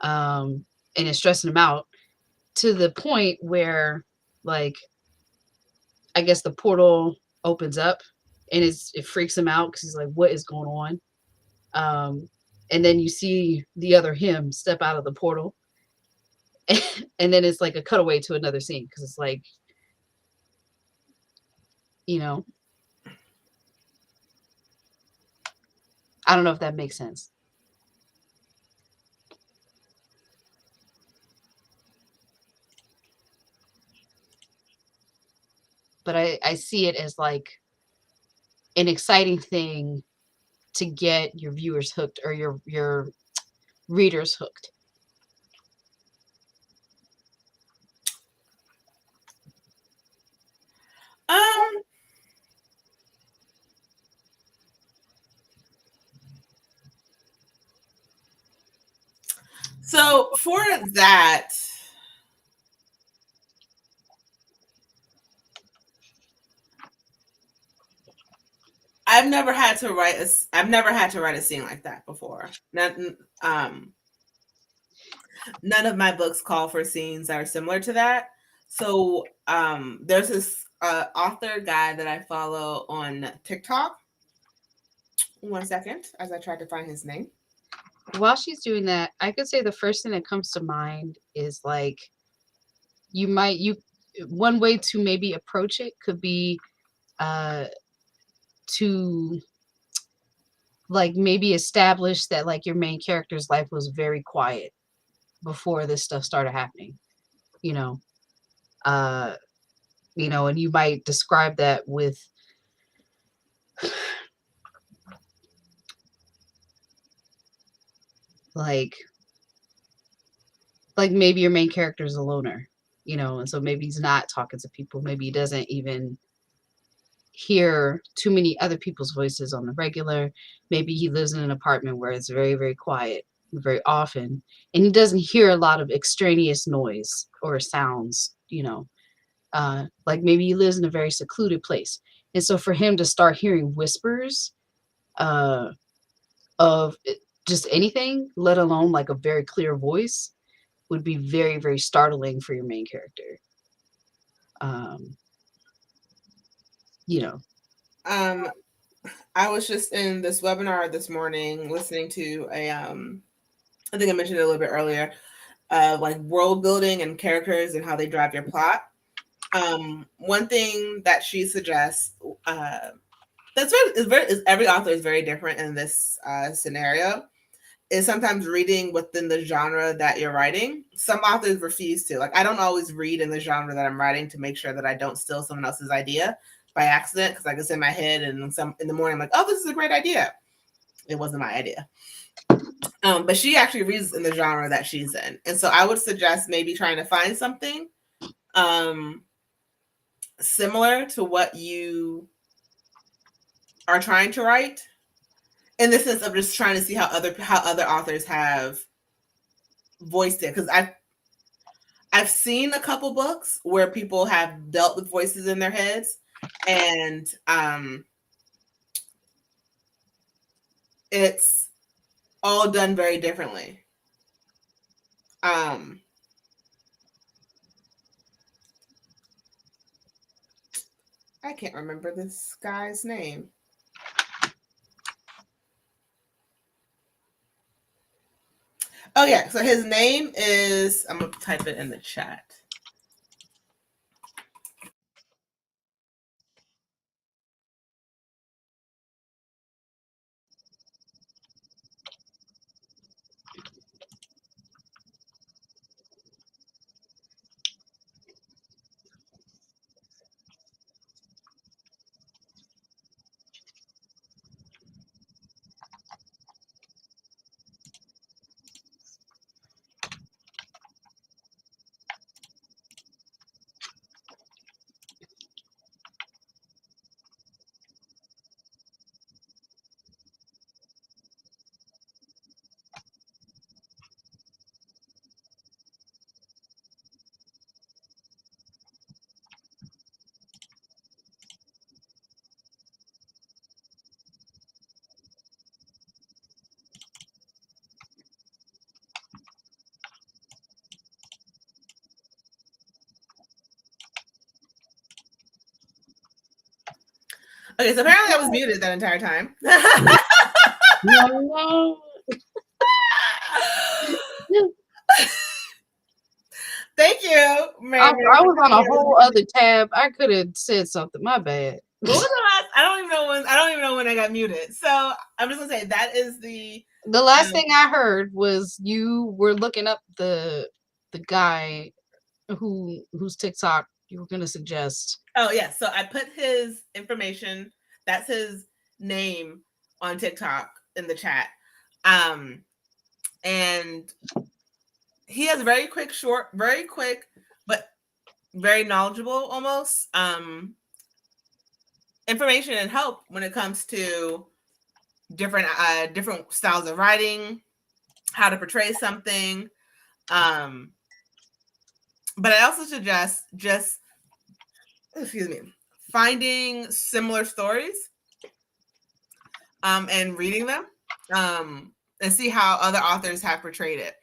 and it's stressing him out to the point where, like, I guess the portal opens up and it freaks him out because he's like, what is going on? And then you see the other him step out of the portal, and then it's like a cutaway to another scene because it's like, I don't know if that makes sense. But I see it as like an exciting thing to get your viewers hooked or your readers hooked. So for that, I've never had to write a scene like that before. None of my books call for scenes that are similar to that. So there's this author guy that I follow on TikTok. 1 second, as I try to find his name. While she's doing that, I could say the first thing that comes to mind is like one way to maybe approach it could be to like maybe establish that like your main character's life was very quiet before this stuff started happening, and you might describe that with like maybe your main character is a loner, and so maybe he's not talking to people. Maybe he doesn't even hear too many other people's voices on the regular. Maybe he lives in an apartment where it's very, very quiet very often, and he doesn't hear a lot of extraneous noise or sounds, like maybe he lives in a very secluded place. And so for him to start hearing whispers uh, of just anything, let alone like a very clear voice, would be very, very startling for your main character. You know. I was just in this webinar this morning listening to I think I mentioned it a little bit earlier, like world building and characters and how they drive your plot. One thing that she suggests, every author is very different in this scenario, is sometimes reading within the genre that you're writing. Some authors refuse to. Like, I don't always read in the genre that I'm writing to make sure that I don't steal someone else's idea by accident, because like it's in my head, and in the morning I'm like, oh, this is a great idea. It wasn't my idea. But she actually reads in the genre that she's in. And so I would suggest maybe trying to find something similar to what you are trying to write, in the sense of just trying to see how other authors have voiced it. Because I've seen a couple books where people have dealt with voices in their heads, and it's all done very differently. I can't remember this guy's name. Oh yeah, so his name is, I'm gonna type it in the chat. Okay, so apparently I was muted that entire time. No. Thank you, Mary. I was on a whole other tab. I could have said something. My bad. What was the last? I don't even know when I got muted. So I'm just gonna say that is the last thing I heard was you were looking up the guy whose TikTok you were gonna suggest. Oh yeah, so I put his information. That's his name on TikTok in the chat, and he has very quick, but very knowledgeable, almost information and help when it comes to different styles of writing, how to portray something. But I also suggest just finding similar stories and reading them and see how other authors have portrayed it.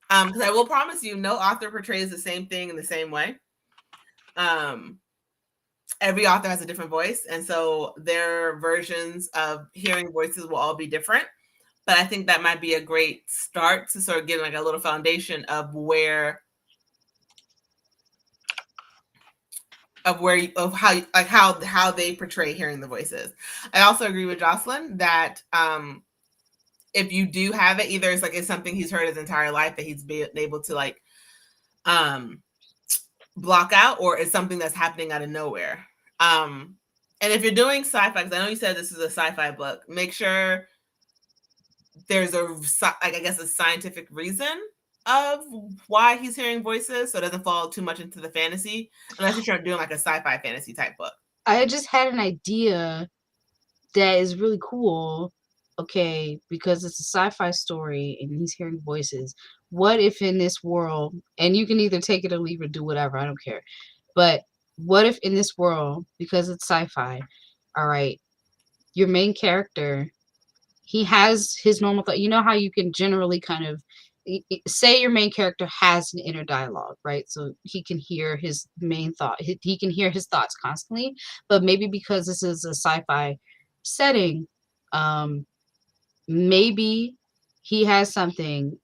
Because I will promise you, no author portrays the same thing in the same way. Every author has a different voice, and so their versions of hearing voices will all be different. But I think that might be a great start to sort of get like a little foundation of how they portray hearing the voices. I also agree with Jocelyn that if you do have it, either it's something he's heard his entire life that he's been able to like block out, or it's something that's happening out of nowhere. And if you're doing sci-fi, because I know you said this is a sci-fi book, make sure there's a scientific reason of why he's hearing voices, so it doesn't fall too much into the fantasy, unless you're doing like a sci-fi fantasy type book. I just had an idea that is really cool. Okay, because it's a sci-fi story and he's hearing voices. What if in this world, and you can either take it or leave it, do whatever, I don't care. But what if in this world, because it's sci-fi, all right, your main character, he has his normal thought. You know how you can generally kind of say your main character has an inner dialogue, right? So he can hear his main thought. He can hear his thoughts constantly, but maybe because this is a sci-fi setting, um, maybe he has something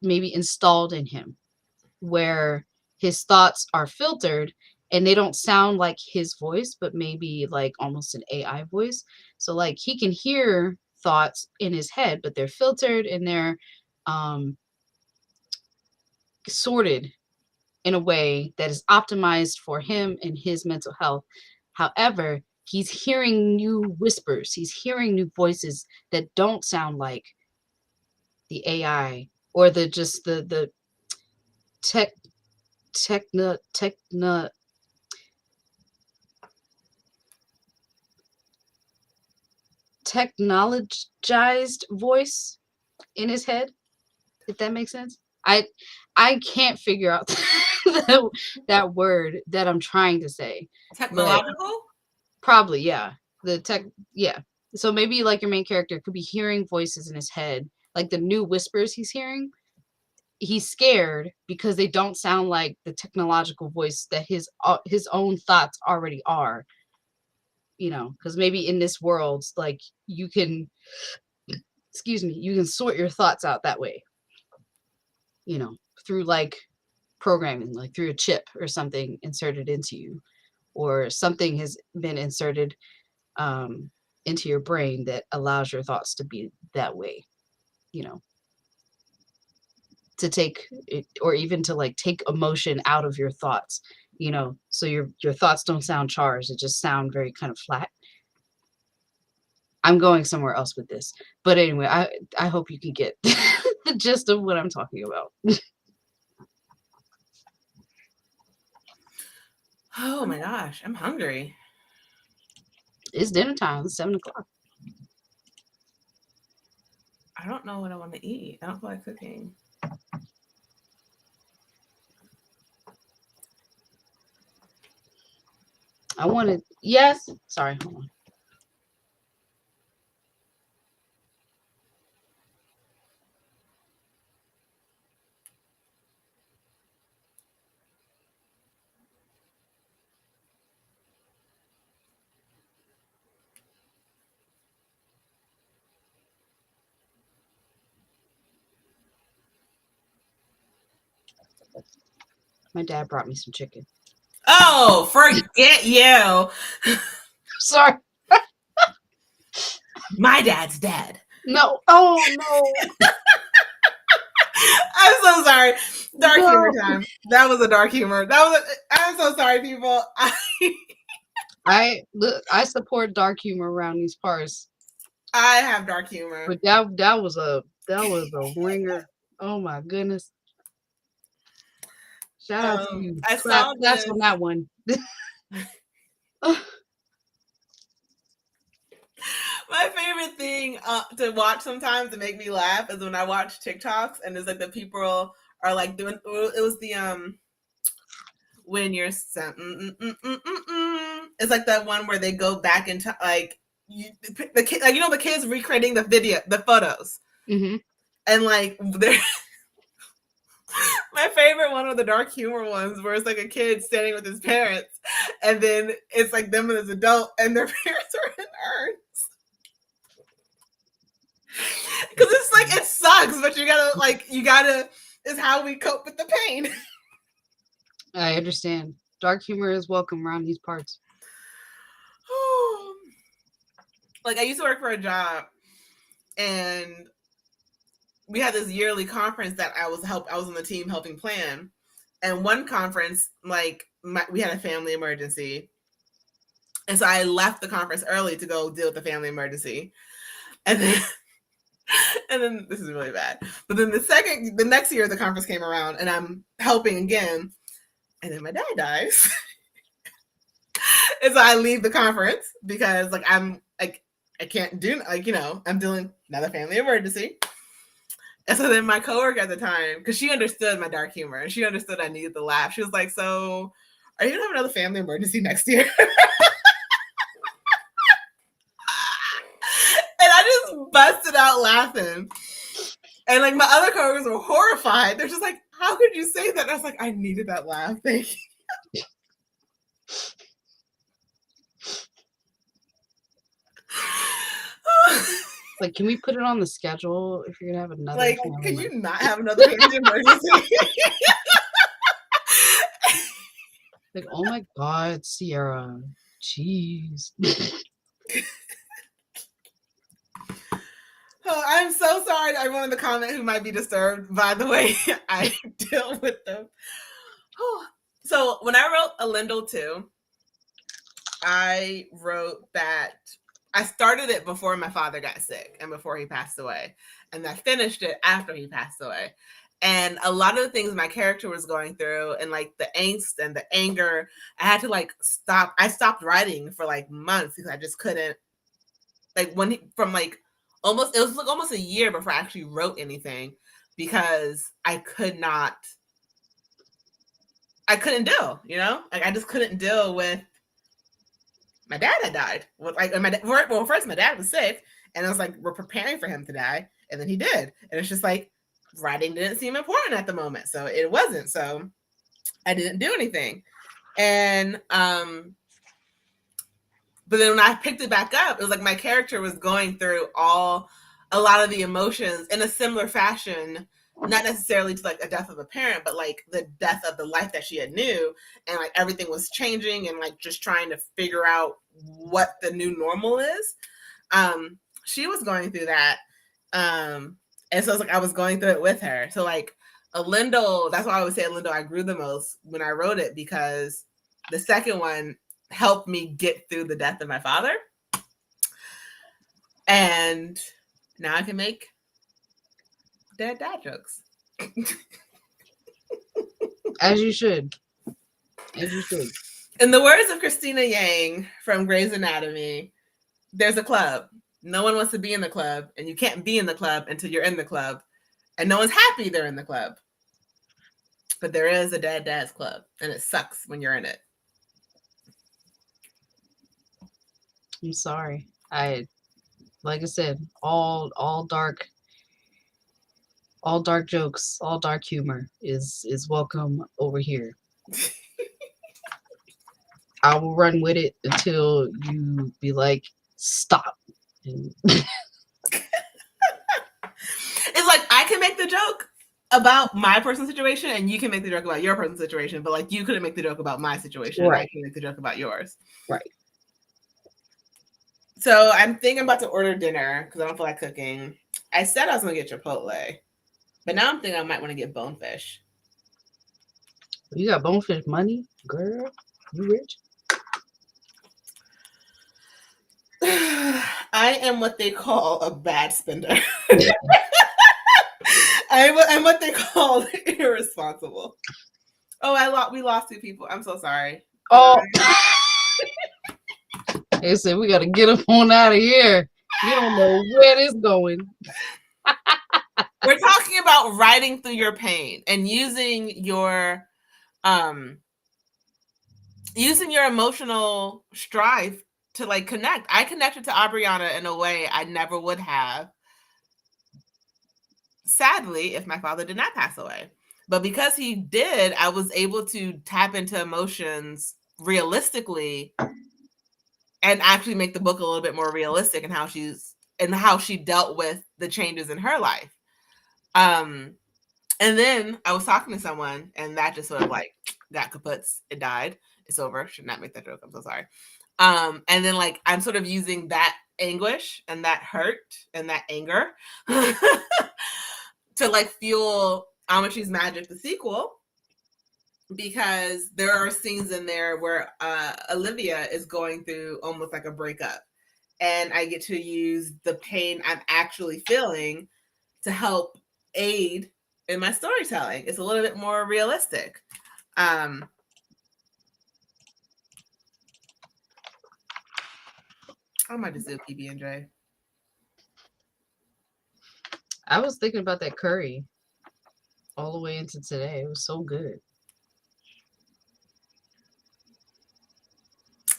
maybe installed in him where his thoughts are filtered and they don't sound like his voice, but maybe like almost an AI voice. So like he can hear thoughts in his head, but they're filtered and they're um, sorted in a way that is optimized for him and his mental health. However, he's hearing new whispers, he's hearing new voices that don't sound like the AI or the tech techno technologized voice in his head, if that makes sense. I can't figure out that word that I'm trying to say, but Technological? probably, yeah. The tech, yeah. So maybe like your main character could be hearing voices in his head, like the new whispers he's hearing. He's scared because they don't sound like the technological voice that his own thoughts already are. You know, because maybe in this world, like you can, excuse me, you can sort your thoughts out that way. You know, through like programming, like through a chip or something inserted into you, or something has been inserted into your brain that allows your thoughts to be that way. You know, to take it, or even to like take emotion out of your thoughts. You know, so your thoughts don't sound charged; it just sound very kind of flat. I'm going somewhere else with this, but anyway, I hope you can get the gist of what I'm talking about. Oh my gosh, I'm hungry. It's dinner time. It's 7 o'clock. I don't know what I want to eat. I don't feel like cooking. I wanted, yes. Sorry, hold on. My dad brought me some chicken. Oh, forget you. Sorry. My dad's dead. No. Oh no. I'm so sorry. Dark No. humor time. That was a dark humor. I'm so sorry, people. I support dark humor around these parts, I have dark humor. but that was a ringer. Oh my goodness. Shout out to you. I saw That's this. on that one. My favorite thing to watch sometimes to make me laugh is when I watch TikToks and it's like the people are like doing. It was the when you're it's like that one where they go back into like the kid, like the kids recreating the photos, Mm-hmm. and like they're. My favorite one of the dark humor ones where it's like a kid standing with his parents and then it's like them as an adult and their parents are in urns. Because it's like, it sucks, but you gotta, is how we cope with the pain. I understand. Dark humor is welcome around these parts. Like I used to work for a job and we had this yearly conference that I was on the team helping plan. And one conference, like we had a family emergency. And so I left the conference early to go deal with the family emergency. And then this is really bad. But then the next year the conference came around and I'm helping again. And then my dad dies. And so I leave the conference because like I'm like I can't do like I'm dealing another family emergency. And so then my coworker at the time, because she understood my dark humor and she understood I needed the laugh, she was like, "So, are you gonna have another family emergency next year?" And I just busted out laughing. And like my other coworkers were horrified. They're just like, "How could you say that?" And I was like, "I needed that laugh. Thank you." Like, can we put it on the schedule if you're gonna have another Like, family can member? you not have another family emergency? Like, oh my God, Sierra. Jeez. Oh, I'm so sorry to everyone in the comment who might be disturbed by the way I deal with them. So when I wrote Elendil 2, I wrote that I started it before my father got sick and before he passed away. And I finished it after he passed away. And a lot of the things my character was going through and like the angst and the anger, I had to like stop. I stopped writing for like months because I just couldn't like from like almost it was like almost a year before I actually wrote anything because I couldn't deal, like I just couldn't deal with my dad had died. First my dad was sick, and it was like we're preparing for him to die, and then he did, and it's just like writing didn't seem important at the moment, so it wasn't. So I didn't do anything, and but then when I picked it back up, it was like my character was going through a lot of the emotions in a similar fashion, not necessarily to like a death of a parent, but like the death of the life that she had knew, and like everything was changing and like just trying to figure out what the new normal is. She was going through that. And so it's like I was going through it with her. So like Elendil, that's why I would say Elendil I grew the most when I wrote it, because the second one helped me get through the death of my father. And now I can make dad jokes. As you should. As you should. In the words of Christina Yang from Grey's Anatomy, there's a club. No one wants to be in the club, and you can't be in the club until you're in the club. And no one's happy they're in the club. But there is a dad's club, and it sucks when you're in it. I'm sorry. Like I said, all dark jokes, all dark humor is welcome over here. I will run with it until you be like, stop. It's like I can make the joke about my personal situation, and you can make the joke about your personal situation, but like you couldn't make the joke about my situation, right? And I can make the joke about yours, right? So I'm thinking about to order dinner because I don't feel like cooking. I said I was gonna get Chipotle, but now I'm thinking I might want to get Bonefish. You got Bonefish money, girl? You rich? I am what they call a bad spender. I'm what they call irresponsible. Oh, we lost 2 people. I'm so sorry. Oh, they said we gotta get up on out of here. You don't know where this going. We're talking about writing through your pain and using your emotional strife to like connect. I connected to Abriana in a way I never would have, sadly, if my father did not pass away. But because he did, I was able to tap into emotions realistically and actually make the book a little bit more realistic in how she dealt with the changes in her life. And then I was talking to someone, and that just sort of like got kaputs. It died. It's over. Should not make that joke. I'm so sorry. And then like I'm sort of using that anguish and that hurt and that anger to like fuel Amashi's Magic, the sequel, because there are scenes in there where Olivia is going through almost like a breakup, and I get to use the pain I'm actually feeling to help aid in my storytelling. It's a little bit more realistic. I might just do a PB&J. I was thinking about that curry all the way into today. It was so good.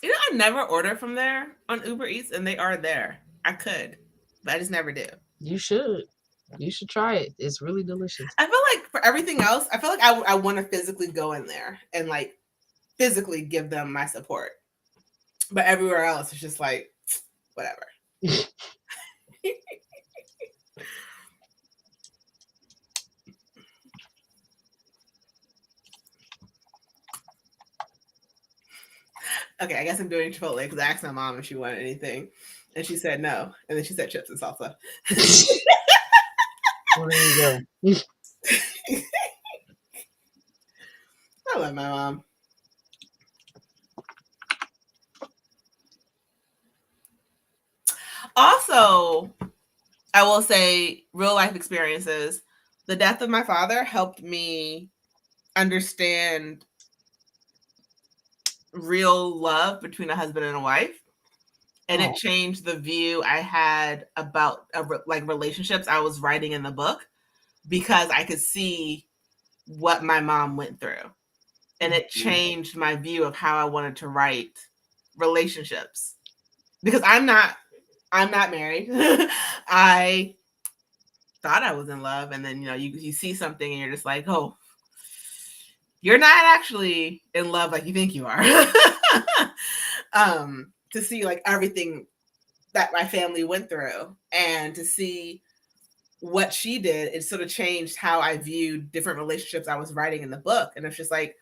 You know, I never order from there on Uber Eats, and they are there. I could, but I just never do. You should. You should try it. It's really delicious. I feel like for everything else, I feel like I want to physically go in there and like physically give them my support. But everywhere else, it's just like, whatever. Okay, I guess I'm doing Chipotle because I asked my mom if she wanted anything. And she said no. And then she said chips and salsa. Well, there you go. I love my mom. Also, I will say real life experiences. The death of my father helped me understand real love between a husband and a wife. And Oh. it changed the view I had about like relationships I was writing in the book because I could see what my mom went through. And it changed my view of how I wanted to write relationships. Because I'm not married. I thought I was in love, and then you see something and you're just like, oh, you're not actually in love like you think you are. To see like everything that my family went through and to see what she did, it sort of changed how I viewed different relationships I was writing in the book. And it's just like,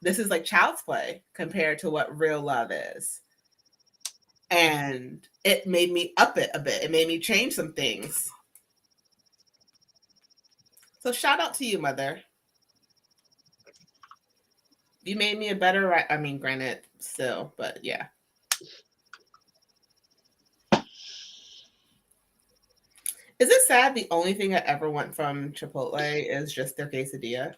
this is like child's play compared to what real love is. And it made me up it a bit. It made me change some things. So shout out to you, mother. You made me a better writer. I mean, granted, still, but yeah. Is it sad the only thing I ever want from Chipotle is just their quesadilla?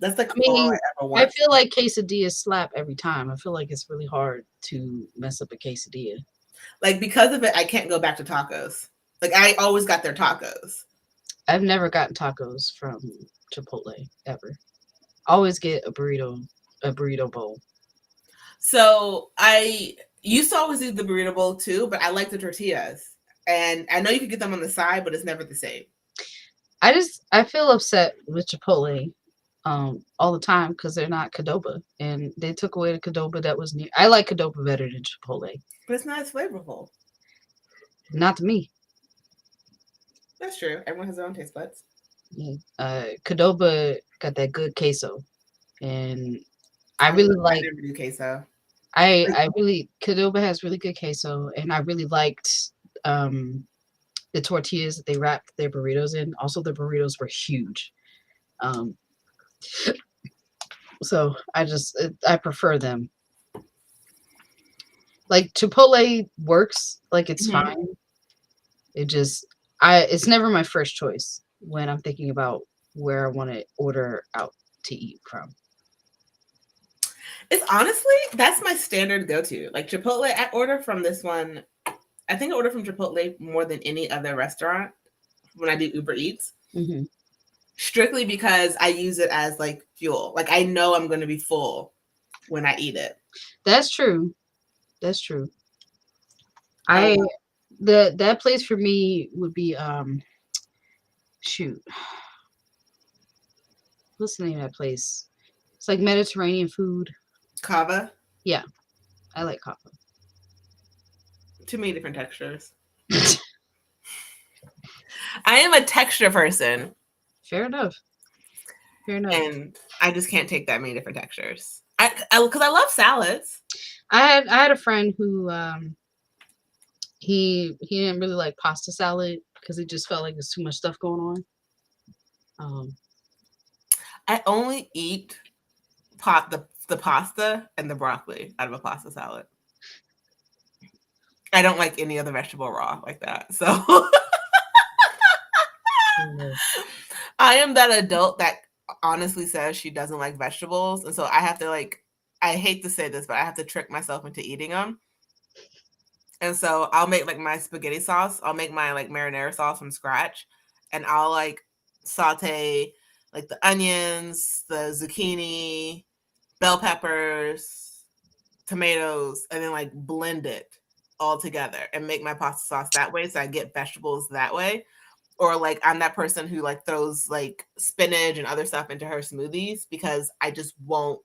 That's like all I ever want. I feel like quesadillas slap every time. I feel like it's really hard to mess up a quesadilla. Like because of it, I can't go back to tacos. Like I always got their tacos. I've never gotten tacos from Chipotle ever. Always get a burrito bowl. So I used to always do the burrito bowl too, but I like the tortillas. And I know you can get them on the side, but it's never the same. I feel upset with Chipotle all the time because they're not Qdoba, and they took away the Qdoba that was near. I like Qdoba better than Chipotle. But it's not as flavorful. Not to me. That's true. Everyone has their own taste buds. Qdoba got that good queso, and I really like. I never do queso. Qdoba has really good queso, and I really liked the tortillas that they wrapped their burritos in. Also, the burritos were huge. So I prefer them. Like Chipotle works, like it's fine. It's never my first choice when I'm thinking about where I want to order out to eat from. It's honestly, that's my standard go-to. Like Chipotle, I order from this one. I think I order from Chipotle more than any other restaurant when I do Uber Eats. Mm-hmm. Strictly because I use it as like fuel. Like I know I'm going to be full when I eat it. That's true. That's true. That place for me would be shoot. What's the name of that place? It's like Mediterranean food. Kava? Yeah. I like kava. Too many different textures. I am a texture person. Fair enough. And I just can't take that many different textures. Because I love salads. I had a friend who he didn't really like pasta salad because it just felt like there's too much stuff going on. I only eat the pasta and the broccoli out of a pasta salad. I don't like any other vegetable raw like that. So I am that adult that honestly says she doesn't like vegetables. And so I have to I hate to say this, but I have to trick myself into eating them. And so I'll make like my spaghetti sauce. I'll make my like marinara sauce from scratch, and I'll like saute like the onions, the zucchini, bell peppers, tomatoes, and then like blend it all together and make my pasta sauce that way. So I get vegetables that way. Or like I'm that person who like throws like spinach and other stuff into her smoothies because I just won't.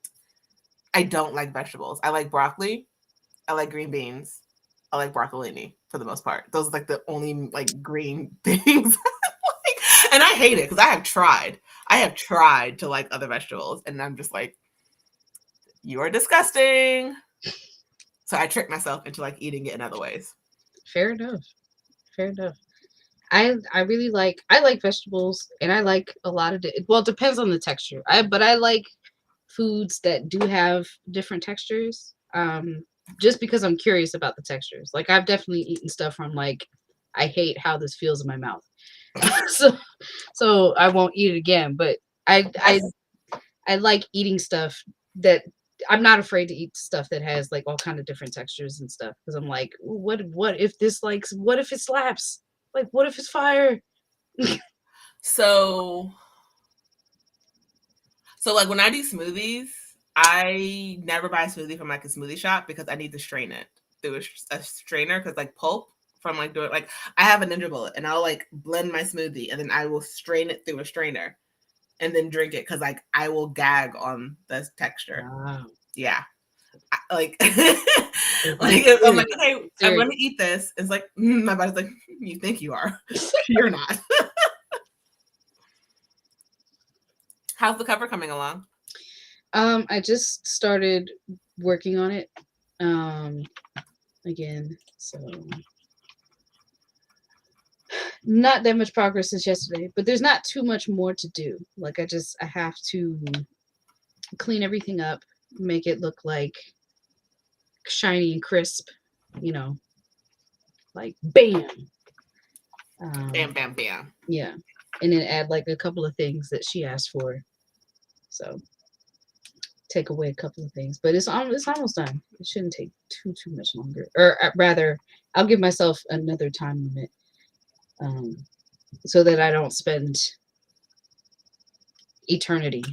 I don't like vegetables. I like broccoli. I like green beans. I like broccolini for the most part. Those are like the only like green things. And I hate it because I have tried. I have tried to like other vegetables, and I'm just like, you are disgusting. So I trick myself into like eating it in other ways. Fair enough. Fair enough. I really like I like vegetables, and I like a lot of well, it depends on the texture. But I like foods that do have different textures. Just because I'm curious about the textures. Like I've definitely eaten stuff from like I hate how this feels in my mouth. so I won't eat it again. But I like eating stuff that I'm not afraid to eat stuff that has like all kind of different textures and stuff because I'm like, what if this likes what if it slaps? Like what if it's fire? So like when I do smoothies, I never buy a smoothie from like a smoothie shop because I need to strain it through a strainer because like pulp from like doing like I have a Ninja Bullet and I'll like blend my smoothie and then I will strain it through a strainer and then drink it because like I will gag on the texture. Wow. Yeah. Like like I'm like, okay, I'm gonna eat this. It's like my body's like, you think you are. You're not. How's the cover coming along? I just started working on it again, so not that much progress since yesterday, but there's not too much more to do. Like I have to clean everything up, make it look like shiny and crisp, you know, like bam. Bam, bam, bam. Yeah, and then add like a couple of things that she asked for. So take away a couple of things, but it's almost done. It shouldn't take too much longer, or rather, I'll give myself another time limit, so that I don't spend eternity.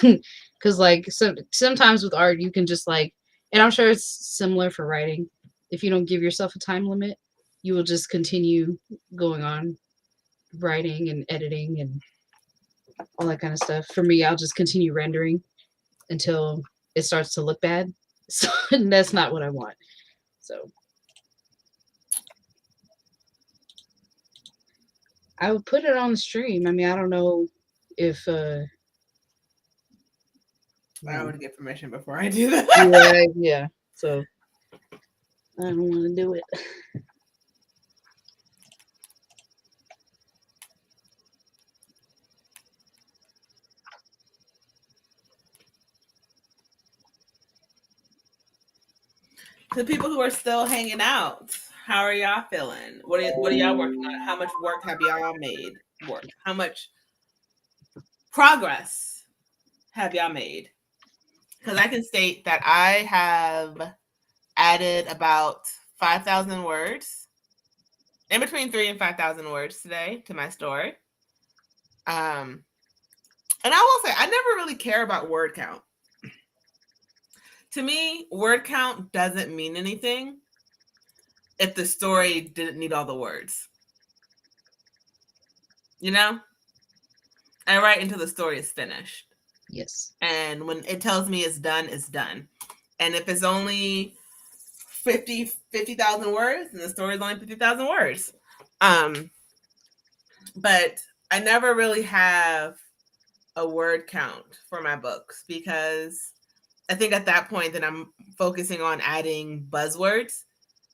Because like sometimes with art, you can just like, and I'm sure it's similar for writing. If you don't give yourself a time limit, you will just continue going on writing and editing and all that kind of stuff. For me, I'll just continue rendering until it starts to look bad. So that's not what I want. So I would put it on the stream. I mean, I don't know if I would get permission before I do that. yeah. So I don't want to do it. The people who are still hanging out, how are y'all feeling? What are y'all working on? How much work have y'all made? How much progress have y'all made? Because I can state that I have added about 5,000 words, in between 3,000 and 5,000 words today to my story. And I will say, I never really care about word count. To me, word count doesn't mean anything if the story didn't need all the words. You know? I write until the story is finished. Yes. And when it tells me it's done, it's done. And if it's only 50,000 words, and the story is only 50,000 words. But I never really have a word count for my books because I think at that point then I'm focusing on adding buzzwords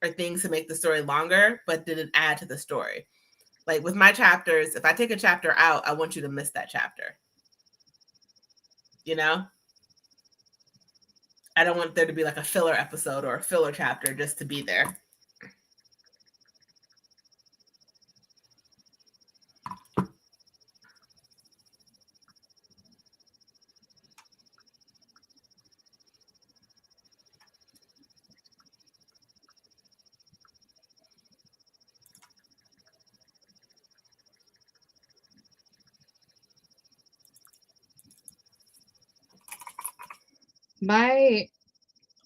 or things to make the story longer, but didn't add to the story. Like with my chapters, if I take a chapter out, I want you to miss that chapter. You know? I don't want there to be like a filler episode or a filler chapter just to be there. My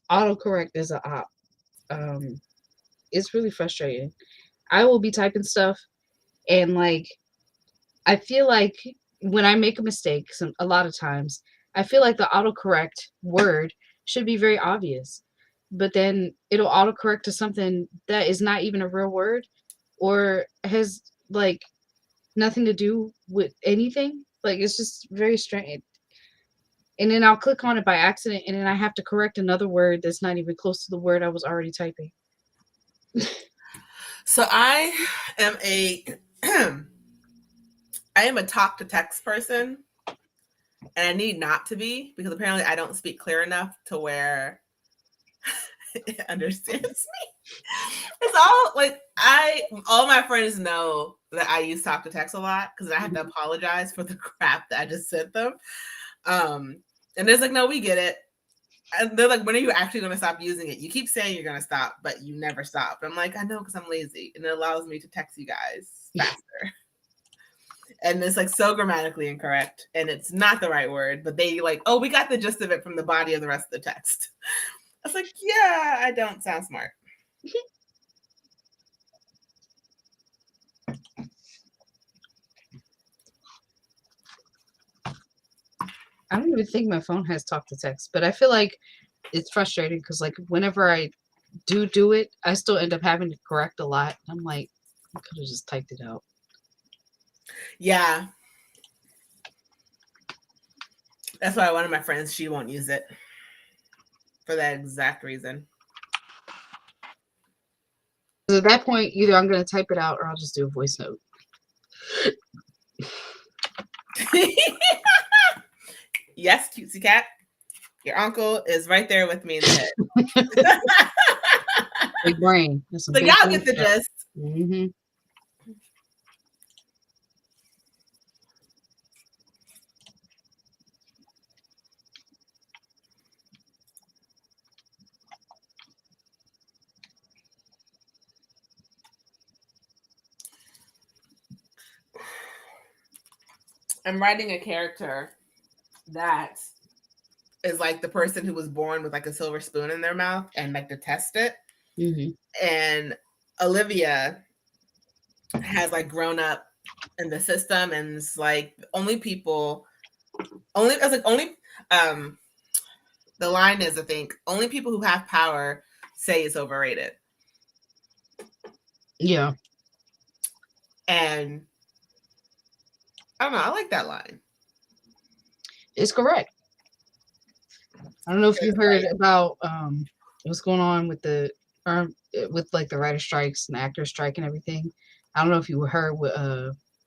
autocorrect is a op. It's really frustrating. I will be typing stuff and like I feel like when I make a mistake, a lot of times, I feel like the autocorrect word should be very obvious. But then it'll autocorrect to something that is not even a real word or has like nothing to do with anything. Like it's just very strange. And then I'll click on it by accident and then I have to correct another word that's not even close to the word I was already typing. So I am a talk to text person, and I need not to be because apparently I don't speak clear enough to where it understands me. It's all like all my friends know that I use talk to text a lot because I have to apologize for the crap that I just sent them. And it's like, no, we get it. And they're like, when are you actually going to stop using it? You keep saying you're going to stop, but you never stop. And I'm like, I know because I'm lazy, and it allows me to text you guys faster. And it's like so grammatically incorrect, and it's not the right word, but they like, oh, we got the gist of it from the body of the rest of the text. I was like, yeah, I don't sound smart. I don't even think my phone has talk to text, but I feel like it's frustrating because like whenever I do it, I still end up having to correct a lot. I'm like, I could have just typed it out. Yeah. That's why one of my friends, she won't use it for that exact reason. So at that point, either I'm going to type it out or I'll just do a voice note. Yes, cutesy cat. Your uncle is right there with me in the head. Big brain. So y'all get the gist. Mm-hmm. I'm writing a character that is like the person who was born with like a silver spoon in their mouth and like to test it. Mm-hmm. And Olivia has like grown up in the system, and it's like only the line is, I think, only people who have power say it's overrated. Yeah. And I don't know, I like that line. It's correct. I don't know if you heard about what's going on with with like the writer strikes and the actor strike and everything. I don't know if you heard what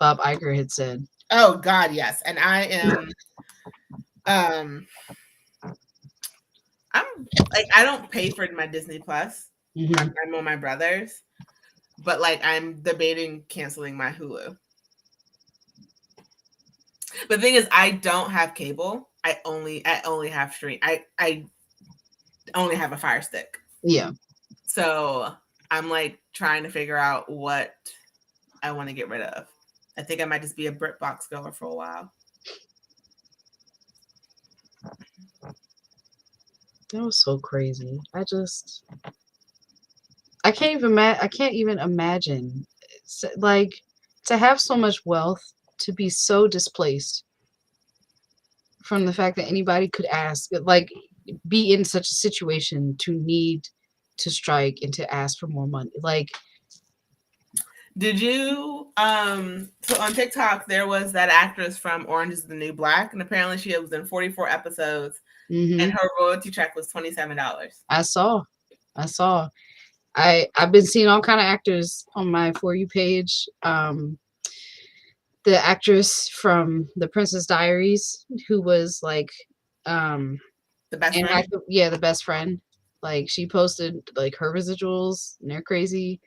Bob Iger had said. Oh God, yes. And I am I'm like, I don't pay for my Disney Plus. Mm-hmm. I'm on my brother's, but like I'm debating canceling my Hulu. But the thing is, I don't have cable. I only have stream. I only have a Fire Stick. Yeah. So I'm like trying to figure out what I want to get rid of. I think I might just be a BritBox goer for a while. That was so crazy. I can't even imagine like to have so much wealth to be so displaced from the fact that anybody could ask, like be in such a situation to need to strike and to ask for more money. Like, did you so on TikTok there was that actress from Orange is the New Black, and apparently she was in 44 episodes, mm-hmm. and her royalty check was $27. I saw. I've been seeing all kind of actors on my For You page. The actress from The Princess Diaries, who was like the best friend. The best friend. Like she posted like her residuals, and they're crazy.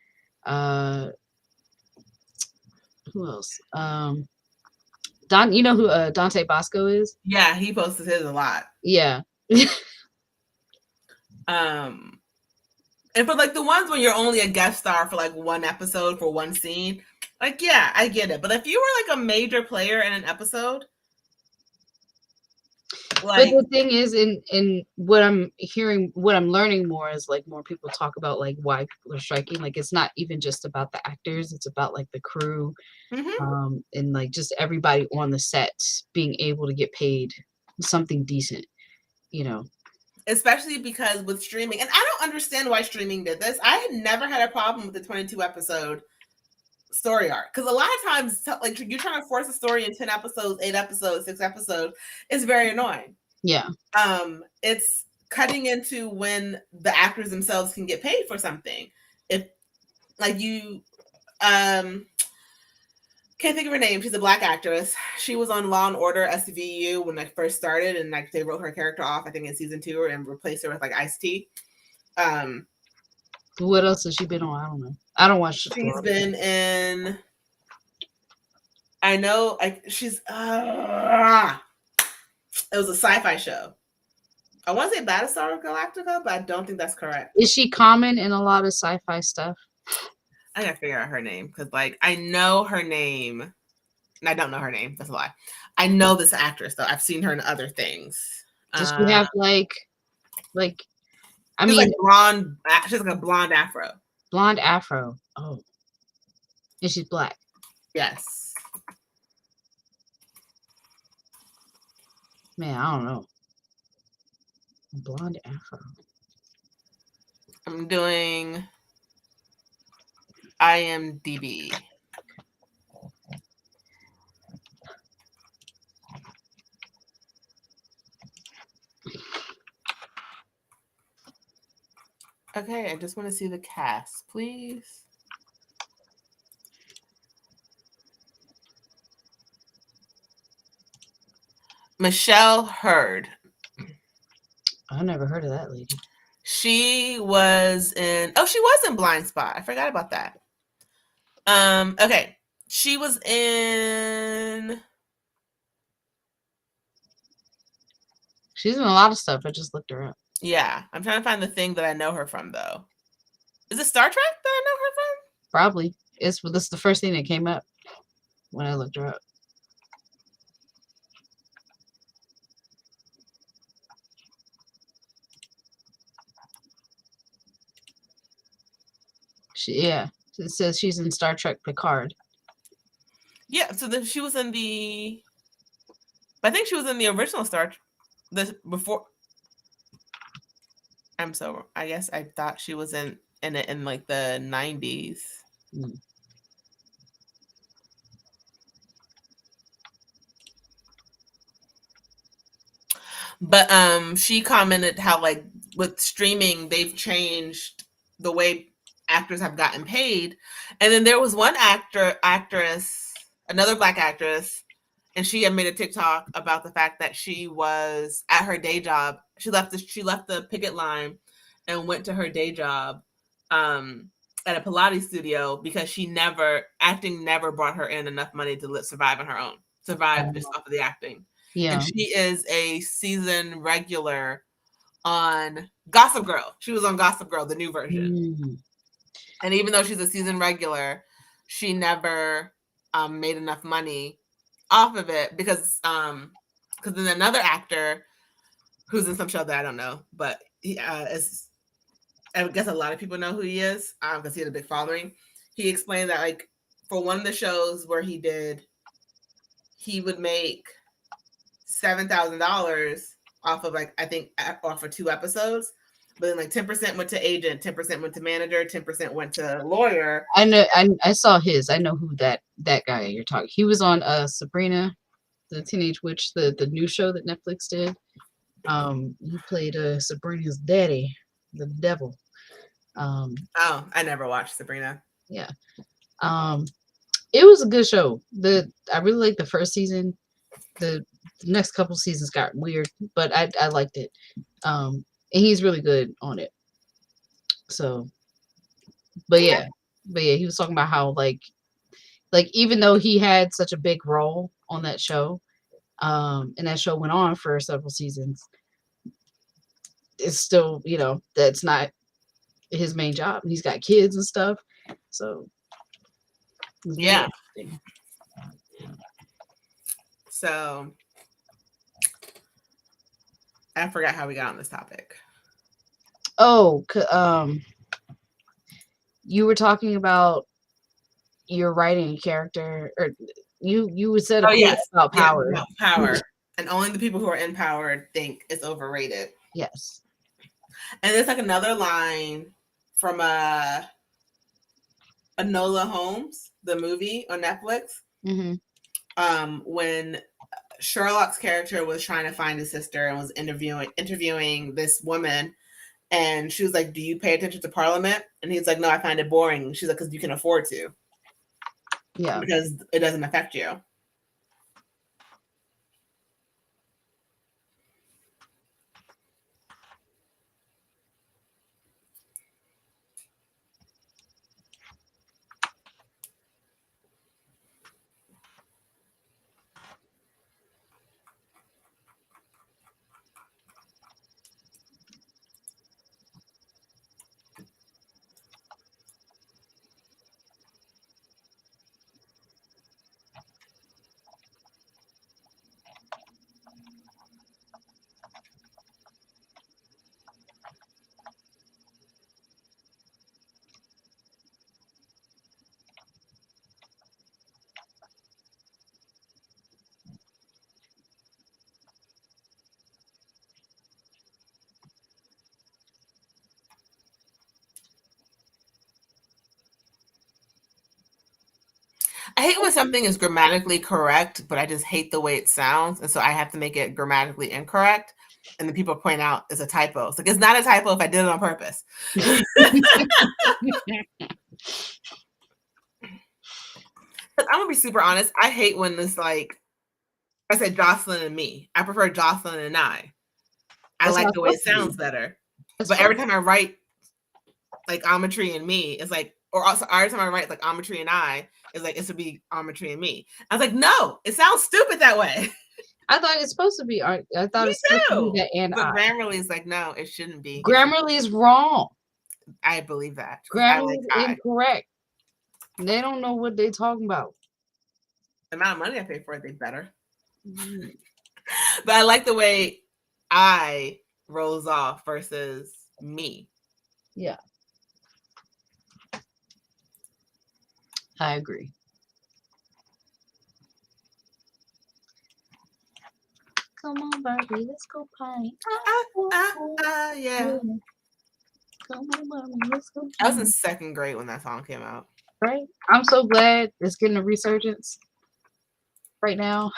Who else? You know who Dante Bosco is? Yeah, he posted his a lot. Yeah. And for like the ones when you're only a guest star for like one episode for one scene, like yeah, I get it. But if you were like a major player in an episode, Like, the thing is, in what I'm hearing, what I'm learning more is like more people talk about like why people are striking. Like it's not even just about the actors; it's about like the crew, mhm. and like just everybody on the set being able to get paid something decent. You know, Especially because with streaming, and I don't understand why streaming did this. I had never had a problem with the 22 episode story arc because a lot of times, like you're trying to force a story in 10 episodes, 8 episodes, 6 episodes, is very annoying. yeah, It's cutting into when the actors themselves can get paid for something. If like you, can't think of her name. She's a black actress. She was on Law and Order SVU when I first started, and like they wrote her character off, I think in season 2, and replaced her with like Ice-T. What else has she been on? I don't know. I don't watch. She's been in. I know. She's. It was a sci-fi show. I want to say Battlestar Galactica, but I don't think that's correct. Is she common in a lot of sci-fi stuff? I gotta figure out her name because, like, I know her name, and I don't know her name. That's a lie. I know this actress though. I've seen her in other things. Does she have like? I She's mean, like blonde. She's like a blonde afro. blonde afro. Oh, and she's black. Yes. Man, I don't know. Blonde afro. I'm doing IMDb. Okay, I just want to see the cast, please. Michelle Hurd. I never heard of that lady. She was in. Oh, she was in Blind Spot. I forgot about that. Okay, she was in. She's in a lot of stuff. I just looked her up. Yeah, I'm trying to find the thing that I know her from though. Is it Star Trek that I know her from? Probably. This is the first thing that came up when I looked her up. Yeah. It says she's in Star Trek Picard. Yeah, so then she was in the. I think she was in the original before. I guess I thought she was in it in like the 90s. Hmm. But she commented how like with streaming they've changed the way actors have gotten paid. And then there was one actress, another black actress, and she had made a TikTok about the fact that she was at her day job. She left the picket line and went to her day job at a Pilates studio because acting never brought her in enough money to survive on her own, survive just off of the acting. Yeah. And she is a season regular on Gossip Girl. She was on Gossip Girl, the new version. Mm. And even though she's a season regular, she never made enough money off of it because then another actor who's in some show that I don't know, but he I guess a lot of people know who he is because he had a big following. He explained that like for one of the shows where he would make $7,000 off of like I think off of 2 episodes, but then like 10% went to agent, 10% went to manager, 10% went to lawyer. I know. I saw his. I know who that guy you're talking. He was on Sabrina, the Teenage Witch, the new show that Netflix did. He played Sabrina's daddy, the devil. Oh, I never watched Sabrina. Yeah. It was a good show. I really liked the first season. The next couple seasons got weird, but I liked it. And he's really good on it. So, but yeah, he was talking about how like even though he had such a big role on that show, and that show went on for several seasons, it's still, that's not his main job. He's got kids and stuff. So yeah. So I forgot how we got on this topic. Oh, you were talking about your writing character, or you said a Oh quote yes, about yeah, power. about power, and only the people who are in power think it's overrated. Yes. And there's like another line from Enola Holmes, the movie on Netflix, when Sherlock's character was trying to find his sister and was interviewing this woman, and she was like, "Do you pay attention to Parliament?" And he's like, "No, I find it boring." She's like, "Because you can afford to." Yeah. Because it doesn't affect you. I hate when something is grammatically correct, but I just hate the way it sounds. And so I have to make it grammatically incorrect. And then people point out it's a typo. It's like, it's not a typo if I did it on purpose. I'm going to be super honest. I hate when it's like, I said Jocelyn and me. I prefer Jocelyn and I. I That's like how the way it it's supposed to sounds be. better. That's But fine. every time I write like Amatry and me, it's like, or also every time I write like Amatry and I, it's like, it should be Amatry and me. I was like, no, it sounds stupid that way. I thought it's supposed to be. I thought Me it's supposed to too. be that and But I. Grammarly is like, no, it shouldn't be. It should- Grammarly is wrong. I believe that. 'Cause I Grammarly like is I. incorrect. They don't know what they're talking about. The amount of money I pay for it, they better. Mhm. But I like the way I rolls off versus me. Yeah. I agree. Come on, Barbie, let's go party. Yeah. Come on, Barbie, let's go I was in party. second grade when that song came out. Right? I'm so glad it's getting a resurgence right now.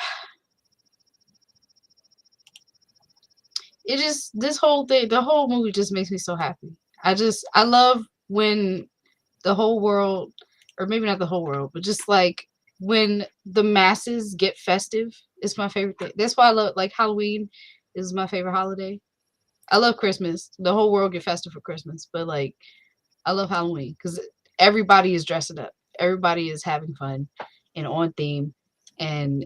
It just, this whole thing, the whole movie just makes me so happy. I love when the whole world, or maybe not the whole world, but just like when the masses get festive. It's my favorite thing. That's why I love, like, Halloween is my favorite holiday. I love Christmas. The whole world get festive for Christmas, but like I love Halloween because everybody is dressing up. Everybody is having fun and on theme and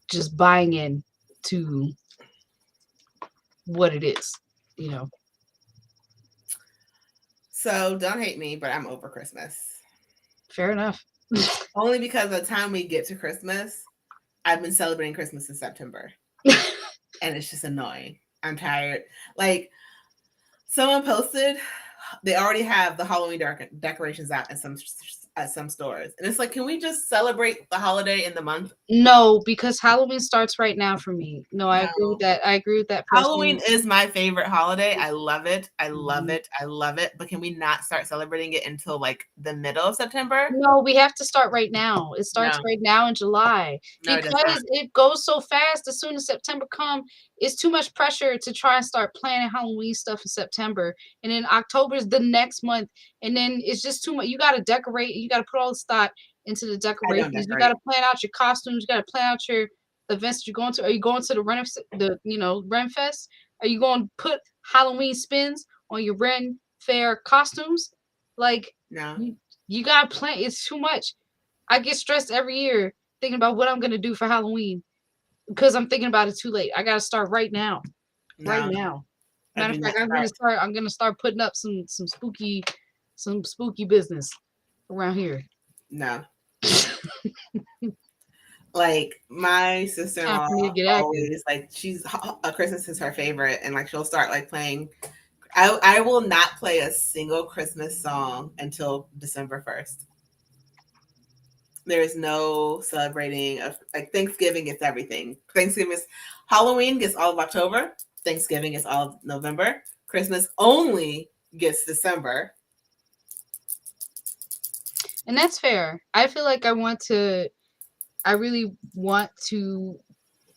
just buying in to what it is, you know. So don't hate me, but I'm over Christmas. Fair enough. Only because by the time we get to Christmas, I've been celebrating Christmas in September. And it's just annoying. I'm tired. Like, someone posted, they already have the Halloween decorations out at some stores. And it's like, can we just celebrate the holiday in the month? No, because Halloween starts right now for me. No, I agree with No. that. I agree with that Halloween person. is my favorite holiday. I love it. I love Mhm. it. I love it. But can we not start celebrating it until like the middle of September? No, we have to start right now. It starts No. right now in July No, it does not. because it goes so fast. As soon as September come, it's too much pressure to try and start planning Halloween stuff in September, and then October is the next month, and then it's just too much. You got to decorate. You got to put all the thought into the I don't decorations. You got decorate. to plan out your costumes. You got to plan out your events that you're going to. Are you going to the Ren Fest? Are you going to put Halloween spins on your Ren Fair costumes? Like, No. you gotta plan. It's too much. I get stressed every year thinking about what I'm gonna do for Halloween because I'm thinking about it too late. I gotta start right now. Right No. now. I Matter do of not fact, I'm gonna start putting up some spooky business around here. No. Like my Time for me to sister-in-law get active. always like Christmas is her favorite, and like she'll start like playing. I will not play a single Christmas song until December 1st. There is no celebrating of like Thanksgiving gets everything. Halloween gets all of October. Thanksgiving is all of November. Christmas only gets December. And that's fair. I feel like I really want to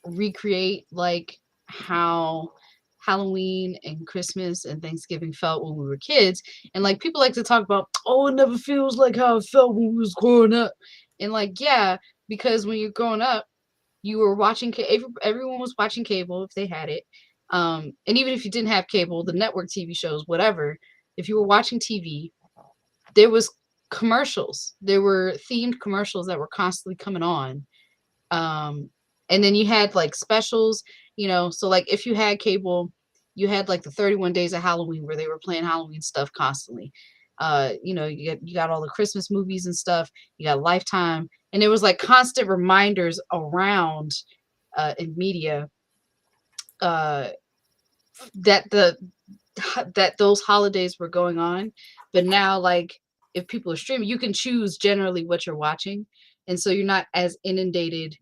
recreate like how Halloween and Christmas and Thanksgiving felt when we were kids. And like people like to talk about, oh, it never feels like how it felt when we was growing up. And like, yeah, because when you're growing up, you were watching everyone was watching cable if they had it. And even if you didn't have cable, the network TV shows, whatever, if you were watching TV, there was commercials. There were themed commercials that were constantly coming on. And then you had like specials, so like if you had cable, you had like the 31 Days of Halloween where they were playing Halloween stuff constantly. You got all the Christmas movies and stuff. You got Lifetime, and there was like constant reminders around in media uh, that those holidays were going on. But now, like if people are streaming, you can choose generally what you're watching, and so you're not as inundated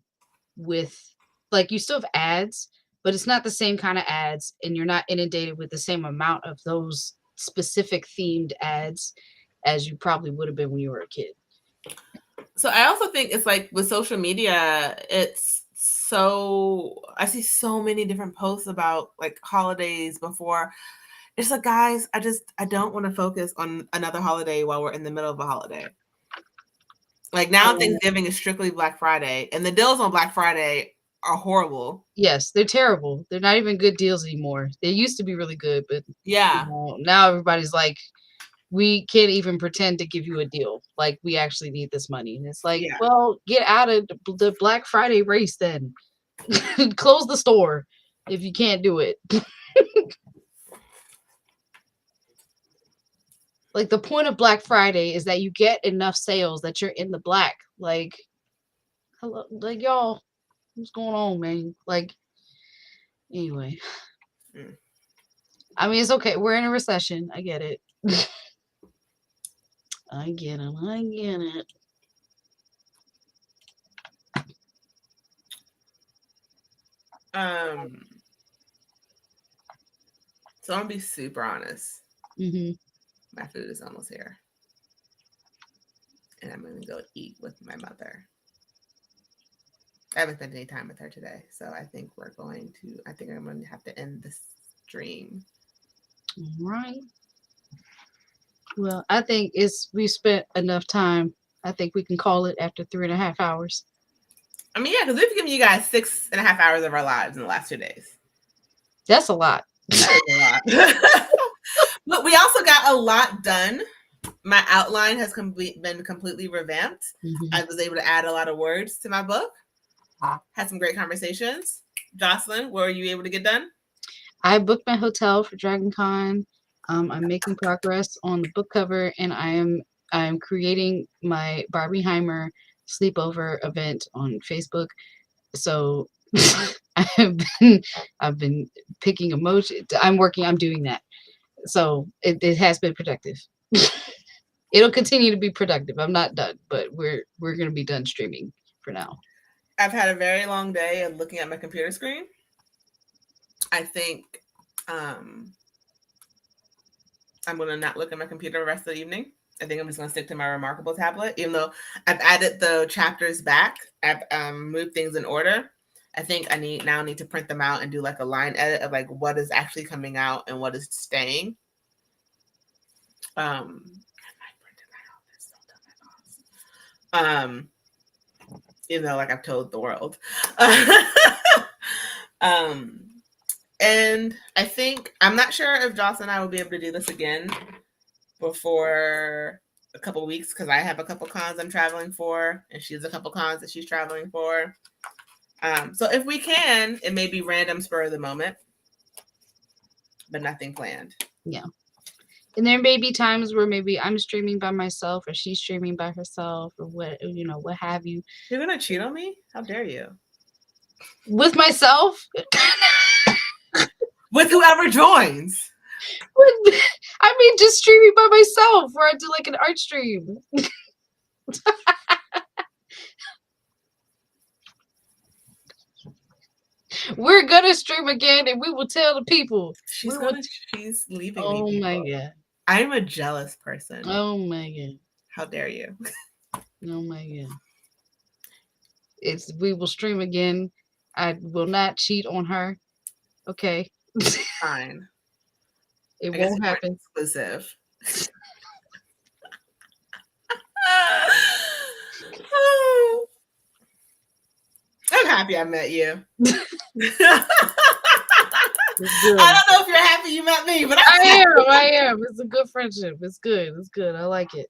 with like you still have ads, but it's not the same kind of ads, and you're not inundated with the same amount of those specific themed ads as you probably would have been when you were a kid. So I also think it's like with social media, I see so many different posts about like holidays before. It's like, guys, I don't want to focus on another holiday while we're in the middle of a holiday. Like now Thanksgiving is strictly Black Friday, and the deals on Black Friday are horrible. Yes, they're terrible. They're not even good deals anymore. They used to be really good, but yeah, now everybody's like, we can't even pretend to give you a deal. Like we actually need this money. And it's like, well, get out of the Black Friday race then. Close the store if you can't do it. Like the point of Black Friday is that you get enough sales that you're in the black. Like, hello, like y'all, what's going on, man? Like, anyway. I mean, it's okay. We're in a recession. I get it. I get it. So I'm gonna be super honest. Mm-hmm. My food is almost here, and I'm gonna go eat with my mother. I haven't spent any time with her today, so I think I'm going to have to end this stream. All right. Well, I think we spent enough time. I think we can call it after 3.5 hours. I mean, yeah, because we've given you guys 6.5 hours of our lives in the last 2 days. That's a lot. That is a lot. But we also got a lot done. My outline has been completely revamped. Mm-hmm. I was able to add a lot of words to my book. Had some great conversations. Jocelyn, what were you able to get done? I booked my hotel for Dragon Con. I'm making progress on the book cover, and I'm creating my Barbieheimer sleepover event on Facebook. So I've been picking emoji. I'm doing that. So it has been productive. It'll continue to be productive. I'm not done, but we're gonna be done streaming for now. I've had a very long day of looking at my computer screen. I think I'm gonna not look at my computer the rest of the evening. I think I'm just gonna stick to my Remarkable tablet, even though I've added the chapters back. I've moved things in order. I think I need to print them out and do like a line edit of like what is actually coming out and what is staying. I might print it out. Even though like I've told the world. And I think I'm not sure if Jocelyn and I will be able to do this again before a couple of weeks, because I have a couple cons I'm traveling for, and she has a couple cons that she's traveling for. So if we can, it may be random spur of the moment, but nothing planned. Yeah. And there may be times where maybe I'm streaming by myself or she's streaming by herself or what what have you. You're gonna cheat on me? How dare you? With myself. With whoever joins. I mean just streaming by myself where I do like an art stream. We're gonna stream again and we will tell the people. She's leaving Oh me. my People. god. I'm a jealous person. Oh my god. How dare you? Oh my god. We will stream again. I will not cheat on her. Okay. Fine. It I guess won't it's more happen. exclusive. I'm happy I met you. It's good. I don't know if you're happy you met me, but I am. It's a good friendship. It's good. It's good. I like it.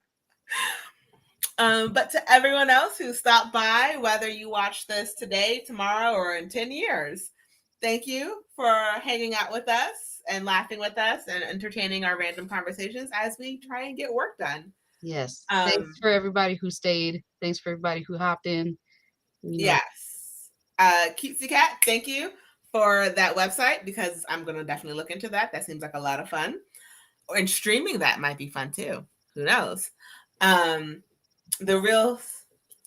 But to everyone else who stopped by, whether you watch this today, tomorrow, or in 10 years, thank you for hanging out with us and laughing with us and entertaining our random conversations as we try and get work done. Yes. Thanks for everybody who stayed. Thanks for everybody who hopped in. Yes. Cutesy Cat, thank you for that website because I'm going to definitely look into that. That seems like a lot of fun. And streaming that might be fun too. Who knows? The Real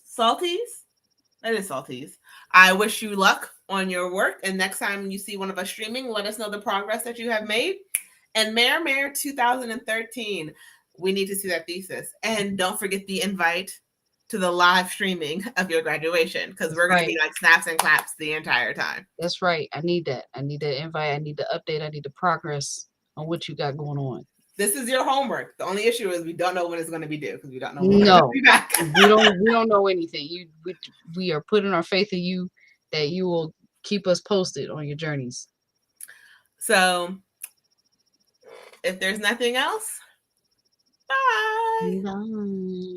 Salties. That is Salties. I wish you luck on your work. And next time you see one of us streaming, let us know the progress that you have made. And Mayor 2013. We need to see that thesis. And don't forget the invite to the live streaming of your graduation because we're going to be like snaps and claps the entire time. That's right. I need that. I need the invite. I need the update. I need the progress on what you got going on. This is your homework. The only issue is we don't know when it's going to be due because we don't know when we're going to be back. we don't know anything. We are putting our faith in you that you will keep us posted on your journeys. So if there's nothing else, bye. Bye.